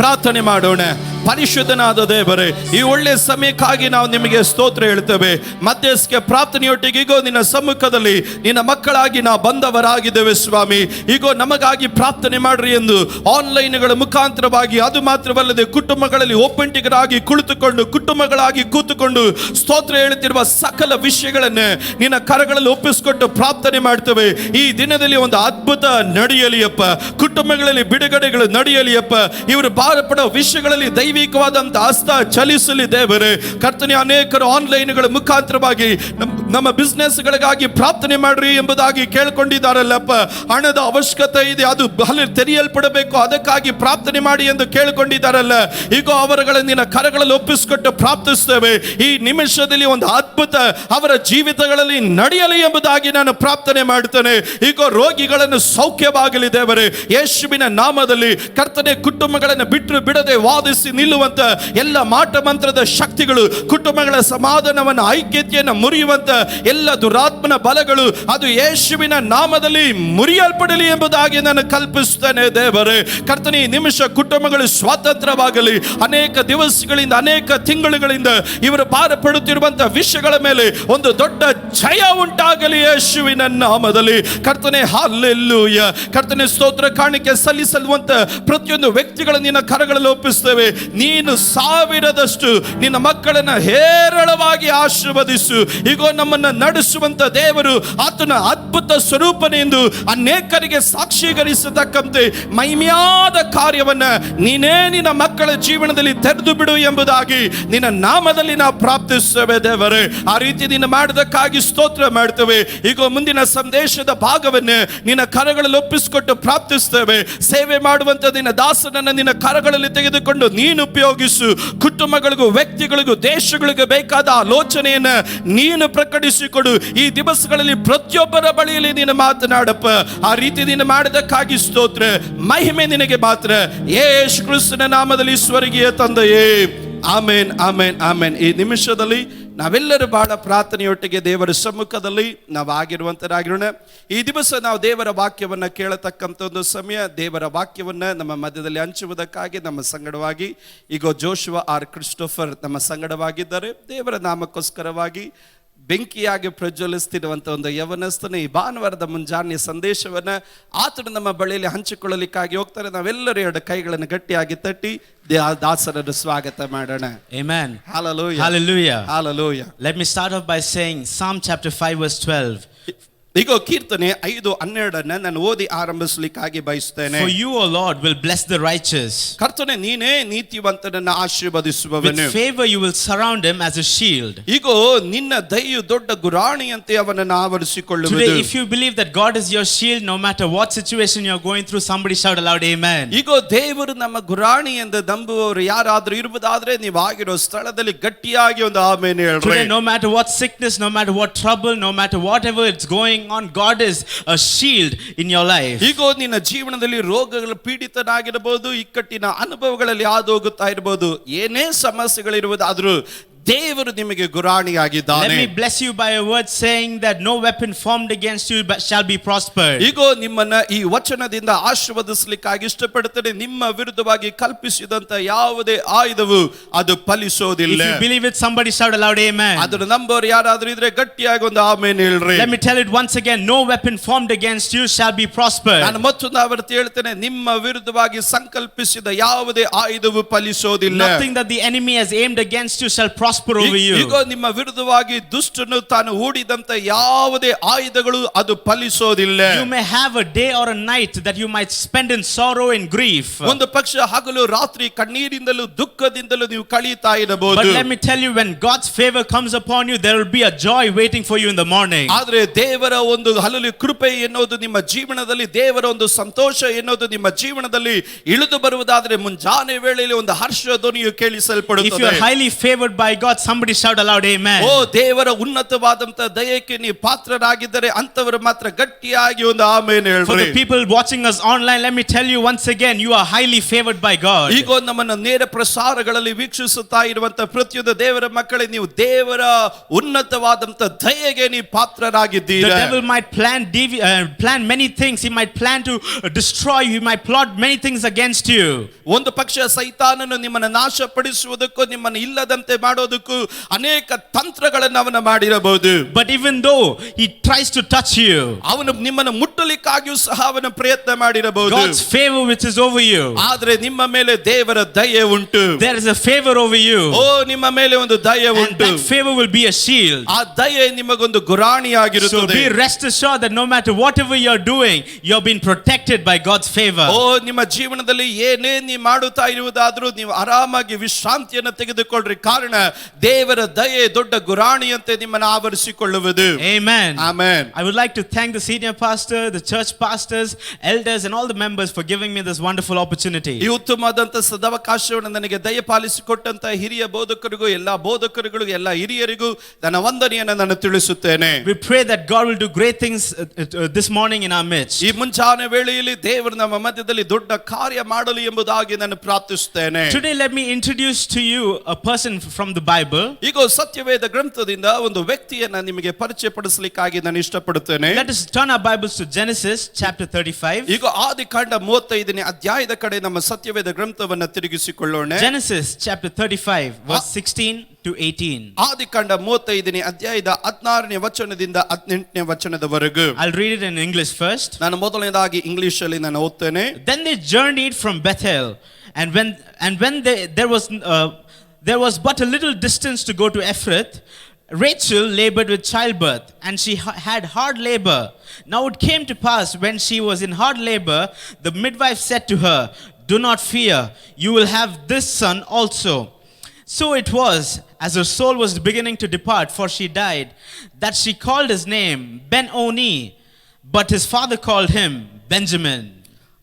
ಪ್ರಾರ್ಥನೆ ಮಾಡೋಣ. ಪರಿಶುದ್ಧನಾದ ದೇವರೇ, ಈ ಒಳ್ಳೆ ಸಮಯಕ್ಕಾಗಿ ನಾವು ನಿಮಗೆ ಸ್ತೋತ್ರ ಹೇಳ್ತೇವೆ. ಮಧ್ಯಸ್ಥಿಕೆ ಪ್ರಾರ್ಥನೆಯೊಟ್ಟಿಗೆ ಈಗೋ ನಿನ್ನ ಸಮ್ಮುಖದಲ್ಲಿ ನಿನ್ನ ಮಕ್ಕಳಾಗಿ ನಾವು ಬಂದವರಾಗಿದ್ದೇವೆ ಸ್ವಾಮಿ. ಈಗೋ ನಮಗಾಗಿ ಪ್ರಾರ್ಥನೆ ಮಾಡ್ರಿ ಎಂದು ಆನ್ಲೈನ್ಗಳ ಮುಖಾಂತರವಾಗಿ, ಅದು ಮಾತ್ರವಲ್ಲದೆ ಕುಟುಂಬಗಳಲ್ಲಿ ಒಬ್ಬಂಟಿಗರಾಗಿ ಕುಟುಂಬಗಳಾಗಿ ಕೂತುಕೊಂಡು ಸ್ತೋತ್ರ ಹೇಳುತ್ತಿರುವ ಸಕಲ ವಿಷಯಗಳನ್ನೇ ನಿನ್ನ ಕರಗಳಲ್ಲಿ ಒಪ್ಪಿಸಿಕೊಟ್ಟು ಪ್ರಾರ್ಥನೆ ಮಾಡ್ತೇವೆ. ಈ ದಿನದಲ್ಲಿ ಒಂದು ಅದ್ಭುತ ನಡೆಯಲಿಯಪ್ಪ. ಕುಟುಂಬಗಳಲ್ಲಿ ಬಿಡುಗಡೆಗಳು ನಡೆಯಲಿಯಪ್ಪ. ಇವರು ಭಾರಪಡೋ ವಿಷಯಗಳಲ್ಲಿ ದೈವಿಕವಾದಂತ ಹಸ್ತ ಚಲಿಸಲಿ ದೇವರೇ. ಕರ್ತನೆ, ಅನೇಕರು ಆನ್ಲೈನ್ಗಳ ಮುಖಾಂತರವಾಗಿ ನಮ್ಮ ಬಿಸ್ನೆಸ್ ಗಳಿಗಾಗಿ ಪ್ರಾರ್ಥನೆ ಮಾಡ್ರಿ ಎಂಬುದಾಗಿ ಕೇಳ್ಕೊಂಡಿದ್ದಾರಲ್ಲಪ್ಪ. ಹಣದ ಅವಶ್ಯಕತೆ ಇದೆ, ಅದು ಅಲ್ಲಿ ತೆರೆಯಲ್ಪಡಬೇಕು, ಅದಕ್ಕಾಗಿ ಪ್ರಾರ್ಥನೆ ಮಾಡಿ ಎಂದು ಕೇಳಿಕೊಂಡಿದ್ದಾರಲ್ಲ. ಈಗ ಅವರುಗಳನ್ನು ನಿನ್ನ ಕರಗಳಲ್ಲಿ ಒಪ್ಪಿಸಿಕೊಟ್ಟು ಪ್ರಾರ್ಥಿಸ್ತೇವೆ. ಈ ನಿಮಿಷದಲ್ಲಿ ಒಂದು ಅದ್ಭುತ ಅವರ ಜೀವಿತಗಳಲ್ಲಿ ನಡೆಯಲಿ ಎಂಬುದಾಗಿ ನಾನು ಪ್ರಾರ್ಥನೆ ಮಾಡ್ತೇನೆ. ಈಗ ರೋಗಿಗಳನ್ನು ಸೌಖ್ಯವಾಗಲಿ ದೇವರೇ. ಯೇಸುವಿನ ನಾಮದಲ್ಲಿ ಕರ್ತನೆ, ಕುಟುಂಬಗಳನ್ನು ಬಿಟ್ಟು ಬಿಡದೆ ವಾದಿಸಿ ನಿಲ್ಲುವಂತ ಎಲ್ಲ ಮಾಟ ಮಂತ್ರದ ಶಕ್ತಿಗಳು, ಕುಟುಂಬಗಳ ಸಮಾಧಾನವನ್ನು ಐಕ್ಯತೆಯನ್ನು ಮುರಿಯುವಂತ ಎಲ್ಲ ದುರಾತ್ಮನ ಬಲಗಳು, ಅದು ಯೇಸುವಿನ ನಾಮದಲ್ಲಿ ಮುರಿಯಲ್ಪಡಲಿ ಎಂಬುದಾಗಿ ನಾನು ಕಲ್ಪಿಸುತ್ತೇನೆ ದೇವರೇ. ಕರ್ತನೆ, ಈ ನಿಮಿಷ ಕುಟುಂಬಗಳು ಸ್ವಾತಂತ್ರ್ಯವಾಗಲಿ. ಅನೇಕ ದಿವಸಗಳಿಂದ, ಅನೇಕ ತಿಂಗಳುಗಳಿಂದ ಇವರು ಭಾರ ಪಡುತ್ತಿರುವಂತಹ ವಿಷಯಗಳ ಮೇಲೆ ಒಂದು ದೊಡ್ಡ ಜಯ ಉಂಟಾಗಲಿ ಯೇಸುವಿನ ನಾಮದಲ್ಲಿ. ಕರ್ತನೆ, ಹಲ್ಲೆಲೂಯ. ಕರ್ತನೆ, ಸ್ತೋತ್ರ ಕಾಣಿಕೆ ಸಲ್ಲಿಸಲುವಂತ ಪ್ರತಿಯೊಂದು ವ್ಯಕ್ತಿಗಳನ್ನು ನಿನ್ನ ಕರಗಳಲ್ಲಿ ಒಪ್ಪಿಸ್ತೇವೆ. ನೀನು ಸಾವಿರದಷ್ಟು ನಿನ್ನ ಮಕ್ಕಳನ್ನ ಹೇರಳವಾಗಿ ಆಶೀರ್ವದಿಸು. ಈಗ ನಮ್ಮನ್ನ ನಡೆಸುವಂತ ದೇವರು ಆತನ ಅದ್ಭುತ ಸ್ವರೂಪನೆ ಎಂದು ಅನೇಕರಿಗೆ ಸಾಕ್ಷೀಕರಿಸತಕ್ಕಂತೆ ಮಹಿಮೆಯಾದ ಕಾರ್ಯವನ್ನ ನೀನೇ ನಿನ್ನ ಮಕ್ಕಳ ಜೀವನದಲ್ಲಿ ತೆರೆದು ಬಿಡು ಎಂಬುದಾಗಿ ನಿನ್ನ ನಾಮದಲ್ಲಿ ನಾವು ಪ್ರಾರ್ಥಿಸ್ತೇವೆ ದೇವರೇ. ಆ ರೀತಿ ನೀನು ಮಾಡಿದಕ್ಕಾಗಿ ಸ್ತೋತ್ರ ಮಾಡ್ತೇವೆ. ಈಗ ಮುಂದಿನ ಸಂದೇಶದ ಭಾಗವನ್ನು ನಿನ್ನ ಕರಗಳಲ್ಲಿ ಒಪ್ಪಿಸಿಕೊಟ್ಟು ಪ್ರಾರ್ಥಿಸ್ತೇವೆ. ಸೇವೆ ಮಾಡುವಂತ ನಿನ್ನ ದಾಸನನ್ನ ನಿನ್ನ ಕರಗಳಲ್ಲಿ ತೆಗೆದುಕೊಂಡು ನೀನು ಉಪಯೋಗಿಸು. ಕುಟುಂಬಗಳಿಗೂ, ವ್ಯಕ್ತಿಗಳಿಗೂ, ದೇಶಗಳಿಗೂ ಬೇಕಾದ ಆಲೋಚನೆಯನ್ನ ನೀನು ಪ್ರಕಟಿಸಿಕೊಡು. ಈ ದಿವಸಗಳಲ್ಲಿ ಪ್ರತಿಯೊಬ್ಬರ ಬಳಿಯಲ್ಲಿ ನೀನು ಮಾತನಾಡಪ್ಪ. ಆ ರೀತಿ ನೀನು ಮಾಡಿದಕ್ಕಾಗಿ ಸ್ತೋತ್ರ. ಮಹಿಮೆ ನಿನಗೆ ಮಾತ್ರ. ಯೇಸು ಕ್ರಿಸ್ತನ ನಾಮದಲ್ಲಿ ಸ್ವರ್ಗೀಯ ತಂದೆಯೇ, ಆಮೇನ್, ಆಮೇನ್, ಆಮೇನ್. ಈ ನಿಮಿಷದಲ್ಲಿ ನಾವೆಲ್ಲರೂ ಬಹಳ ಪ್ರಾರ್ಥನೆಯೊಟ್ಟಿಗೆ ದೇವರ ಸಮ್ಮುಖದಲ್ಲಿ ನಾವು ಆಗಿರುವಂತರಾಗಿರೋಣ. ಈ ದಿವಸ ನಾವು ದೇವರ ವಾಕ್ಯವನ್ನು ಕೇಳತಕ್ಕಂಥ ಒಂದು ಸಮಯ. ದೇವರ ವಾಕ್ಯವನ್ನು ನಮ್ಮ ಮಧ್ಯದಲ್ಲಿ ಹಂಚುವುದಕ್ಕಾಗಿ ನಮ್ಮ ಸಂಗಡವಾಗಿ ಈಗ ಜೋಶುವ ಆರ್ ಕ್ರಿಸ್ಟೋಫರ್ ನಮ್ಮ ಸಂಗಡವಾಗಿದ್ದಾರೆ. ದೇವರ ನಾಮಕ್ಕೋಸ್ಕರವಾಗಿ ಬೆಂಕಿಯಾಗಿ ಪ್ರಜ್ವಲಿಸ್ತಿರುವಂಥ ಒಂದು ಯವನಸ್ಥನ ಈ ಭಾನುವಾರದ ಮುಂಜಾನೆ ಸಂದೇಶವನ್ನು ಆತನು ನಮ್ಮ ಬಳಿಯಲ್ಲಿ ಹಂಚಿಕೊಳ್ಳಲಿಕ್ಕಾಗಿ ಹೋಗ್ತಾರೆ. ನಾವೆಲ್ಲರೂ ಎರಡು ಕೈಗಳನ್ನು ಗಟ್ಟಿಯಾಗಿ ತಟ್ಟಿ ದಾಸರನ್ನು ಸ್ವಾಗತ ಮಾಡೋಣ. Amen. Hallelujah. Hallelujah. Hallelujah. Let me start off by saying Psalm chapter 5 verse 12. ಈಗ ಕೀರ್ತನೆ 5:12 ನಾನು ಓದಿ ಆರಂಭಿಸಲಿಕ್ಕಾಗಿ ಬಯಸುತ್ತೇನೆ. For you, O Lord, will bless the righteous. ಕರ್ತನೆ, ನೀನೇ ನೀತಿವಂತನನ್ನು ಆಶೀರ್ವದಿಸುವವನು. With favor you will surround him as a shield. ಈಗ ನಿನ್ನ ದಯೆಯು ದೊಡ್ಡ ಗುರಾಣಿಯಂತೆ ಅವನನ್ನು ಆವರಿಸಿಕೊಳ್ಳುವುದು. Today, if you believe that God is your shield, no matter what situation you are going through, somebody shout aloud, Amen. ಈಗ ದೇವರು ನಮ್ಮ ಗುರಾಣಿ ಎಂದು ನಂಬುವವರು ಯಾರಾದರೂ ಇರುವುದಾದ್ರೆ ನೀವು ಆಗಿರೋ ಸ್ಥಳದಲ್ಲಿ ಗಟ್ಟಿಯಾಗಿ ಒಂದು ಆಮೆನ್ ಹೇಳ್ರಿ. Today, no matter what sickness, no matter what trouble, no matter whatever it's going on, God is a shield in your life. ಈಗ ನಿನ್ನ ಜೀವನದಲ್ಲಿ ರೋಗಗಳ ಪೀಡಿತನಾಗಿರಬಹುದು, ಇಕ್ಕಟ್ಟಿನ ಅನುಭವಗಳಲ್ಲಿ ಹಾದು ಹೋಗುತ್ತಾ ಇರಬಹುದು, ಏನೇ ಸಮಸ್ಯೆಗಳಿರುವುದಾದರೂ ದೇವರು ನಿಮಗೆ ಗುರಾಣಿಯಾಗಿದ್ದಾನೆ. Let me bless you by a word saying that no weapon formed against you shall be prospered. ಈಗೋ ನಿಮ್ಮನ್ನ ಈ ವಚನದಿಂದ ಆಶೀರ್ವದಿಸಲಿಕ್ಕಾಗಿ ಇಷ್ಟಪಡುತ್ತೇನೆ. ನಿಮ್ಮ ವಿರುದ್ಧವಾಗಿ ಕಲ್ಪಿಸಿದಂತ ಯಾವುದೇ ಆಯುಧವು ಅದು ಫಲಿಸೋದಿಲ್ಲ. If you believe it, somebody shout aloud amen. ಅದನ್ನು ನಂಬೋರು ಯಾರಾದ್ರೂ ಇದ್ರೆ ಗಟ್ಟಿಯಾಗಿ ಒಂದು ಆಮೆನ್ ಹೇಳ್ರಿ. Let me tell it once again, no weapon formed against you shall be prospered. ನಾನು ಮತ್ತೊಂದು ಆವರ್ತಿ ಹೇಳ್ತೇನೆ, ನಿಮ್ಮ ವಿರುದ್ಧವಾಗಿ ಸಂಕಲ್ಪಿಸಿದ ಯಾವುದೇ ಆಯುಧವು ಫಲಿಸೋದಿಲ್ಲ. Nothing that the enemy has aimed against you shall prosper over you. ಈಗ ನಿಮ್ಮ ವಿರುದ್ಧವಾಗಿ ದುಷ್ಟನು ತಾನು ಹೂಡಿದಂತ ಯಾವುದೇ ಆಯುಧಗಳು ಅದು ಫಲಿಸೋದಿಲ್ಲ. You may have a day or a night that you might spend in sorrow and grief. ಒಂದು ಪಕ್ಷ ಹಗಲು ರಾತ್ರಿ ಕಣ್ಣೀರಿಂದಲೂ ದುಃಖದಿಂದಲೂ ನೀವು ಕಳೀತಾ ಇರಬಹುದು. But let me tell you, when God's favor comes upon you, there will be a joy waiting for you in the morning. ಆದ್ರೆ ದೇವರ ಒಂದು ಹಲಲು ಕೃಪೆ ಎನ್ನುವುದು ನಿಮ್ಮ ಜೀವನದಲ್ಲಿ, ದೇವರ ಒಂದು ಸಂತೋಷ ಎನ್ನುವುದು ನಿಮ್ಮ ಜೀವನದಲ್ಲಿ ಇಳಿದು ಬರುವುದಾದ್ರೆ ಮುಂಜಾನೆ ವೇಳೆಯಲ್ಲಿ ಒಂದು ಹರ್ಷ ಧ್ವನಿಯು ಕೇಳಿಸಲ್ಪಡುತ್ತದೆ. If you are highly favored by God, somebody shout aloud amen. ಓ ದೇವರ ಉನ್ನತವಾದಂತ ದಯಕ್ಕೆ ನೀವು ಪಾತ್ರರಾಗಿದ್ದರೆ ಅಂತವರು ಮಾತ್ರ ಗಟ್ಟಿಯಾಗಿ ಒಂದು ಆಮೆನ್ ಹೇಳ್ರಿ. For the people watching us online, let me tell you once again, you are highly favored by God. ಈಗ ನಮ್ಮನ್ನು ನೇರ ಪ್ರಸಾರಗಳಲ್ಲಿ ವೀಕ್ಷಿಸುತ್ತಾ ಇರುವಂತ ಪ್ರತಿಯೊಂದು ದೇವರ ಮಕ್ಕಳೇ, ನೀವು ದೇವರ ಉನ್ನತವಾದಂತ ದಯೆಗೆ ನೀವು The ಪಾತ್ರರಾಗಿದ್ದೀರಾ. devil might plan many things. He might plan to destroy you. He might plot many things against you. ಒಂದು ಪಕ್ಷ ಸೈತಾನನು ನಿಮ್ಮನ್ನು ನಾಶಪಡಿಸುವುದಕ್ಕೂ ನಿಮ್ಮನ್ನು ಇಲ್ಲದಂತೆ ಮಾಡೋದಕ್ಕೂ ಅನೇಕ ತಂತ್ರಗಳನ್ನು ಅವನು ಮಾಡಿರಬಹುದು. But even though he tries to touch you, ಅವನು ನಿಮ್ಮನ್ನು ಮುಟ್ಟಲಿಕ್ಕಾಗಿಯೂ ಸಹ ಅವನ ಪ್ರಯತ್ನ ಮಾಡಿರಬಹುದು. God's favor which is over you, ಆದ್ರೆ ನಿಮ್ಮ ಮೇಲೆ ದೇವರ ದಯೆ ಉಂಟು. there is a favor over you. ಓ ನಿಮ್ಮ ಮೇಲೆ ಒಂದು ದಯೆ And ಉಂಟು. that favor will be a shield. ಆ ದಯೆ ನಿಮಗೊಂದು So ಗುರಾಣಿಯಾಗಿರುತ್ತದೆ. be rest assured that no matter whatever you're doing, you're being protected by God's favor. ಓ ನಿಮ್ಮ ಜೀವನದಲ್ಲಿ ಏನೇ ನೀವು ಮಾಡುತ್ತಾ ಇರುವುದಾದ್ರೂ ನೀವು ಆರಾಮಾಗಿ ವಿಶ್ರಾಂತಿಯನ್ನು ತೆಗೆದುಕೊಳ್ಳ್ರಿ. ಕಾರಣ ದೇವರ ದಯೆ ದೊಡ್ಡ ಗುರಾಣಿಯಂತೆ ನಿಮ್ಮನ್ನು ಆವರಿಸಿಕೊಳ್ಳುವುದು. Amen. Amen. I would like to thank the senior pastor, the church pastors, elders, and all the members for giving me this wonderful opportunity. ಈ ಉತ್ತಮವಾದಂತ ಸದವಕಾಶವನ್ನು ನನಗೆ ದಯಪಾಲಿಸಿಕೊಟ್ಟಂತ ಹಿರಿಯ ಬೋಧಕರಿಗೂ, ಎಲ್ಲಾ ಬೋಧಕರುಗಳಿಗೂ, ಎಲ್ಲಾ ಹಿರಿಯರಿಗೂ ನನ್ನ ವಂದನೆಯನ್ನು ನಾನು ತಿಳಿಸುತ್ತೇನೆ. We pray that God will do great things this morning in our midst. ಈ ಮುಂಜಾನೆ ವೇಳೆಯಲ್ಲಿ ದೇವರು ನಮ್ಮ ಮಧ್ಯದಲ್ಲಿ ದೊಡ್ಡ ಕಾರ್ಯ ಮಾಡಲಿ ಎಂಬುದಾಗಿ ನಾನು ಪ್ರಾರ್ಥಿಸುತ್ತೇನೆ. Today let me introduce to you a person from the Bible. ಈಗ ಸತ್ಯವೇದ ಗ್ರಂಥದಿಂದ ಒಂದು ವ್ಯಕ್ತಿಯನ್ನ ನಿಮಗೆ ಪರಿಚಯಪಡಿಸಲಿಕ್ಕಾಗಿ ನಾನು ಇಷ್ಟಪಡುತ್ತೇನೆ. Let us turn our Bibles to Genesis chapter 35. ಈಗ ಆದಿಕಾಂಡ 35ನೇ ಅಧ್ಯಾಯದ ಕಡೆ ನಮ್ಮ ಸತ್ಯವೇದ ಗ್ರಂಥವನ್ನ ತಿರುಗಿಸಿಕೊಳ್ಳೋಣ. Genesis chapter 35 verse 16 to 18. ಆದಿಕಾಂಡ 35ನೇ ಅಧ್ಯಾಯದ 16ನೇ ವಚನದಿಂದ 18ನೇ ವಚನದವರೆಗೂ. I'll read it in English first. ನಾನು ಮೊದಲನೇದಾಗಿ ಇಂಗ್ಲಿಷ್ ಅಲ್ಲಿ ನಾನು ಓದ್ತೇನೆ. Then they journeyed from Bethel, and when there was but a little distance to go to Ephrath, Rachel labored with childbirth, and she had hard labor. Now it came to pass, when she was in hard labor, the midwife said to her, "Do not fear, you will have this son also." So it was, as her soul was beginning to depart, for she died, that she called his name Ben-Oni, but his father called him Benjamin.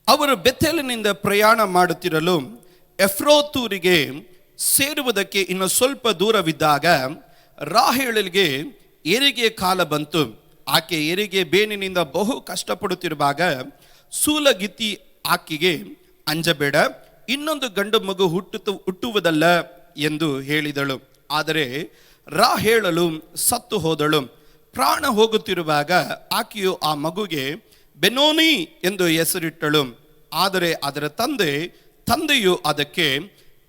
ಅವರು ಬೆಥೆಲಿನಿಂದ ಪ್ರಯಾಣ ಮಾಡುತ್ತಿರಲು ಎಫ್ರೋತೂರಿಗೆ ಸೇರುವುದಕ್ಕೆ ಇನ್ನು ಸ್ವಲ್ಪ ದೂರವಿದ್ದಾಗ ರಾಹೇಲಳಿಗೆ ಹೆರಿಗೆಯ ಕಾಲ ಬಂತು. ಆಕೆ ಹೆರಿಗೆ ಬೇನಿನಿಂದ ಬಹು ಕಷ್ಟಪಡುತ್ತಿರುವಾಗ ಸೂಲಗಿತ್ತಿ ಆಕೆಗೆ ಅಂಜಬೇಡ, ಇನ್ನೊಂದು ಗಂಡು ಮಗು ಹುಟ್ಟುವುದಲ್ಲ ಎಂದು ಹೇಳಿದಳು. ಆದರೆ ರಾಹೇಲಳು ಸತ್ತು ಹೋದಳು. ಪ್ರಾಣ ಹೋಗುತ್ತಿರುವಾಗ ಆಕೆಯು ಆ ಮಗುಗೆ ಬೆನೋನಿ ಎಂದು ಹೆಸರಿಟ್ಟಳು. ಆದರೆ ಅದರ ತಂದೆಯು ಅದಕ್ಕೆ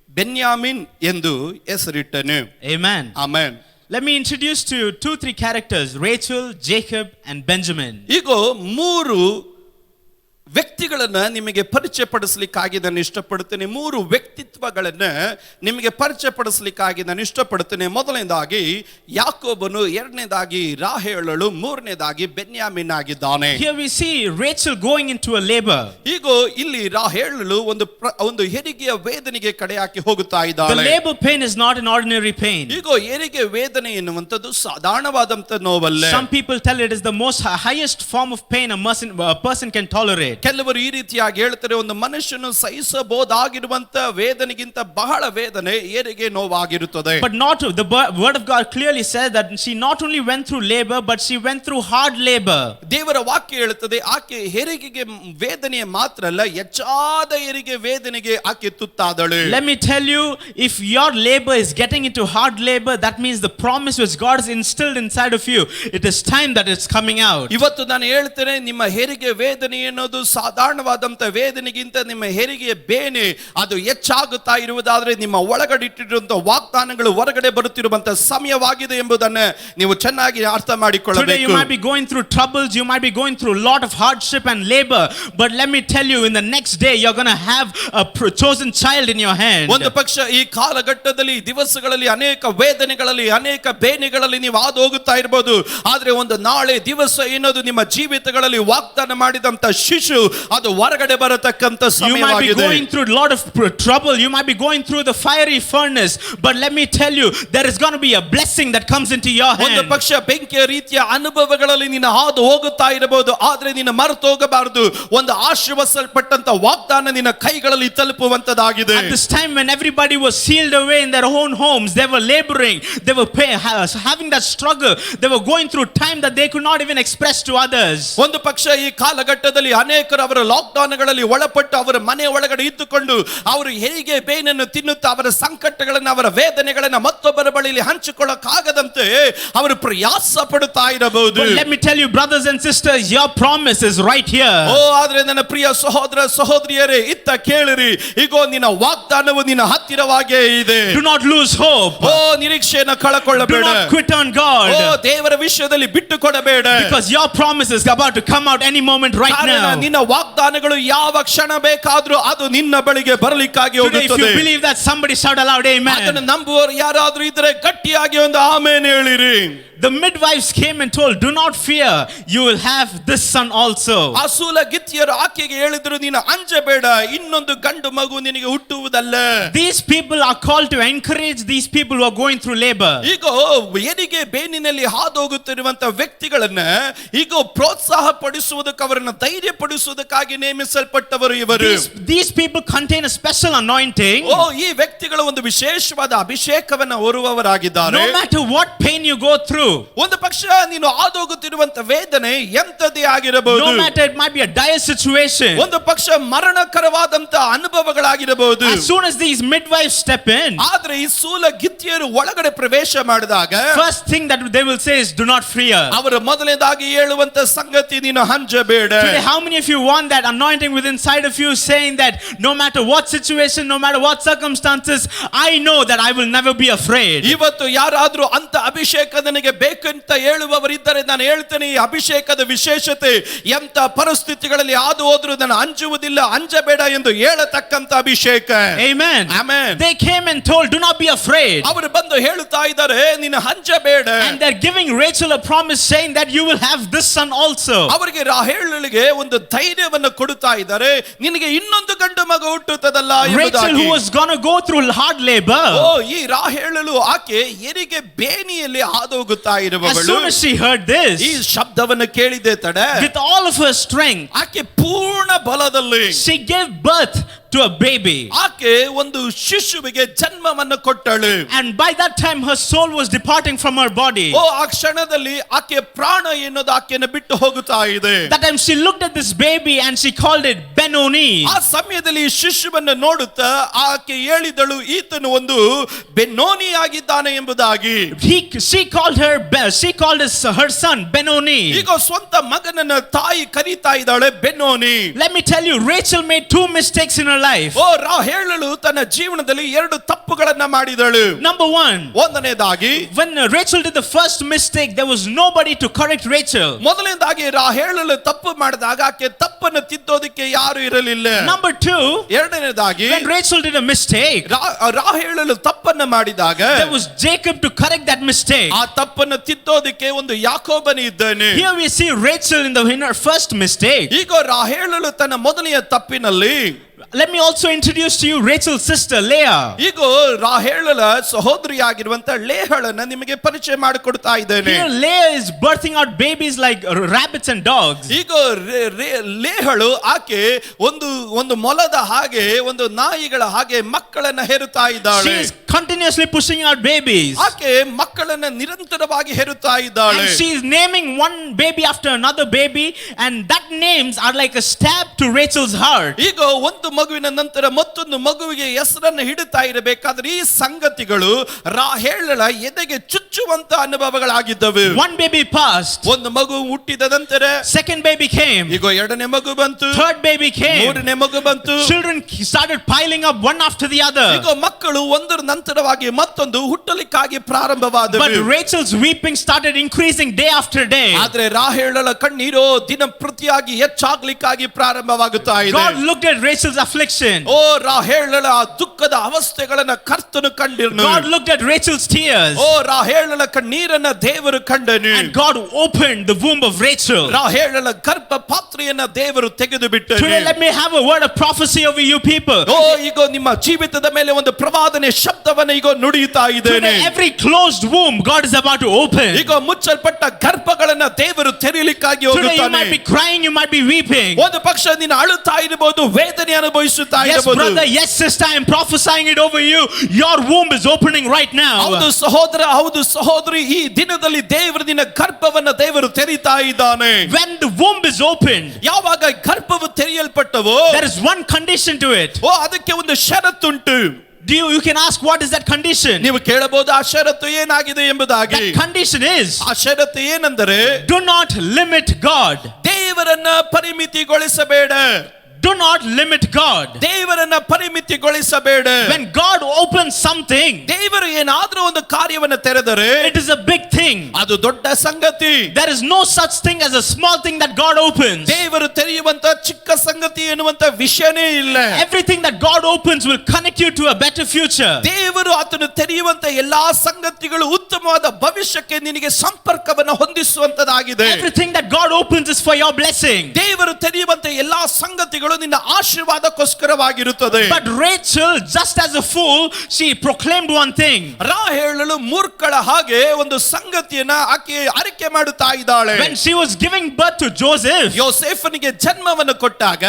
ಬೆನ್ಯಾಮಿನ್ ಎಂದು ಹೆಸರಿಟ್ಟನು. Amen. Amen. Let me introduce to you 2-3 characters: Rachel, Jacob, and Benjamin. ಈಗ 3 ವ್ಯಕ್ತಿಗಳನ್ನ ನಿಮಗೆ ಪರಿಚಯಪಡಿಸಲಿಕ್ಕಾಗಿ ನಾನು ಇಷ್ಟಪಡುತ್ತೇನೆ. 3 ವ್ಯಕ್ತಿತ್ವಗಳನ್ನ ನಿಮಗೆ ಪರಿಚಯಪಡಿಸಲಿಕ್ಕಾಗಿ ನಾನು ಇಷ್ಟಪಡುತ್ತೇನೆ. ಮೊದಲನೇದಾಗಿ ಯಾಕೋಬನು, ಎರಡನೇದಾಗಿ ರಾಹೇಲಳು, ಮೂರನೇದಾಗಿ ಬೆನ್ಯಾಮಿನ್ ಆಗಿದ್ದಾನೆ. Here we see Rachel going into a labor. ಈಗ ಇಲ್ಲಿ ರಾಹೇಲಳು ಒಂದು ಹೆರಿಗೆಯ ವೇದನೆಗೆ ಕಡೆ ಹಾಕಿ ಹೋಗುತ್ತಾ The ಇದ್ದಾಳೆ. labor pain is not an ordinary pain. ಈಗ ಹೆರಿಗೆ ವೇದನೆ ಎನ್ನುವಂಥದ್ದು ಸಾಧಾರಣವಾದಂತ ನೋವಲ್ಲ. Some people tell it is the most highest form of pain a person can tolerate. ಕೆಲವರು ಈ ರೀತಿಯಾಗಿ ಹೇಳ್ತಾರೆ, ಒಂದು ಮನುಷ್ಯನು ಸಹಿಸಬಹುದಾಗಿರುವಂತ ವೇದನೆಗಿಂತ ಬಹಳ ವೇದನೆ ಹೆರಿಗೆ ನೋವಾಗಿರುತ್ತದೆ. But not the word of God clearly says that she not only went through labor, but she went through hard labor. ದೇವರ ವಾಕ್ಯ ಹೇಳುತ್ತದೆ, ಆಕೆ ಹೆರಿಗೆಗೆ ವೇದನೆ ಮಾತ್ರ ಅಲ್ಲ, ಹೆಚ್ಚಾದ ಹೆರಿಗೆ ವೇದನೆಗೆ ಆಕೆ ತುತ್ತಾದಳು. Let me tell you, if your labor is getting into hard labor, that means the promise which God has instilled inside of you, it is time that it's coming out. ಇವತ್ತು ನಾನು ಹೇಳ್ತೇನೆ, ನಿಮ್ಮ ಹೆರಿಗೆ ವೇದನೆ ಅನ್ನೋದು ಸಾಧಾರಣವಾದಂತ ವೇದನೆಗಿಂತ ನಿಮ್ಮ ಹೆರಿಗೆಯ ಬೇನೆ ಅದು ಹೆಚ್ಚಾಗುತ್ತಾ ಇರುವುದಾದ್ರೆ ನಿಮ್ಮ ಒಳಗಡೆ ಇಟ್ಟಿರುವಂತಹ ವಾಗ್ದಾನಗಳು ಹೊರಗಡೆ ಬರುತ್ತಿರುವಂತ ಸಮಯವಾಗಿದೆ ಎಂಬುದನ್ನು ನೀವು ಚೆನ್ನಾಗಿ ಅರ್ಥ Today you ಮಾಡಿಕೊಳ್ಳಬೇಕು. might be going through troubles, you might be going through a lot of hardship and labor, but let me tell you, in the next day you're going to have a chosen child in your hand. ಒಂದು ಪಕ್ಷ ಈ ಕಾಲಘಟ್ಟದಲ್ಲಿ ದಿವಸಗಳಲ್ಲಿ ಅನೇಕ ವೇದನೆಗಳಲ್ಲಿ ಅನೇಕ ಬೇನೆಗಳಲ್ಲಿ ನೀವು ಹಾದು ಹೋಗುತ್ತಾ ಇರಬಹುದು, ಆದ್ರೆ ಒಂದು ನಾಳೆ ದಿವಸ ಏನದು ನಿಮ್ಮ ಜೀವಿತಗಳಲ್ಲಿ ವಾಗ್ದಾನ ಮಾಡಿದಂತ ಶಿಶು ಅದು ಹೊರಗಡೆ ಬರತಕ್ಕಂತ You might be ಸಮಯವಾಗಿದೆ. going through a lot of trouble, you might be going through the fiery furnace, but let me tell you, there is going to be a blessing that comes into your ಒಂದು hand. ಪಕ್ಷ ಬೆಂಕಿಯ ರೀತಿಯ ಅನುಭವಗಳಲ್ಲಿ ನೀನು ಹಾದು ಹೋಗುತ್ತಾ ಇರಬಹುದು, ಆದ್ರೆ ನೀನು ಮರೆತು ಹೋಗಬಾರದು, ಒಂದು ಆಶೀರ್ವದಿಸಲ್ಪಟ್ಟಂತ ವಾಗ್ದಾನ ನಿನ್ನ ಕೈಗಳಲ್ಲಿ ತಲುಪುವಂತದಾಗಿದೆ. At this time when everybody was sealed away in their own homes, they were laboring, they were having that struggle, they were going through time that they could not even express to others. ಒಂದು ಪಕ್ಷ ಈ ಕಾಲಘಟ್ಟದಲ್ಲಿ ಅನೇಕರು ಅವರ ಲಾಕ್ಡೌನ್ಗಳಲ್ಲಿ ಒಳಪಟ್ಟು ಅವರ ಮನೆ ಒಳಗಡೆ ಇದ್ದುಕೊಂಡು ಅವರು ಹೆರಿಗೆ ಬೇನನ್ನು ತಿನ್ನುತ್ತಾ ಅವರ ಸಂಕಟಗಳನ್ನು ಅವರ ವೇದನೆಗಳನ್ನು ಮತ್ತೊಬ್ಬರ ಬಳಿಯಲ್ಲಿ ಹಂಚಿಕೊಳ್ಳಕ್ಕಾಗದಂತೆ ಅವರು ಪ್ರಯಾಸ ಪಡುತ್ತಾ ಇರಬಹುದು. But let me tell you, brothers and sisters, your promise is right here. ಓ ಆದ್ರೆ ನನ್ನ ಪ್ರಿಯ ಸಹೋದರ ಸಹೋದರಿಯರೇ, ಇತ್ತ ಕೇಳಿರಿ, ಈಗೋ ನಿನ್ನ ವಾಗ್ದಾನವು ನಿನ್ನ ಹತ್ತಿರವಾಗೇ ಇದೆ. Do not lose hope. ಓ ನಿರೀಕ್ಷೆಯನ್ನು Do ಕಳಕೊಳ್ಳಬೇಡ. not quit on God. ಓ ದೇವರ ವಿಷಯದಲ್ಲಿ ಬಿಟ್ಟು ಕೊಡಬೇಡ. Because your promise is about to come out any moment right ಕಾರಣ now. ನಿನ್ನ ವಾಗ್ದಾನಗಳು ಯಾವ ಕ್ಷಣ ಬೇಕಾದ್ರೂ ಅದು ನಿನ್ನ ಬಳಿಗೆ ಬರಲಿಕ್ಕಾಗಿ Today, if ಹೋಗುತ್ತದೆ. you believe that, somebody shout aloud, ಅದನ್ನು amen. ನಂಬುವವರು ಯಾರಾದ್ರೂ ಇದ್ರೆ ಗಟ್ಟಿಯಾಗಿ ಒಂದು ಆಮೇನ್ ಹೇಳಿರಿ. The midwives came and told, do not fear, you will have this son also. ಆ ಸೂಲಗಿತ್ತಿಯರು ಆಕೆಗೆ ಹೇಳಿದ್ರು, ನೀನು ಅಂಜಬೇಡ, ಇನ್ನೊಂದು ಗಂಡು ಮಗು ನಿನಗೆ ಹುಟ್ಟುವುದಲ್ಲ. These people are called to encourage these people who are going through labor. ಈಗ ಹೆರಿಗೆ ಬೇನಿನಲ್ಲಿ ಹಾದು ಹೋಗುತ್ತಿರುವಂತ ವ್ಯಕ್ತಿಗಳನ್ನ ಈಗ ಪ್ರೋತ್ಸಾಹ ಪಡಿಸುವುದಕ್ಕೆ, ಅವರನ್ನು ಧೈರ್ಯ ಪಡಿಸುವುದಕ್ಕಾಗಿ ನೇಮಿಸಲ್ಪಟ್ಟವರು ಇವರು. These people contain a special anointing. ಓ ಈ ವ್ಯಕ್ತಿಗಳು ಒಂದು ವಿಶೇಷವಾದ ಅಭಿಷೇಕವನ್ನ ಹೊರುವವರಾಗಿದ್ದಾರೆ. No matter what pain you go through, ಒಂದು ಪಕ್ಷ ನೀನು ಹಾದು ಹೋಗುತ್ತಿರುವಂತ ವೇದನೆ ಎಂತದೇ ಆಗಿರಬಹುದು, no matter it might be a dire situation, ಒಂದು ಪಕ್ಷ ಮರಣಕರವಾದಂತ ಅನುಭವಗಳಾಗಿರಬಹುದು. as soon as these midwives step in, ಆದ್ರೆ ಈ ಸೂಲಗಿತ್ತಿಯರು ಒಳಗಡೆ ಪ್ರವೇಶ ಮಾಡಿದಾಗ first thing that they will say is, do not fear. ಅವರು ಮೊದಲನೇದಾಗಿ ಹೇಳುವಂತ ಸಂಗತಿ, ನೀನು ಹಂಜಬೇಡ. Today, how many of you want that anointing within inside of you, saying that no matter what situation, no matter what circumstances, I know that I will never be afraid? ಇವತ್ತು ಯಾರಾದ್ರೂ ಅಂತ ಅಭಿಷೇಕ ನನಗೆ ಬೇಕಂತ ಹೇಳುವವರಿದ್ದರೆ ನಾನು ಹೇಳ್ತೇನೆ, ಈ ಅಭಿಷೇಕದ ವಿಶೇಷತೆ ಎಂತ ಪರಿಸ್ಥಿತಿಗಳಲ್ಲಿ ಹಾದು ಹೋದ್ರೂ ನಾನು ಅಂಜುವುದಿಲ್ಲ, ಅಂಜಬೇಡ ಎಂದು ಹೇಳತಕ್ಕಂತ ಅಭಿಷೇಕ. Amen. Amen. They came and told, do not be afraid. ಅವರು ಬಂದು ಹೇಳುತ್ತಾ ಇದ್ದಾರೆ, ನೀನು ಅಂಜಬೇಡ. And they're giving Rachel a promise saying that you will have this son also. ಅವರಿಗೆ ರಾಹೇಲಳಿಗೆ ಒಂದು ಧೈರ್ಯವನ್ನು ಕೊಡುತ್ತಾ ಇದ್ದಾರೆ, ನಿನಗೆ ಇನ್ನೊಂದು ಗಂಡು ಮಗು ಹುಟ್ಟುತ್ತದಲ್ಲ Rachel, who was going to go through hard labor, ಓ ಈ ರಾಹೇಲಳು ಆಕೆ ಹೆರಿಗೆ ಬೇನಿಯಲ್ಲಿ ಹಾದು ಹೋಗುತ್ತಾ as ಇರುವವಳು. soon as she heard ಈ this, ಶಬ್ದವನ್ನು ಕೇಳಿದೆ ತಡೆ, with all of her strength, ಆಕೆ ಪೂರ್ಣ ಬಲದಲ್ಲಿ she gave birth to a baby. ಆಕೆ ಒಂದು ಶಿಶುವಿಗೆ ಜನ್ಮವನ್ನು ಕೊಟ್ಟಳು. And by that time her soul was departing from her body. ಓ ಆ ಕ್ಷಣದಲ್ಲಿ ಆಕೆ ಪ್ರಾಣ ಎನ್ನುವುದು ಆಕೆಯನ್ನು ಬಿಟ್ಟು ಹೋಗುತ್ತಾ ಇದೆ. That time she looked at this baby and she called it Benoni. ಆ ಸಮಯದಲ್ಲಿ ಶಿಶುವನ್ನು ನೋಡುತ್ತಾ ಆಕೆ ಹೇಳಿದಳು, ಈತನು ಒಂದು ಬೆನ್ನೋನಿ ಆಗಿದ್ದಾನೆ ಎಂಬುದಾಗಿ. She called her son Benoni. ಈಗ ಸ್ವಂತ ಮಗನನ್ನ ತಾಯಿ ಕರೀತಾ ಇದ್ದಾಳೆ ಬೆನ್ನೋನಿ. Let me tell you, Rachel made two mistakes in her life. ಓ ರಾಹೇಲಳು ತನ್ನ ಜೀವನದಲ್ಲಿ ಎರಡು ತಪ್ಪುಗಳನ್ನ ಮಾಡಿದಳು. Number one, ಒಂದನೇದಾಗಿ when Rachel did the first mistake, there was nobody to correct Rachel. ಮೊದಲನೇದಾಗಿ ರಾಹೇಲಳು ತಪ್ಪು ಮಾಡಿದಾಗ ಆಕೆ ತಪ್ಪನ್ನು ತಿದ್ದೋದಕ್ಕೆ ಯಾರು ಇರಲಿಲ್ಲ. Number two, ಎರಡನೇದಾಗಿ when Rachel did a mistake, ರಾಹೇಲಳು ತಪ್ಪನ್ನು ಮಾಡಿದಾಗ there was Jacob to correct that mistake. ಆ ತಪ್ಪನ್ನು ತಿದ್ದೋದಕ್ಕೆ ಒಂದು ಯಾಕೋಬನು ಇದ್ದಾನೆ. Here we see Rachel in her first mistake. ಈಗ ರಾಹೇಲಳು ತನ್ನ ಮೊದಲನೆಯ ತಪ್ಪಿನಲ್ಲಿ let me also introduce to you Rachel's sister, Leah. ಈಗ ರಾಹೇಲಳ ಸಹೋದರಿಯಾಗಿರುವಂತ ಲೇಹಳನ್ನ ನಿಮಗೆ ಪರಿಚಯ ಮಾಡಿಕೊಡ್ತಾ ಇದ್ದೇನೆ. Here, Leah is birthing out babies like rabbits and dogs. ಈಗ ಲೇಹಳು ಆಕೆ ಒಂದು ಮೊಲದ ಹಾಗೆ ಒಂದು ನಾಯಿಗಳ ಹಾಗೆ ಮಕ್ಕಳನ್ನ ಹೆರುತ್ತಾ She ಇದ್ದಾಳೆ. is continuously pushing out babies. ಆಕೆ ಮಕ್ಕಳನ್ನ ನಿರಂತರವಾಗಿ ಹೆರುತ್ತಾ ಇದ್ದಾಳೆ. And she is naming one baby after another baby, and that names are like a stab to Rachel's heart. ಈಗ ಒಂದು ಮಗುವಿನ ನಂತರ ಮತ್ತೊಂದು ಮಗುವಿಗೆ ಹೆಸರನ್ನು ಹಿಡುತ್ತಾ ಇರಬೇಕಾದ್ರೆ ಈ ಸಂಗತಿಗಳು ರಾಹೇಲಳ ಎದೆಗೆ ಚುಚ್ಚುವಂತ ಅನುಭವಗಳಾಗಿದ್ದವು. One baby passed. ಒಂದು ಮಗು ಹುಟ್ಟಿದ ನಂತರ Second baby came. ಈಗ ಎರಡನೇ ಮಗು ಬಂತು. Third baby came. ಮೂರನೇ ಮಗು ಬಂತು. Children started piling up one after the other. ಈಗ ಮಕ್ಕಳು ಒಂದರ ನಂತರವಾಗಿ ಮತ್ತೊಂದು ಹುಟ್ಟಲಿಕ್ಕಾಗಿ ಪ್ರಾರಂಭವಾದವು. But Rachel's weeping started increasing day after day. ಆದ್ರೆ ರಾಹೇಲಳ ಕಣ್ಣೀರು ದಿನ ಪ್ರತಿಯಾಗಿ ಹೆಚ್ಚಾಗ್ಲಿಕ್ಕಾಗಿ ಪ್ರಾರಂಭವಾಗುತ್ತಾ ಇದೆ. God looked at Rachel's affliction. ಓ ರಾಹೇಲಳ ದುಃಖದ ಅವಸ್ಥೆಗಳನ್ನ ಕರ್ತನು ಕಂಡಿರನು. God looked at Rachel's tears. ಓ ರಾಹೇಲಳ ಕಣ್ಣೀರನ್ನ ದೇವರು ಕಂಡನು. And God opened the womb of Rachel. ರಾಹೇಲಳ ಗರ್ಭ ಪಾತ್ರೆಯನ್ನ ದೇವರು ತೆಗೆದು ಬಿಟ್ಟನು. Today let me have a word of prophecy over you people. ಓ ಈಗ ನಿಮ್ಮ ಜೀವಿತದ ಮೇಲೆ ಒಂದು ಪ್ರವಾದನೆ ಶಬ್ದವನ್ನು ಈಗ ನುಡಿಯುತ್ತಾ ಇದ್ದೇನೆ. Today every closed womb God is about to open. ಈಗ ಮುಚ್ಚಲ್ಪಟ್ಟ ಗರ್ಭಗಳನ್ನ ದೇವರು ತೆರೆಯಲಿಕ್ಕಾಗಿ Today you ಹೋಗುತ್ತಾನೆ. might be crying, you might be weeping. ಒಂದು ಪಕ್ಷ ನೀನು ಅಳುತ್ತಾ ಇರಬಹುದು, ವೇದನೆ ಅನುಭವಿಸುತ್ತಾ Yes ಇರಬಹುದು. brother, yes sister, I am prophesying it over you. Your womb is opening right now. ಹೌದು ಸಹೋದರ, ಹೌದು ಸಹೋದರಿ, ಈ ದಿನದಲ್ಲಿ ದೇವರು ನಿನ್ನ ಗರ್ಭವನ್ನ ದೇವರು ತೆರೀತಾ ಇದ್ದಾನೆ. When the womb is opened, ಯಾವಾಗ ಗರ್ಭವು ತೆರೆಯಲ್ಪಟ್ಟವೋ there is one condition to it. ಓ ಅದಕ್ಕೆ ಒಂದು ಷರತ್ತುಂಟು. You can ask, what is that condition? ನೀವು ಕೇಳಬಹುದು ಆ ಷರತ್ತು ಏನಾಗಿದೆ ಎಂಬುದಾಗಿ. That condition is, ಆ ಷರತ್ತು ಏನೆಂದರೆ do not limit God. ದೇವರನ್ನ ಪರಿಮಿತಿಗೊಳಿಸಬೇಡ. Do not limit God. ದೇವರನ್ನ ಪರಿಮಿತಿಗೊಳಿಸಬೇಡ. When God opens something, ದೇವರು ಏನಾದರೂ ಒಂದು ಕಾರ್ಯವನ್ನು ತೆರೆದರೆ it is a big thing. ಅದು ದೊಡ್ಡ ಸಂಗತಿ. There is no such thing as a small thing that God opens. ದೇವರು ತೆರೆಯುವಂತ ಚಿಕ್ಕ ಸಂಗತಿ ಎನ್ನುವಂತ ವಿಷಯನೇ ಇಲ್ಲ. Everything that God opens will connect you to a better future. ದೇವರು ಆತನು ತೆರೆಯುವಂತ ಎಲ್ಲಾ ಸಂಗತಿಗಳು ಉತ್ತಮವಾದ ಭವಿಷ್ಯಕ್ಕೆ ನಿನಗೆ ಸಂಪರ್ಕವನ್ನು ಹೊಂದಿಸುವಂತದಾಗಿದೆ. Everything that God opens is for your blessing. ದೇವರು ತೆರೆಯುವಂತ ಎಲ್ಲಾ ಸಂಗತಿಗಳು ನಿನ್ನ ಆಶೀರ್ವಾದಕ್ಕೋಸ್ಕರವಾಗಿರುತ್ತದೆ. But Rachel, just as a fool, she proclaimed one thing. ರಾಹೇಲಳು ಮೂರ್ಖಳ ಹಾಗೆ ಒಂದು ಸಂಗತಿಯನ್ನ ಆಕೆ ಅರಿಕೆ ಮಾಡುತ್ತಾ ಇದ್ದಾಳೆ. When she was giving birth to Joseph, ಯೋಸೇಫನಿಗೆ ಜನ್ಮವನ್ನು ಕೊಟ್ಟಾಗ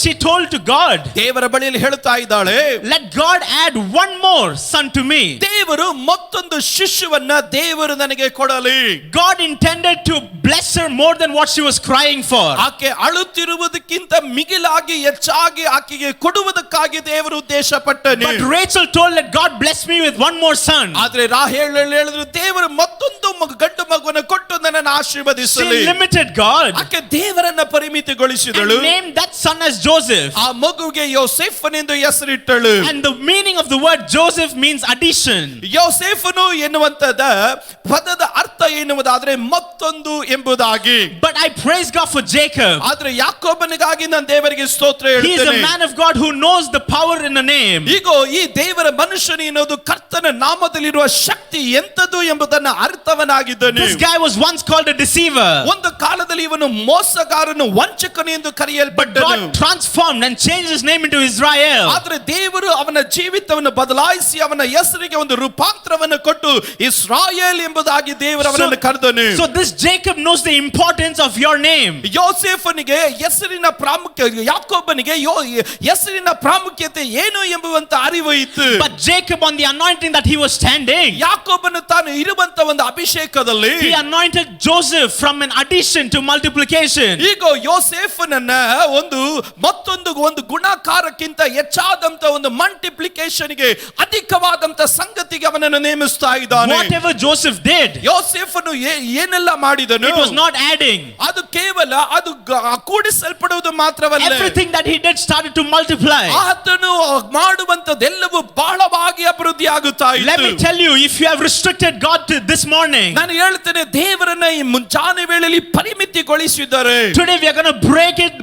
she told to God, ದೇವರ ಬಳಿಯಲ್ಲಿ ಹೇಳುತ್ತಾ ಇದ್ದಾಳೆ, let God add one more son to me. ದೇವರು ಮತ್ತೊಂದು ಶಿಶುವನ್ನ ದೇವರು ನನಗೆ ಕೊಡಲಿ. God intended to bless her more than what she was crying for. ಆಕೆ ಅಳುತ್ತಿರುವುದಕ್ಕಿಂತ ಮಿಗಿಲಾಗಿ ಹೆಚ್ಚಾಗಿ ಆಕೆಗೆ ಕೊಡುವುದಕ್ಕಾಗಿ ದೇವರು ಉದ್ದೇಶ ಪಟ್ಟನು. But Rachel told, let God bless me with one more son. ಆದ್ರೆ ರಾಹೇಲಳು ಹೇಳಿದ್ರು, ದೇವರು ಮತ್ತೊಂದು ಗಂಡು ಮಗುವನ್ನು ಕೊಟ್ಟು ನನ್ನನ್ನು She ಆಶೀರ್ವದಿಸಲಿ. limited God ಆಕೆ ದೇವರನ್ನ ಪರಿಮಿತಿಗೊಳಿಸಿದಳು. and named that son as Joseph. ಆ ಮಗುಗೆ ಯೋಸೇಫನೆಂದು ಹೆಸರಿಟ್ಟಳು. And the meaning of the word Joseph means addition. ಯೋಸೇಫನು ಎನ್ನುವಂತದ ಪದದ ಅರ್ಥ ಎನ್ನುವುದಾದ್ರೆ ಮತ್ತೊಂದು ಎಂಬುದಾಗಿ. But I praise God for Jacob. ಆದ್ರೆ ಯಾಕೋಬನಿಗಾಗಿ ನಾನು ದೇವರಿಗೆ ಸ್ತೋತ್ರ He is a ಹೇಳುತ್ತೇನೆ. man of God who knows the power in a name. ಈಗ ಈ ದೇವರ ಮನುಷ್ಯನು ಎನ್ನುವುದು ಕರ್ತನ ನಾಮದಲ್ಲಿರುವ ಶಕ್ತಿ ಎಂತದು ಎಂಬುದನ್ನ ಅರ್ಥವನಾಗಿದ್ದನು. This guy was once called a deceiver. ಒಂದು ಕಾಲದಲ್ಲಿ ಇವನು ಮೋಸಗಾರನು, ವಂಚಕನು ಎಂದು ಕರೆಯಲ್ಪಟ್ಟನು. God transformed and changed his name into Israel. ಆದ್ರೆ ದೇವರು ಅವನ ಜೀವಿತವನ್ನು ಬದಲಾಯಿಸಿ ಅವನ ಹೆಸರಿಗೆ ಒಂದು ರೂಪಾಂತರವನ್ನು ಕೊಟ್ಟು ಇಸ್ರಾಯೇಲ್ ಎಂಬುದಾಗಿ ದೇವರು ಅವನನ್ನು ಕರೆದನು. So this Jacob knows the importance of your name. ಯೋಸೇಫನಿಗೆ ಹೆಸರಿನ ಪ್ರಾಮುಖ್ಯತೆ, ಯಾಕೋಬನಿಗೆ ಹೆಸರಿನ ಪ್ರಾಮುಖ್ಯತೆ ಏನು ಎಂಬುವಂತ ಅರಿವು ಇತ್ತು. But Jacob, on the anointing that he was standing, ಯಾಕೋಬನು ತಾನು ಇರುವಂತ ಒಂದು ಅಭಿಷೇಕದಲ್ಲಿ he anointed Joseph from an addition to multiplication. ಈಗ ಯೋಸೇಫನನ್ನ ಮತ್ತೊಂದು ಗುಣಾಕಾರಕ್ಕಿಂತ ಹೆಚ್ಚಾದಂತ ಒಂದು ಮಲ್ಟಿಪ್ಲಿಕೇಶನ್ ಗೆ ಅಧಿಕವಾದಂತ ಸಂಗತಿಗೆ ಅವನನ್ನು ನೇಮಿಸ್ತಾ ಇದ್ದಾನೆ. Whatever Joseph did, ಯೋಸೇಫನು ಏನೆಲ್ಲ ಮಾಡಿದನು, it was not adding. ಅದು ಕೇವಲ ಅದು ಕೂಡಿಸಲ್ಪಡುವುದು ಮಾತ್ರವಲ್ಲ, Everything that he did started to multiply. ಆತನು ಮಾಡುವಂತದೆಲ್ಲವೂ ಬಹಳವಾಗಿ ಅಭಿವೃದ್ಧಿ ಆಗುತ್ತಾ ಇತ್ತು. Let me tell you, if you have restricted God to this morning, ನಾನು ಹೇಳ್ತೇನೆ, ದೇವರನ್ನ ಈ ಮುಂಜಾನೆ ವೇಳೆಯಲ್ಲಿ ಪರಿಮಿತಿಗೊಳಿಸಿದ್ದಾರೆ. today we are going to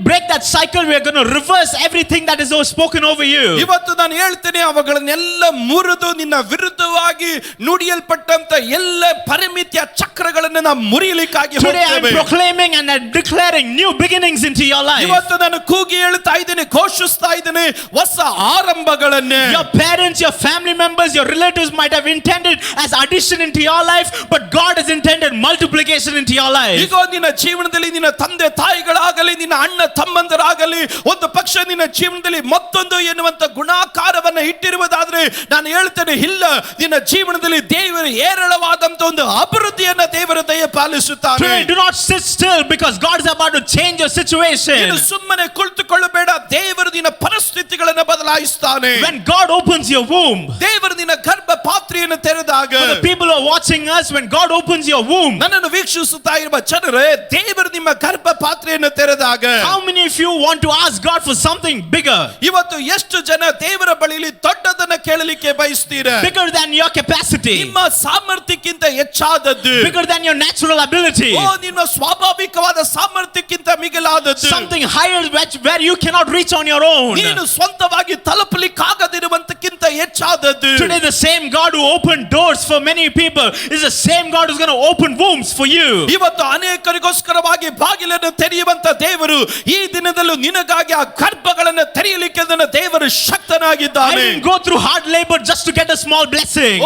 break that cycle. We are going to reverse everything that is spoken over you. ಇವತ್ತು ನಾನು ಹೇಳ್ತೇನೆ, ಅವುಗಳನ್ನೆಲ್ಲ ಮುರಿದು ನಿನ್ನ ವಿರುದ್ಧವಾಗಿ ನುಡಿಯಲ್ಪಟ್ಟಂತ ಎಲ್ಲ ಪರಿಮಿತಿಯ ಚಕ್ರಗಳನ್ನು ನಾವು ಮುರಿಯಲಿಕ್ಕಾಗಿ Today I am ಹೋಗ್ತೇವೆ. proclaiming and declaring new beginnings into your life. ಇವತ್ತು ನಾನು ನಾನು ಕೂಗಿ ಹೇಳ್ತಾ ಇದ್ದೇನೆ, ಘೋಷಿಸ್ತಾ ಇದ್ದೇನೆ, ಹೊಸ ಆರಂಭಗಳನ್ನೇ. Your parents, your family members, your relatives might have intended as addition into your life, but God has intended multiplication into your life. ಈಗ ನಿನ್ನ ಜೀವನದಲ್ಲಿ ನಿನ್ನ ತಂದೆ ತಾಯಿಗಳಾಗಲಿ, ನಿನ್ನ ಅಣ್ಣ ತಮ್ಮಂದರಾಗಲಿ, ಒಂದು ಪಕ್ಷ ನಿನ್ನ ಜೀವನದಲ್ಲಿ ಮತ್ತೊಂದು ಎನ್ನುವಂತ ಗುಣಾಕಾರವನ್ನ ಇಟ್ಟಿರುವುದಾದ್ರೆ ನಾನು ಹೇಳ್ತೇನೆ, ಇಲ್ಲ, ನಿನ್ನ ಜೀವನದಲ್ಲಿ ದೇವರು ಏರಳವಾದಂತ ಒಂದು ಅಭಿವೃದ್ಧಿಯನ್ನ ದೇವರ ದಯ ಪಾಲಿಸುತ್ತಾನೆ. Today, do not sit still because God is about to change your situation. ನೀನು ಸುಮ್ಮನೆ ಕುಳಿತುಕೊಳ್ಳಬೇಡ, ದೇವರು ನಿನ್ನ ಪರಿಸ್ಥಿತಿಗಳನ್ನು ಬದಲಾಯಿಸುತ್ತಾನೆ. When God opens your womb, ದೇವರು ನಿನ್ನ ಗರ್ಭ ಪಾತ್ರೆಯನ್ನು ತೆರೆದಾಗ, for the people who are watching us, when God opens your womb, ನನ್ನನ್ನು ವೀಕ್ಷಿಸುತ್ತಾ ಇರುವ ಜನರೇ, ದೇವರು ನಿಮ್ಮ ಗರ್ಭ ಪಾತ್ರೆಯನ್ನು ತೆರೆದಾಗ, how many of you want to ask God for something bigger? ಇವತ್ತು ಎಷ್ಟು ಜನ ದೇವರ ಬಳಿಯಲ್ಲಿ ದೊಡ್ಡದನ್ನ ಕೇಳಲಿಕ್ಕೆ ಬಯಸ್ತೀರಾ? Bigger than your capacity, ನಿಮ್ಮ ಸಾಮರ್ಥ್ಯಕ್ಕಿಂತ ಹೆಚ್ಚಾದದ್ದು, bigger than your natural ability, ನಿಮ್ಮ ಸ್ವಾಭಾವಿಕವಾದ ಸಾಮರ್ಥ್ಯಕ್ಕಿಂತ ಮಿಗಿಲಾದದ್ದು, something higher where you cannot reach on your own. ನೀನು ಸ್ವಂತವಾಗಿ ತಲುಪಲಿಕ್ಕಾಗದಿರುವಂತಕ್ಕಿಂತ ಹೆಚ್ಚಾದದ್ದು. Today the same God who opened doors for many people is the same God who's going to open wombs for you. ಇವತ್ತು ಅನೇಕರಿಗೋಸ್ಕರವಾಗಿ ಬಾಗಿಲನ್ನು ತೆರೆಯುವಂತ ದೇವರು ಈ ದಿನದಲ್ಲೂ ನಿನಗಾಗಿ ಆ ಗರ್ಭಗಳನ್ನು ತೆರೆಯಲಿಕ್ಕೆ ನನ್ನ ದೇವರು I ಶಕ್ತನಾಗಿದ್ದಾನೆ. didn't go through hard labor just to get a small blessing.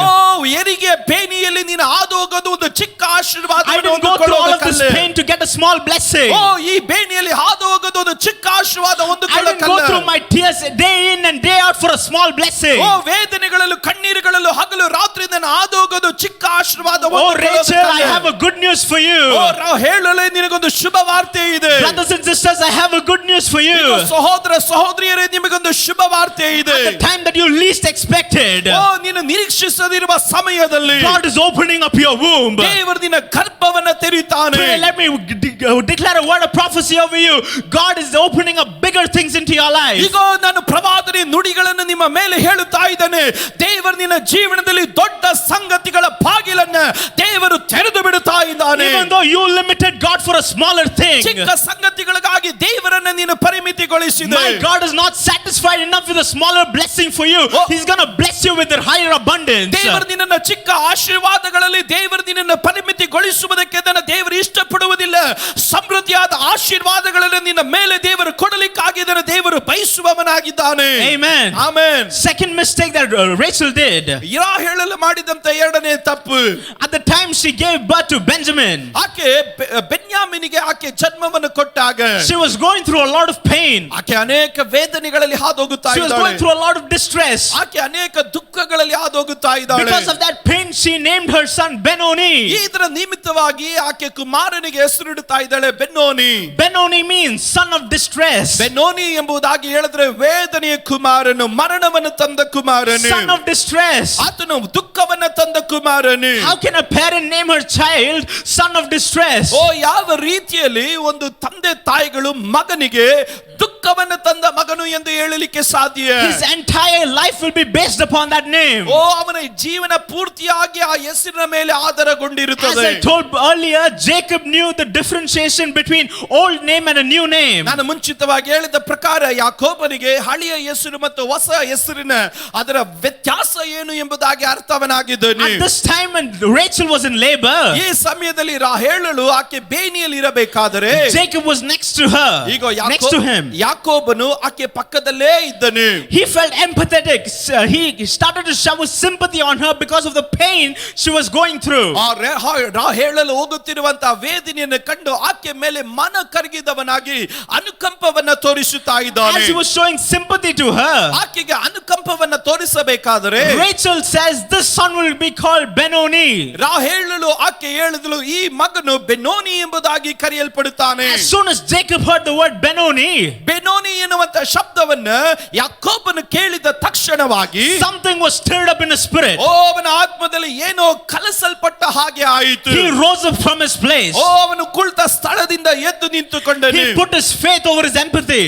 ಹೆರಿಗೆ ಬೇನಿಯಲ್ಲಿ ನೀನು ಹಾದು ಹೋಗೋದು ಒಂದು ಚಿಕ್ಕ I ಆಶೀರ್ವಾದವನ್ನು didn't go through all of this ಹೊಂದಿಕೊಳ್ಳೋದಕ್ಕಲ್ಲ. pain to get a small blessing. ಈ ಬೇನಿಯಲ್ಲಿ ಹಾದು ಹೋಗೋದು ಒಂದು ಚಿಕ್ಕ ಆಶೀರ್ವಾದ I didn't go through my tears day in and day out for a small blessing. ವೇದನೆಗಳಲ್ಲೂ ಕಣ್ಣೀರುಗಳಲ್ಲೂ ಹಗಲು ರಾತ್ರಿ ನಾನು ಹಾದು ಹೋಗೋದು ಚಿಕ್ಕ ಆಶೀರ್ವಾದ. Oh Rachel, I have a good news for you. ಹೇಳಲೇ ನಿನಗೊಂದು ಶುಭ ವಾರ್ತೆ ಇದೆ. Brothers and sisters, I have a good news for you. ಸಹೋದರ ಸಹೋದರಿಯರೇ, ನಿಮಗೊಂದು ಶುಭ ವಾರ್ತೆ ಇದೆ. At the time that you least expected, ನೀನು ನಿರೀಕ್ಷಿಸದಿರುವ ಸಮಯದಲ್ಲಿ God is opening up your womb. ದೇವರು ನಿನ್ನ ಗರ್ಭವನ್ನ ತೆರೀತಾನೆ. Today, let me declare a word of prophecy over you. God is opening up bigger things into your life. ಈಗ ನಾನು ಪ್ರವಾದನೆ ನುಡಿಗಳನ್ನು ನಿಮ್ಮ ಮೇಲೆ ಹೇಳುತ್ತಾ ಇದ್ದೇನೆ. ದೇವರು ನಿನ್ನ ಜೀವನದಲ್ಲಿ ದೊಡ್ಡ ಸಂಗತಿಗಳ ಬಾಗಿಲನ್ನ ದೇವರು ತೆರೆದು ಬಿಡುತ್ತಾ ಇದ್ದಾನೆ. Even though you limited God for a smaller thing, ಚಿಕ್ಕ ಸಂಗತಿಗಳಿಗಾಗಿ ದೇವರನ್ನ ನೀನು ಪರಿಮಿತಿಗೊಳಿಸಿದೆ. my God is not satisfied enough with a smaller blessing for you. He's going to bless you with a higher abundance. ದೇವರು ನಿನ್ನನ್ನು ಚಿಕ್ಕ ಆಶೀರ್ವಾದಗಳಲ್ಲಿ ದೇವರು ನಿನ್ನನ್ನು ಪರಿಮಿತಿಗೊಳಿಸುವುದಕ್ಕೆ ನನ್ನ ದೇವರು ಇಷ್ಟಪಡುವುದಿಲ್ಲ. ಸಮೃದ್ಧಿಯಾದ ಆಶೀರ್ವಾದಗಳನ್ನು ನಿನ್ನ ಮೇಲೆ ದೇವರು ಕೊಡಲಿಕ್ಕಾಗಿ ಇದನ್ನು ದೇವರು ಬಯಸುವವನಾಗಿದ್ದಾನೆ. Amen. Amen. Second mistake that Rachel did, ಹೇಳಲು ಮಾಡಿದಂತ ಎರಡನೇ ತಪ್ಪು, at the time she gave birth to Benjamin, ಆಕೆ ಬೆನ್ಯಾಮಿನಿಗೆ ಆಕೆ ಜನ್ಮವನ್ನು ಕೊಟ್ಟಾಗ she was going through a lot of pain. ಆಕೆ ಅನೇಕ ವೇದನೆಗಳಲ್ಲಿ ಹಾದೋಗುತ್ತಾ She was ಇದ್ದಾಳೆ. going through a lot of distress. ಆಕೆ ಅನೇಕ ದುಃಖಗಳಲ್ಲಿ ಹಾದೋಗುತ್ತಾ ಇದ್ದಾಳೆ. Because of that pain, she named her son Benoni. ಇದರ ನಿಮಿತ್ತವಾಗಿ ಆಕೆ ಕುಮಾರನಿಗೆ ಹೆಸರಿಡುತ್ತಾ ಇದ್ದಾಳೆ ಬೆನ್ನೋನಿ. Benoni means son of distress. ಬೆನ್ನೋನಿ ಎಂಬುದಾಗಿ ಹೇಳಿದ್ರೆ ವೇದನೆಯ ಕುಮಾರನು, ಮರಣವನ್ನು ತಂದ ಕುಮಾರನು, Son of distress. ಆತನು ದುಃಖವನ್ನು ತಂದ ಕುಮಾರನು. How can a parent name her child son of distress? ಯಾವ ರೀತಿಯಲ್ಲಿ ಒಂದು ತಂದೆ ತಾಯಿಗಳು ಮಗನಿಗೆ ದುಃಖವನ್ನು ತಂದ ಮಗನು ಎಂದು ಹೇಳಲಿಕ್ಕೆ ಸಾಧ್ಯ? His entire life will be based upon that name. ಅವನ ಜೀವನ ಪೂರ್ತಿಯಾಗಿ ಆ ಹೆಸರಿನ ಮೇಲೆ ಆಧಾರಗೊಂಡಿರುತ್ತದೆ. As I told earlier, Jacob knew the differentiation between old name and a new name. ನಾನು ಮುಂಚಿತವಾಗಿ ಹೇಳಿದ ಪ್ರಕಾರ ಯಾಕೋಬನಿಗೆ ಹಳೆಯ ಹೆಸರು ಮತ್ತು ಹೊಸ ಹೆಸರಿನ ಅದರ ವ್ಯತ್ಯಾಸ ಏನು ಎಂಬುದಾಗಿ ಅರ್ಥವನಾಗಿದ್ದನು. At this time when Rachel was in labor, ಈ ಸಮಯದಲ್ಲಿ ರಾಹೇಲಳು ಆಕೆ ಬೇನಿಯಲ್ಲಿ ಇರಬೇಕಾದರೆ Jacob was next to her, ಈಗ next to him. ಯಾಕೋಬನು ಆಕೆ ಪಕ್ಕದಲ್ಲೇ ಇದ್ದನು. He felt empathetic. He started to shower sympathy on her because of the pain she was going through. ರಾಹೇಲಳು ಹೋಗುತ್ತಿರುವಂತಹ ವೇದನೆಯನ್ನು ಕಂಡು ಆಕೆ ಮೇಲೆ ಮನ ಕರಗಿದವನಾಗಿ ಅನುಕಂಪವನ್ನ ತೋರಿಸುತ್ತಾ ಇದ್ದಾನೆ. As he was showing sympathy to her, ಆಕೆಗೆ ಅನುಕಂಪವನ್ನ ತೋರಿಸಬೇಕಾದರೆ Rachel says this son will be called Benoni. ರಾಹೇಲಳು ಆಕೆ ಹೇಳಿದಳು, ಈ ಮಗನು ಬೆನೋನಿ ಎಂಬುದಾಗಿ ಕರೆಯಲ್ಪಡುತ್ತಾನೆ. As soon as Jacob heard the word Benoni, Benoni ಎನ್ನುವಂತ ಶಬ್ದವನ್ನ ಯಾಕೋಬನು ಕೇಳಿದ ತಕ್ಷಣವಾಗಿ something was stirred up in his spirit. ಅವನ ಆತ್ಮದಲ್ಲಿ ಏನೋ ಕಲಸಲ್ಪಟ್ಟ ಹಾಗೆ ಆಯಿತು. He rose up from his place. ಅವನು ಕುಳಿತ ಸ್ಥಳದಿಂದ ಎದ್ದು ನಿಂತುಕೊಂಡನು. He put his faith over his empathy.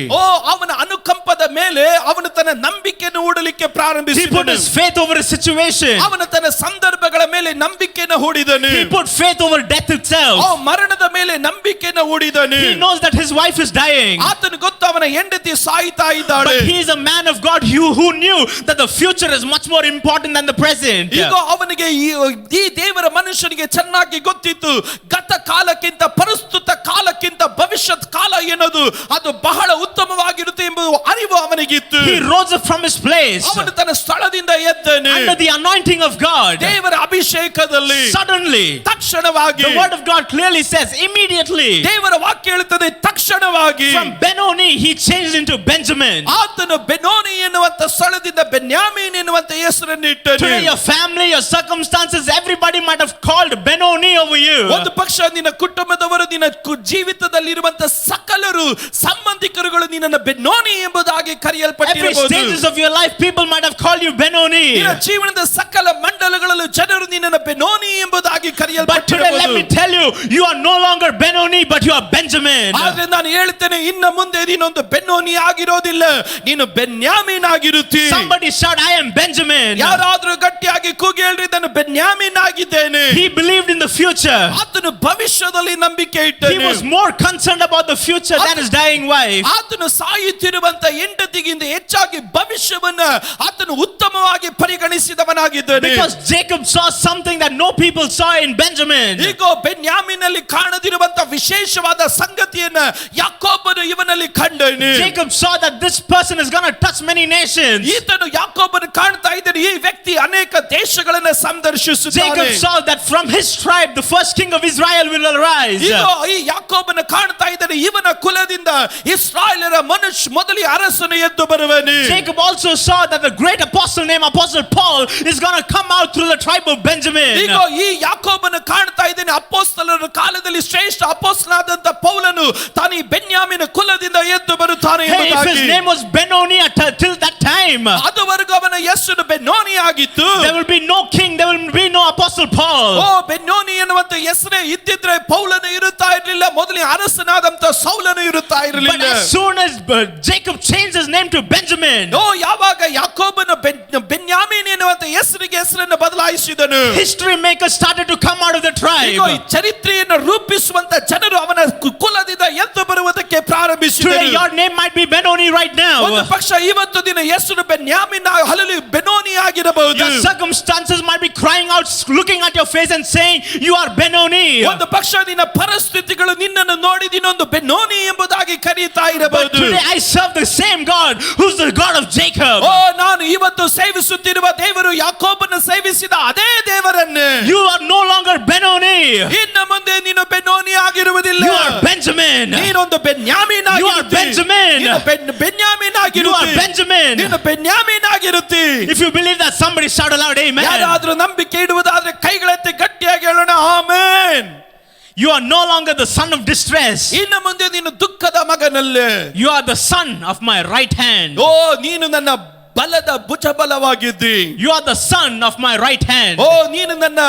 ಅವನ ಅನುಕಂಪದ ಮೇಲೆ ಅವನು ತನ್ನ ನಂಬಿಕೆಯನ್ನು ಹೂಡಲಿಕ್ಕೆ He ಪ್ರಾರಂಭಿಸಿದನು. put his faith over his situation. ಅವನು ತನ್ನ ಸಂದರ್ಭಗಳ ಮೇಲೆ ನಂಬಿಕೆಯನ್ನು ಹೂಡಿದನು. He put faith over death itself. ಮರಣದ ಮೇಲೆ ನಂಬಿಕೆಯನ್ನು ಹೂಡಿದನು. He knows that his wife is dying. ಆತನು ಗೊತ್ತು ಇವತ್ತು ಅವನ ಹೆಂಡತಿ ಸಾಯ್ತಾ ಇದ್ದಾಳೆ. But he is a man of God who knew that the future is much more important than the present. ಈಗ ಅವನಿಗೆ ಈ ದೇವರ ಮನುಷ್ಯನಿಗೆ ಚೆನ್ನಾಗಿ ಗೊತ್ತಿತ್ತು, ಗತ ಕಾಲಕ್ಕಿಂತ ಪ್ರಸ್ತುತ ಕಾಲಕ್ಕಿಂತ ಭವಿಷ್ಯತ್ ಕಾಲ ಏನದು ಅದು ಬಹಳ ಉತ್ತಮವಾಗಿರುತ್ತೆ ಎಂಬ ಅರಿವು ಅವನಿಗಿತ್ತು. He rose up from his place ಅವನು ತನ್ನ ಸ್ಥಳದಿಂದ ಎದ್ದನು. under the anointing of God. ದೇವರ ಅಭಿಷೇಕದಲ್ಲಿ Suddenly, ತಕ್ಷಣವಾಗಿ the word of God clearly says, immediately, ದೇವರ ವಾಕ್ಯ ಹೇಳುತ್ತದೆ ತಕ್ಷಣವಾಗಿ from Benoni he changed into Benjamin. ಆತನು ಬೆನೋನಿ ಎನ್ನುವಂತ ಸ್ಥಳದಿಂದ ಬೆನ್ಯಾಮೀನ್ ಎನ್ನುವಂತ ಹೆಸರನ್ನು ಇಟ್ಟನು. Today your family, your circumstances, everybody might have called Benoni over you. ಒಂದು ಪಕ್ಷ ನಿನ್ನ ಕುಟುಂಬದವರು, ನಿನ್ನ ಜೀವಿತದಲ್ಲಿ ಇರುವಂತ ಸಕಲರು ಸಂಬಂಧಿಕರುಗಳು ನಿನ್ನನ್ನು ಬೆನೋನಿ ಎಂಬುದಾಗಿ Every ಕರೆಯಲ್ಪಟ್ಟಿರಬಹುದು. stages of your life people might have called you Benoni. ನಿನ್ನ ಜೀವನದ ಸಕಲ ಮಂಡಲಗಳಲ್ಲೂ ಜನರು ನಿನ್ನನ್ನು ಬೆನೋನಿ ಎಂಬುದಾಗಿ But today let me ಕರೆಯಲ್ಪಟ್ಟಿರಬಹುದು. tell you, you are no longer Benoni but you are Benjamin. ಆದ್ರೆ ನಾನು ಹೇಳ್ತೇನೆ, ಇನ್ನ ಮುಂದೆ ನೀನೊಂದು ಬೆನ್ನೋನಿ ಆಗಿರೋದಿಲ್ಲ, ನೀನು ಬೆನ್ಯಾಮೀನ್ ಆಗಿರುತ್ತಿ. Somebody shout, I am Benjamin. ಯಾರಾದ್ರೂ ಗಟ್ಟಿಯಾಗಿ ಕೂಗಿ ಹೇಳ್ರಿ, ನಾನು ಬೆನ್ಯಾಮೀನ್ ಆಗಿದ್ದೇನೆ. He believed in the future. ಆತನು ಭವಿಷ್ಯದಲ್ಲಿ ನಂಬಿಕೆ He ಇಟ್ಟನು. was more concerned about the future than his dying wife. ಆತನು ಸಾಯುತ್ತಿರುವಂತ ಹೆಂಡತಿಗಿಂತ ಹೆಚ್ಚಾಗಿ ಭವಿಷ್ಯವನ್ನ ಆತನು ಉತ್ತಮವಾಗಿ ಪರಿಗಣಿಸಿದವನಾಗಿದ್ದಾನೆ. Because Jacob saw something that no people saw in Benjamin. ಈಗ ಬೆನ್ಯಾಮೀನಲ್ಲಿ ಕಾಣದಿರುವಂತ ವಿಶೇಷವಾದ ಸಂಗತಿಯನ್ನ ಯಾಕೋಬನು ಇವನಲ್ಲಿ ಕಂಡನು. Jacob saw that this person is going to touch many nations. ಈತನು ಯಾಕೋಬನು ಕಾಣ್ತಾ ಇದ್ದಾನೆ, ಈ ವ್ಯಕ್ತಿ ಅನೇಕ ದೇಶಗಳನ್ನ ಸಂದರ್ಶಿಸುತ್ತಾನೆ. Jacob saw that from his tribe the first king of Israel will arise. ಈಗ ಈ ಯಾಕೋಬನ ಕಾಣ್ತಾ ಇದ್ದಾನೆ, ಇವನ ಕುಲದಿಂದ ಇಸ್ರಾಯೇಲರ ಮೊದಲಿಗೆ ಅರಸನು ಎದ್ದು ಬರುವನು. Jacob also saw that the great apostle named Apostle Paul is going to come out through the tribe of Benjamin. ಈಗ ಈ ಯಾಕೋಬನ ಕಾಣ್ತಾ ಇದ್ದಾನೆ, ಅಪೊಸ್ತಲರ ಕಾಲದಲ್ಲಿ ಶ್ರೇಷ್ಠ ಅಪೊಸ್ತಲನಾದಂತ ಪೌಲನು ತಾನು ಈ ಬೆನ್ಯಾಮಿನ ಕುಲದಿಂದ ಎದ್ದು ಬರುತ್ತಾನೆ Hey, if ಎಂಬುದಾಗಿ. his name was Benoni till that time, ಅದುವರೆಗೂ ಅವನ ಹೆಸರು ಬೆನ್ನೋನಿ ಆಗಿತ್ತು. there will be no king, there will be no Apostle Paul. ಓ, ಬೆನ್ನೋನಿ ಎನ್ನುವಂತ ಹೆಸರೇ ಇದ್ದಿದ್ರೆ ಪೌಲನು ಇರುತ್ತಾ ಇರಲಿಲ್ಲ, ಮೊದಲಿಗೆ ಅರಸನಾದಂತ ಸೌಲನು ಇರುತ್ತಾ But ಇರಲಿಲ್ಲ. as soon as Jacob changed his name to Benjamin, ಓ, ಯಾವಾಗ ಯಾಕೋಬನ ಬೆನ್ಯಾಮೀನ್ ಎನ್ನುವಂತ ಹೆಸರನ್ನು ಬದಲಾಯಿಸಿದನು, history makers started to come out of the ಈಗ tribe. ಈ ಚರಿತ್ರೆಯನ್ನು ರೂಪಿಸುವಂತ ಜನರು ಅವನ ಕುಲದಿಂದ ಎದ್ದು ಬರುವುದಕ್ಕೆ Today ಪ್ರಾರಂಭಿಸಿದರು. your name might be Benoni right ಒಂದು now. ಪಕ್ಷ ಇವತ್ತು ದಿನ ಹೆಸರು ಬೆನ್ಯಾಮೀನ್ ಹಲಲು ಬೆನೋನಿ ಆಗಿರಬಹುದು. Your circumstances might be crying out, looking at your face and saying, you are Benoni. ಒಂದು ಪಕ್ಷ ನಿನ್ನ ಪರಿಸ್ಥಿತಿಗಳು ನಿನ್ನನ್ನು ನೋಡಿ ನಿನ್ನೊಂದು ಬೆನೋನಿ ಎಂಬುದಾಗಿ ಕರೀತಾ But ಇರಬಹುದು. today I serve the same God who's the God of Jacob. ಓ, ನಾನು ಇವತ್ತು ಸೇವಿಸುತ್ತಿರುವ ದೇವರು ಯಾಕೋಬನ ಸೇವಿಸಿದ ಅದೇ ದೇವರನ್ನು. You are no longer Benoni. ಇನ್ನು ಮುಂದೆ ನೀನು ಬೆನೋನಿ ಆಗಿರುವುದಿಲ್ಲ, You are Benjamin. ನೀನೊಂದು ಬೆನ್ಯಾಮೀನ್ You are ಆಗಿರುತ್ತಿ. Benjamin. ನೀನು ಬೆನ್ಯಾಮೀನ್ You are ಆಗಿರುತ್ತಿ. Benjamin. ನೀನು ಬೆನ್ಯಾಮೀನ್ ಆಗಿರುತ್ತಿ. If you believe that, somebody shout aloud, amen. ಯಾರಾದ್ರೂ ನಂಬಿಕೆ ಇಡುವುದಾದ್ರೆ ಕೈಗಳೆತ್ತಿ ಗಟ್ಟಿಯಾಗಿ ಹೇಳೋಣ, amen. You are no longer the son of distress. ಇನ್ನು ಮುಂದೆ ನೀನು ದುಃಖದ ಮಗನಲ್ಲ. You are the son of my right hand. ಓ, ನೀನು ನನ್ನ ಬಲದ ಭುಜಬಲವಾಗಿದ್ದಿ. You are the son of my right hand. ಓ, ನೀನು ನನ್ನ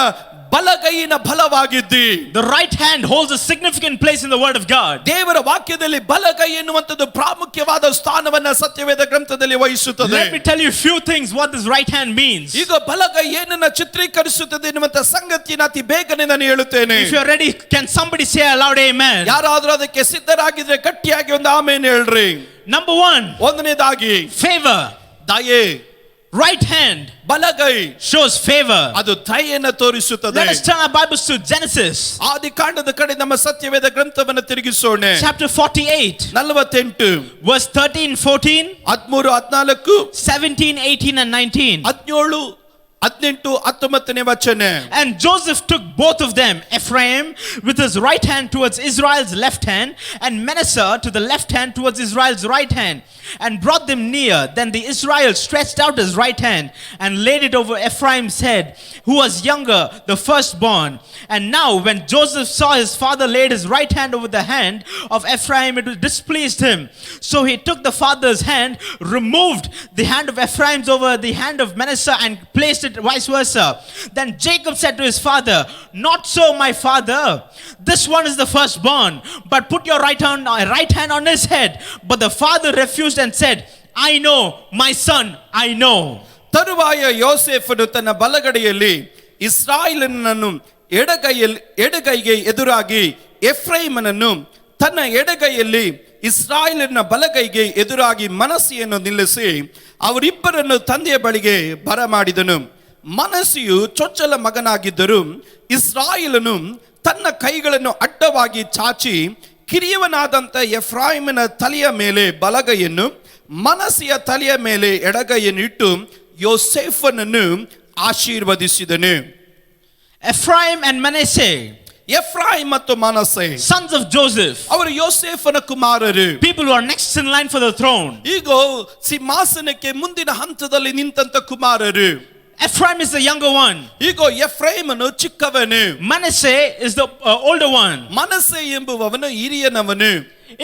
ಬಲಗೈಯಿನ ಬಲವಾಗಿದ್ದಿ. The right hand holds a significant place in the word of God. ದೇವರ ವಾಕ್ಯದಲ್ಲಿ ಬಲಗೈ ಎನ್ನುವಂಥದ್ದು ಪ್ರಾಮುಖ್ಯವಾದ ಸ್ಥಾನವನ್ನ ಸತ್ಯವೇದ ಗ್ರಂಥದಲ್ಲಿ ವಹಿಸುತ್ತದೆ. Let me tell you a few things what this right hand means. ಈಗ ಬಲಗೈ ಏನನ್ನ ಚಿತ್ರೀಕರಿಸುತ್ತದೆ ಎನ್ನುವಂತ ಸಂಗತಿನ ಅತಿ ಬೇಗನೆ ನಾನು ಹೇಳುತ್ತೇನೆ. If you are ready, can somebody say aloud, amen? ಯಾರಾದ್ರೂ ಅದಕ್ಕೆ ಸಿದ್ಧರಾಗಿದ್ರೆ ಗಟ್ಟಿಯಾಗಿ ಒಂದು ಆಮೇನ್ ಹೇಳ್ರಿ. Number 1, ಒಂದನೇದಾಗಿ favor. ದಯೆ. Right hand ಬಲಗೈ shows favor. ಅದು ದಯೆಯನ್ನು ತೋರಿಸುತ್ತದೆ. Let us turn our Bibles to Genesis ಆದಿಕಾಂಡದ ಕಡೆ ನಮ್ಮ ಸತ್ಯವೇದ ಗ್ರಂಥವನ್ನು ತಿರುಗಿಸೋಣ. chapter 48, 48 verse 13, 14, 13, 14, 17, 18 and 19. 17, 18, 19ನೇ ವಚನ. And Joseph took both of them, Ephraim with his right hand towards Israel's left hand, and Manasseh to the left hand towards Israel's right hand, and brought them near. Then the Israel stretched out his right hand and laid it over Ephraim's head, who was younger, the firstborn. And now when Joseph saw his father laid his right hand over the hand of Ephraim, it displeased him. So he took the father's hand, removed the hand of Ephraim's over the hand of Manasseh, and placed it vice versa. Then Jacob said to his father, not so, my father. This one is the firstborn, but put your right hand on his head. But the father refused and said, I know, my son, I know. ತರುವಾಯ ಯೋಸೇಫನು ತನ್ನ ಬಲಗಡೆಯಲ್ಲಿ ಇಸ್ರಾಯೇಲನನ್ನು ಎಡಗೈಗೆ ಎದುರಾಗಿ ಎಫ್ರೈಮನನ್ನು ತನ್ನ ಎಡಗೈಯಲ್ಲಿ ಇಸ್ರಾಯೇಲಿನ ಬಲಗೈಗೆ ಎದುರಾಗಿ ಮನಸ್ಸೆಯನ್ನು ನಿಲ್ಲಿಸಿ ಅವರಿಬ್ಬರನ್ನು ತಂದೆಯ ಬಳಿಗೆ ಬರಮಾಡಿದನು. ಮನಸ್ಸೆಯು ಚೊಚ್ಚಲ ಮಗನಾಗಿದ್ದರೂ ಇಸ್ರಾಯೇಲನು ತನ್ನ ಕೈಗಳನ್ನು ಅಡ್ಡವಾಗಿ ಚಾಚಿ ಕಿರಿಯವನಾದಂಥ ಎಫ್ರಾಯಿಮನ ತಲೆಯ ಮೇಲೆ ಬಲಗೈಯನ್ನು, ಮನಸ್ಸೆಯ ತಲೆಯ ಮೇಲೆ ಎಡಗೈಯನ್ನು ಇಟ್ಟು ಯೋಸೇಫನನ್ನು ಆಶೀರ್ವದಿಸಿದನು. Ephraim and Manasseh, ಎಫ್ರಾಯಿಮ್ ಮತ್ತು ಮನಸ್ಸೆ sons of Joseph, ಅವರು ಯೋಸೇಫನ ಕುಮಾರರು. people who are next in line for the throne. ಈಗ ಸಿಂಹಾಸನಕ್ಕೆ ಮುಂದಿನ ಹಂತದಲ್ಲಿ ನಿಂತಂತ ಕುಮಾರರು. Ephraim is the younger one. ಈಗ ಎಫ್ರಾಯಿಮನು ಚಿಕ್ಕವನು, Manasseh is the older one. Manasseh ಎಂಬುವವನು ಹಿರಿಯನವನು.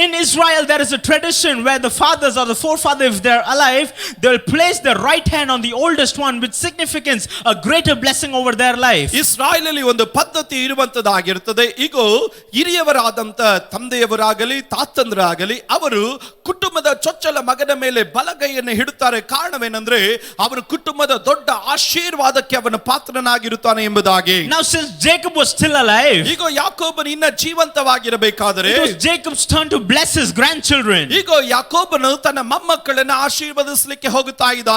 In Israel, there is a tradition where the fathers or the forefathers, if they're alive, they'll place their right hand on the oldest one with significance, a greater blessing over their life. ಇಸ್ರಾಯೇಲಲ್ಲಿ ಒಂದು ಪದ್ಧತಿ ಇರುವಂತದ್ದಾಗಿರುತ್ತದೆ. ಈಗ ಹಿರಿಯವರಾದಂತ ತಂದೆಯವರಾಗಲಿ ತಾತಂದರಾಗಲಿ ಅವರು ಕುಟುಂಬದ ಚೊಚ್ಚಲ ಮಗನ ಮೇಲೆ ಬಲಗೈಯನ್ನು ಹಿಡುತ್ತಾರೆ. ಕಾರಣವೇನೆಂದ್ರೆ ಅವನ ಕುಟುಂಬದ ದೊಡ್ಡ ಆಶೀರ್ವಾದಕ್ಕೆ ಅವನ ಪಾತ್ರನಾಗಿರುತ್ತಾನೆ ಎಂಬುದಾಗಿ. Now, since Jacob was still alive, ಈಗ ಯಾಕೋಬನು ಇನ್ನ ಜೀವಂತವಾಗಿರಬೇಕಾದರೆ it was Jacob's turn to bless his grandchildren. ಈಗ ಯಾಕೋಬನು ತನ್ನ ಮೊಮ್ಮಕ್ಕಳನ್ನು ಆಶೀರ್ವದಿಸಲಿಕ್ಕೆ ಹೋಗುತ್ತಾ ಇದ್ದಾನೆ.